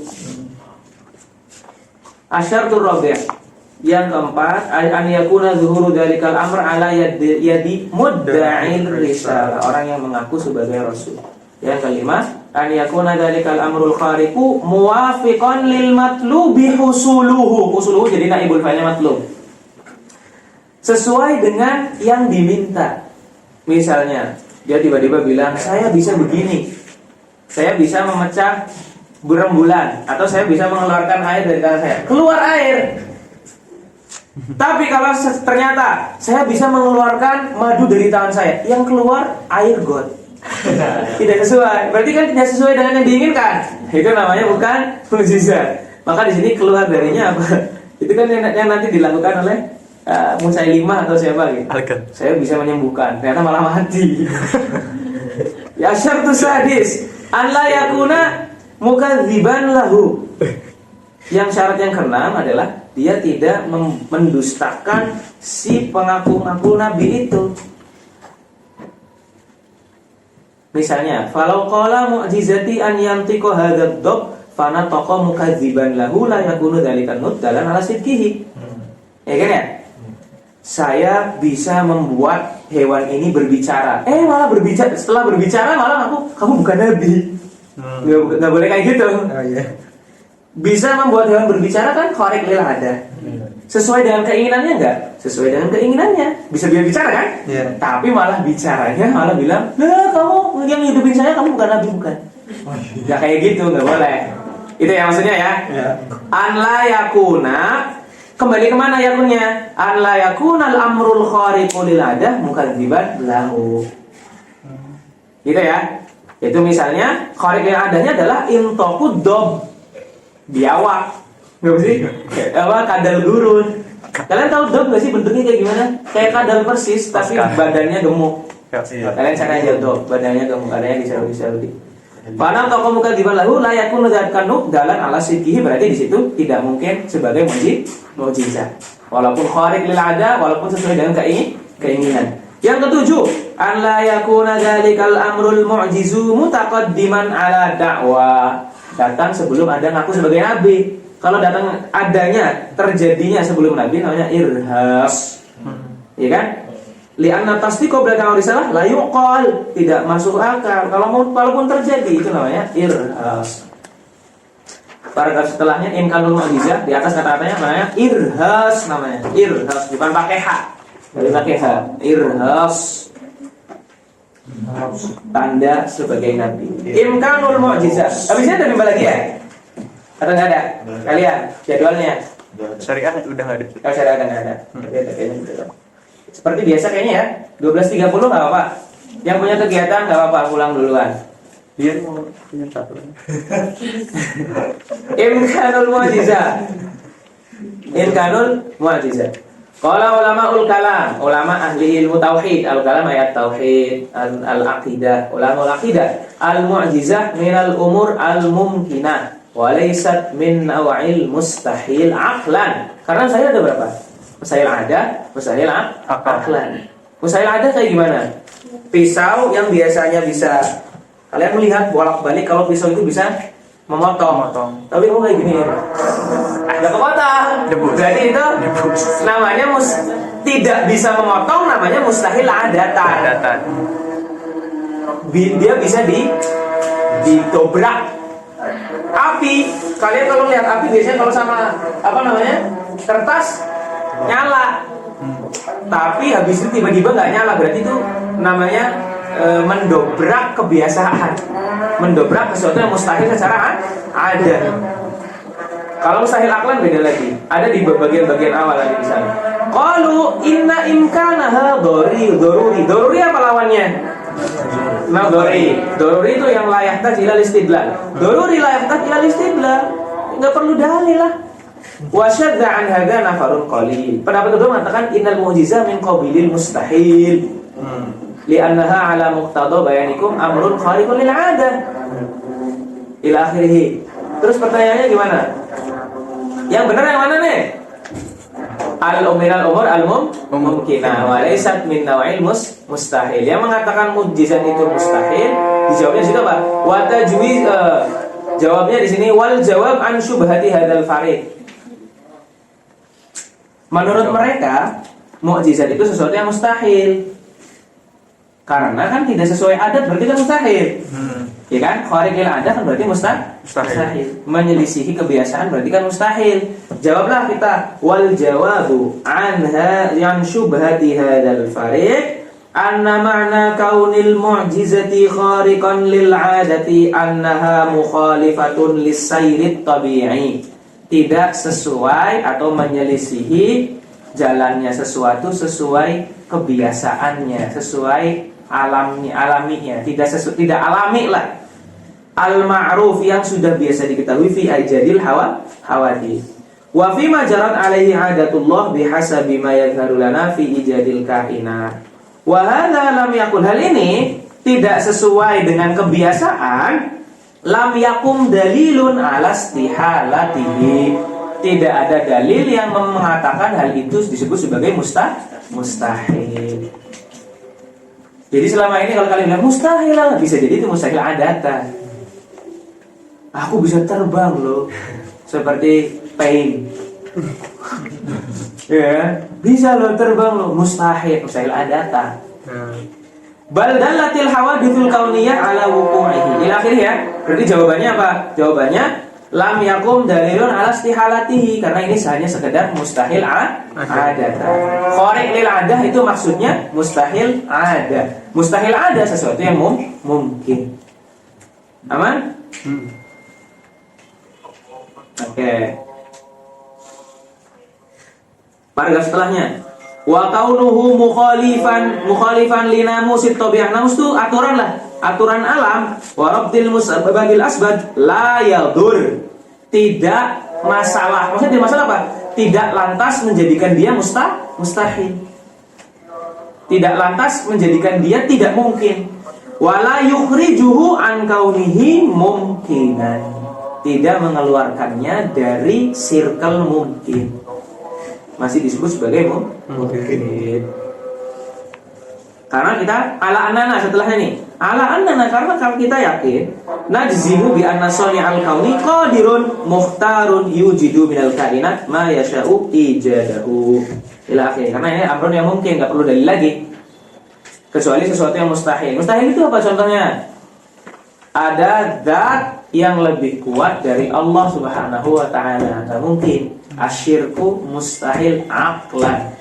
Asyartur rabi'. Yang keempat, an yakuna zuhuru dalikal amr ala yadi mudda'il risalah, orang yang mengaku sebagai rasul. Yang kelima, an yakuna dalikal amrul khariqu muwafiqan lil matlubi husuluhu. Husuluhu jadi naibul fa'ilnya matlub. Sesuai dengan yang diminta. Misalnya, dia tiba-tiba bilang, "Saya bisa begini. Saya bisa memecah berembulan, atau saya bisa mengeluarkan air dari tangan saya." Keluar air. Tapi kalau ternyata saya bisa mengeluarkan madu dari tangan saya, yang keluar air got. Tidak sesuai. Berarti kan tidak sesuai dengan yang diinginkan. Itu namanya bukan mukjizat. Maka di sini keluar darinya apa? Itu kan yang nanti dilakukan oleh Musailimah atau siapa gitu. Saya bisa menyembuhkan, ternyata malah mati. Ya syartu sadis an la yakuna mukadziban lahu. Yang syarat yang keenam adalah dia tidak mendustakan si pengaku-ngaku nabi itu. Misalnya, falau qala mu'jizati an yantiqa hadzal dab fana taqa mukadziban lahu la yakunu dzalika muddalan ala sidqihi. Ya kan ya? Saya bisa membuat hewan ini berbicara. Malah berbicara, setelah berbicara malah kamu bukan nabi. Nggak boleh kayak gitu. Bisa membuat hewan berbicara kan khariq lil adah. Sesuai dengan keinginannya enggak? Sesuai dengan keinginannya. Bisa dia bicara kan? Yeah. Tapi malah bicaranya malah bilang, "Nah, kamu yang hidupin saya, kamu bukan nabi, bukan." Enggak kayak gitu, enggak boleh. Itu ya maksudnya ya. An la yakuna, kembali kemana yakunnya? An la yakuna al-amrul khariqu lil adah mukadziban lahu. Gitu ya. Itu misalnya khariq lil adahnya adalah intaqud dab. Biawak, nggak sih? Kadal gurun. Kalian tahu dog nggak sih bentuknya kayak gimana? Kayak kadal persis, tapi badannya gemuk. Kalian cari aja dog, badannya gemuk, adanya di Saudi. Panam toko muka di balahu layakun kanuk dalan ala sidqihi, berarti di situ tidak mungkin sebagai mukjizat. Walaupun khariq lil ada, walaupun sesuai dengan keinginan. Yang ketujuh, an la yakuna dzalikal amrul mu'jizu mutaqaddiman ala da'wa. Datang sebelum ada ngaku sebagai nabi. Kalau datang adanya, terjadinya sebelum nabi namanya irhas. Iya kan? Li'anna tasdiqo belakang risalah la yuqal, tidak masuk akal. Walaupun terjadi itu namanya irhas. Paragraf setelahnya imkanul mu'jizah, di atas kata-katanya namanya irhas, namanya irhas, bukan pakai h. Dari pakai h, irhas. tanda sebagai nabi. Imkanul mu'jizah. Habisnya ada nambah lagi ya? Atau nggak ada? Kalian jadwalnya? Syariah udah nggak ada. Kalau saya ada nggak ada. Tapi ada kayaknya gitu. Seperti biasa kayaknya ya. 12.30 nggak apa-apa. Yang punya kegiatan nggak apa-apa, pulang duluan. Dia mau punya satu. Imkanul mu'jizah. Imkanul mu'jizah. Qala ulamaul kalam, ulama ahli ilmu tauhid, al-kalam ayat tauhid, al-aqidah, ulama al-aqidah, al-mu'jizah minal umur al-mumkinah, wa laysat min naw'il mustahil aqlan. Karena saya ada berapa? Mustahil ada, mustahil aqlan. Mustahil ada kayak gimana? Pisau yang biasanya bisa kalian melihat bolak-balik, kalau pisau itu bisa memotong. Tapi kamu kayak gini ya. Ada kepotong. Berarti itu namanya tidak bisa memotong, namanya mustahil adatan. Dia bisa didobrak. Api, kalian kalau lihat api biasanya kalau sama apa namanya? Kertas nyala. Tapi habis itu tiba-tiba nggak nyala, berarti itu namanya mendobrak kebiasaan, mendobrak sesuatu yang mustahil secara ada. Kalau mustahil aklan beda lagi, ada di bagian-bagian awal lagi misalnya. Qalu inna imkanaha doruri apa lawannya? Nah, doruri itu yang layak tajilal istidlal. Doruri layak tajilal istidlal, nggak perlu dalil lah. Wasyadda an hadza nafarun qalil. Pendapat kedua mengatakan innal mu'jizah min qabilil mustahil. Li'annaha ala muqtada bayanikum amrun khariqun lil 'adah. Ila akhirih. Terus pertanyaannya gimana? Yang benar yang mana nih? Al-uminal umur al-mumkinah wa laysat min naw'il mustahil. Yang mengatakan mukjizat itu mustahil, dijawabnya juga apa? Wa tajwiz jawabnya di sini wal jawab an syubhati hadzal fariq. Menurut mereka, mukjizat itu sesuatu yang mustahil. Karena kan tidak sesuai adat berarti kan mustahil. Ya kan? Khariqil adat kan berarti mustahil. Menyelisihi kebiasaan berarti kan mustahil. Jawablah kita wal jawabu anha yan syubhati hadzal fariq anna ma'na kaunil mu'jizati khariqan lil 'adati annaha mukhalifatun lis-sayrit tabi'i. Tidak sesuai atau menyelisihi jalannya sesuatu sesuai kebiasaannya, sesuai alaminya, tidak alami lah. Al-ma'ruf yang sudah biasa diketahui fi ajadil hawadith. Wa fi ma jarat alaihi adatullah bihasabi ma yadhharu lana fi ijadil kainat. Wa hadza lam yakun, hal ini tidak sesuai dengan kebiasaan. Lam yakum dalilun ala istihalatihi. Tidak ada dalil yang mengatakan hal itu disebut sebagai mustahil. Jadi selama ini kalau kalian bilang mustahil lah, bisa jadi itu mustahil adatan. Aku bisa terbang loh, seperti pain. Ya, bisa loh terbang loh, mustahil adatan. Bal dallatil hawadithul kauniyah ala wuqu'ihi. Ila akhirih ya. Berarti jawabannya apa? Jawabannya lam yakum dalilun ala istihalatihi, karena ini hanya sekedar mustahil adatan. Khariq lil adah itu maksudnya mustahil ada. Mustahil ada sesuatu yang mungkin. Aman? Oke. Paragraf setelahnya. Wa kaunuhu mukhalifan li namusit tabi'ah. Namus itu aturan lah, aturan alam. Wa rabtil musabbabil asbad la yadur. Tidak masalah. Maksudnya tidak masalah apa? Tidak lantas menjadikan dia mustahil. Tidak lantas menjadikan dia tidak mungkin. Wala yukhrijuhu an kaunihi mumkinan. Tidak mengeluarkannya dari circle mungkin. Masih disebut sebagai mungkin. Karena kita ala anana setelahnya nih. Ala anana karena kalau kita yakin najzimu bi anna sani'al kauni qadirun mukhtarun yujidu minal kainat ma yasha'u ijadahu. Ila akhir. Karena ini amrun yang mungkin, enggak perlu dalil lagi. Kecuali sesuatu yang mustahil. Mustahil itu apa contohnya? Ada zat yang lebih kuat dari Allah Subhanahu wa taala. Enggak mungkin. Asyirku mustahil aqlan.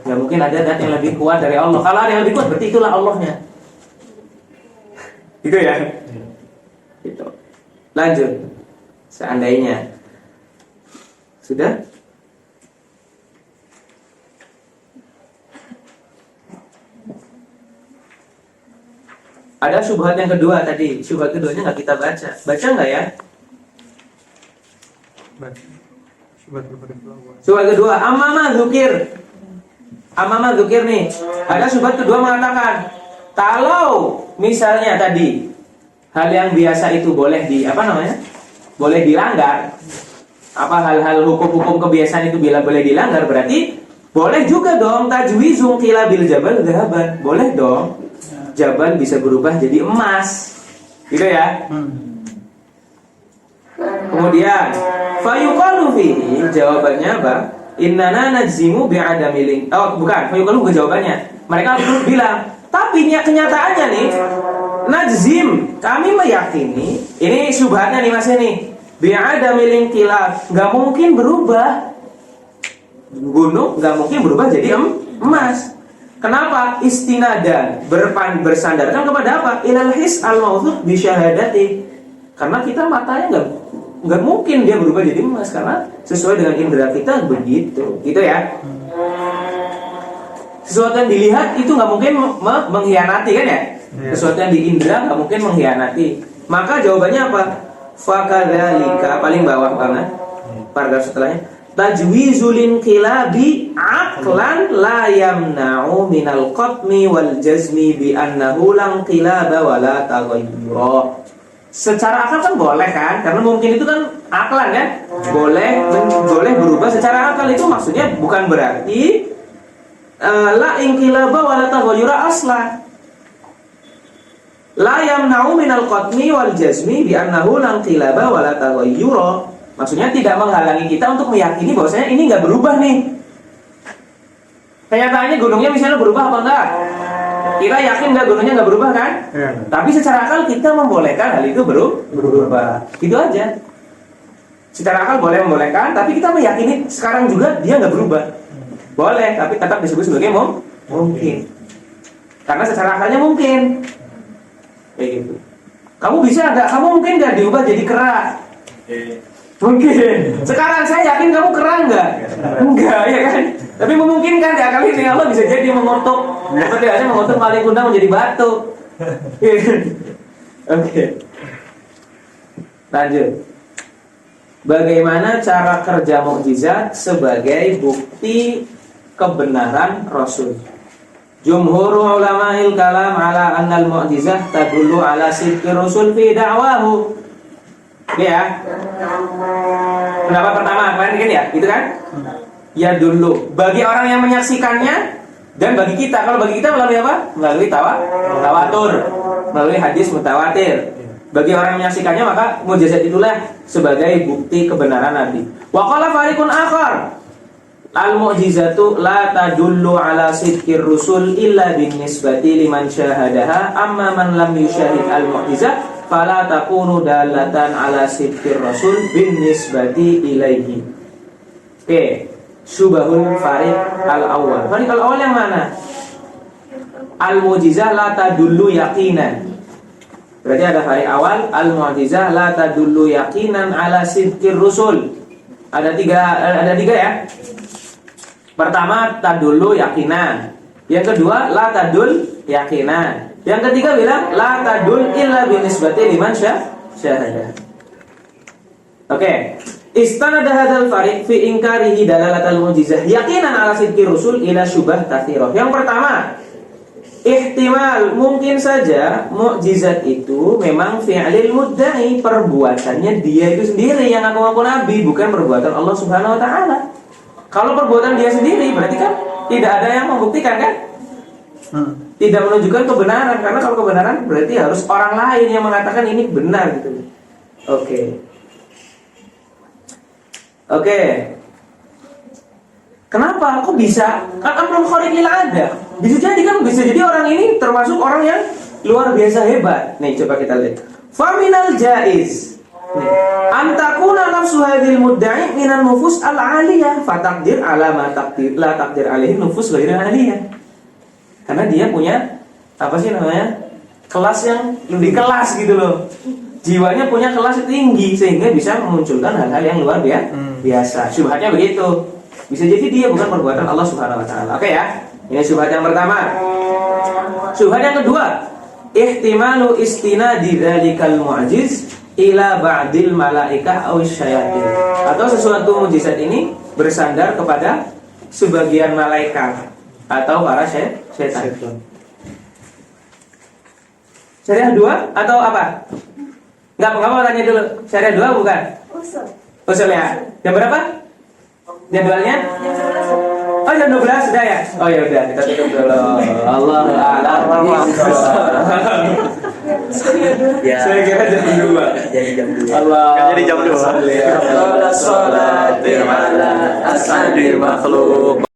Gak mungkin ada zat yang lebih kuat dari Allah. Kalau ada yang lebih kuat berarti itulah Allahnya. Gitu ya. Gitu. Lanjut. Seandainya sudah. Ada syubhat yang kedua tadi. Syubhat keduanya nggak kita baca. Baca nggak ya? Syubhat kedua, amama dzukir nih. Ada syubhat kedua mengatakan, kalau misalnya tadi hal yang biasa itu boleh boleh dilanggar. Apa hal-hal hukum-hukum kebiasaan itu bila boleh dilanggar, berarti boleh juga dong tajwizun qila bil jabal dzahaban. Boleh dong. Jabal bisa berubah jadi emas. Gitu ya. Kemudian fayuqalu fihi, jawabannya apa? Innana najzimu bi'adami link. Oh, bukan, fayuqalu bukan jawabannya. Mereka terus bilang, tapi kenyataannya nih, najzim, kami meyakini, ini syubhatnya nih Mas ini, bi'adami linkilaf, enggak mungkin berubah. Gunung enggak mungkin berubah jadi emas. Kenapa? Istinadan, bersandarkan kepada apa? Ilal his al-mawthuk bi syahadati. Karena kita matanya nggak mungkin dia berubah jadi emas, karena sesuai dengan indera kita begitu, gitu ya. Sesuatu yang dilihat itu nggak mungkin mengkhianati kan ya? Sesuatu yang diindra nggak mungkin mengkhianati. Maka jawabannya apa? Fakadzalika, paling bawah banget, paragraf setelahnya. Tajwizul inqilabi aqlan la yamna'u minal qatmi wal jazmi bi annahu la inqilaba wa la taghayyura. Secara akal kan boleh kan? Karena mungkin itu kan aklan kan? Boleh berubah secara akal, itu maksudnya bukan berarti la inqilaba wa la taghayyura aslan. La yamna'u minal qatmi wal jazmi bi annahu la inqilaba wa la taghayyura. Maksudnya tidak menghalangi kita untuk meyakini bahwasanya ini nggak berubah nih. Kenyataannya gunungnya misalnya berubah apa enggak? Kita yakin nggak gunungnya nggak berubah kan? Ya. Tapi secara akal kita membolehkan hal itu berubah. Gitu aja. Secara akal boleh membolehkan, tapi kita meyakini sekarang juga dia nggak berubah. Boleh, tapi tetap disebut sebagai mungkin. Karena secara akalnya mungkin. Kayak gitu. Kamu bisa nggak? Kamu mungkin nggak diubah jadi kera? Mungkin. Sekarang saya yakin kamu kera nggak? Enggak, ya kan? Tapi memungkinkan ya, kali ini Allah bisa jadi mengutuk. Seperti halnya mengutuk maling kundang menjadi batu. Oke. Lanjut. Bagaimana cara kerja mukjizat sebagai bukti kebenaran Rasul? Jumhur ulama'il kalam ala annal mu'jizah tadullu ala sidqir Rasul fi da'wahu. Ya. Pendapat pertama kemarin kan ya, gitu kan? Ya dulu. Bagi orang yang menyaksikannya dan bagi kita, kalau bagi kita melalui apa? Melalui tawatur, melalui hadis mutawatir. Bagi orang yang menyaksikannya maka mukjizat itulah sebagai bukti kebenaran Nabi. Wa qala fariqun akhar, al-mu'jizatu la tadullu ala sidqir rusul illa bin nisbati liman syahadaha, amma man lam yusyahid al-mu'jizah fala takunu dalatan ala sidqir rasul bin nisbati ilaihi. Oke, syubahul fariq al-awwal. Fariq al-awwal yang mana? Al-mu'jizah la tadullu yaqinan. Berarti ada fariq awal, al-mu'jizah la tadullu yaqinan ala sidqir rusul. Ada tiga ya. Pertama tadullu yakinan. Yang kedua la tadul yakinan. Yang ketiga bilang la tadul illa binisbati liman syahada. Oke. Istanada hadzal fariq fi inkarihi dalalatal mu'jizah yaqinan ala sidqi rusul ila syubah katsirah. Yang pertama, ihtimal mungkin saja mukjizat itu memang fi'lil mudda'i, perbuatannya dia itu sendiri yang ngaku-ngaku nabi, bukan perbuatan Allah Subhanahu wa taala. Kalau perbuatan dia sendiri berarti kan tidak ada yang membuktikan kan? Tidak menunjukkan kebenaran, karena kalau kebenaran berarti harus orang lain yang mengatakan ini benar gitu. Oke. Kenapa? Kok bisa? Kan amrul khariqil ada. Bisa jadi orang ini termasuk orang yang luar biasa hebat. Nih coba kita lihat. Faminal jaiz. Antakuna nafsu hadhil mudda'i minan nufus al-aliyah fataqdir ala ma taqdir la taqdir alaihi nufus ghairu aliyah. Karena dia punya apa sih namanya? kelas yang lebih kelas gitu loh. Jiwanya punya kelas tinggi sehingga bisa memunculkan hal-hal yang luar biasa. Syubhatnya begitu. Bisa jadi dia bukan perbuatan Allah Subhanahu wa taala. Oke ya. Ini syubhat yang pertama. Syubhat yang kedua, ihtimalu istinadi dzalikal mu'jiz ila ba'dil malaikah aw syayatin. Atau sesuatu mukjizat ini bersandar kepada sebagian malaikat atau para setan. Syariah 2 atau apa? Enggak mau tanya dulu. Syariah 2 bukan? Usulnya. Jam berapa? Jadwalnya? Oh jam 12 sudah ya? Oh ya udah kita tutup dulu. Allah a'lam. Ya. Saya kira jam 2. Jadi jam 2. Allah. Jadi jam 2. Sholati ala as'adil makhluk.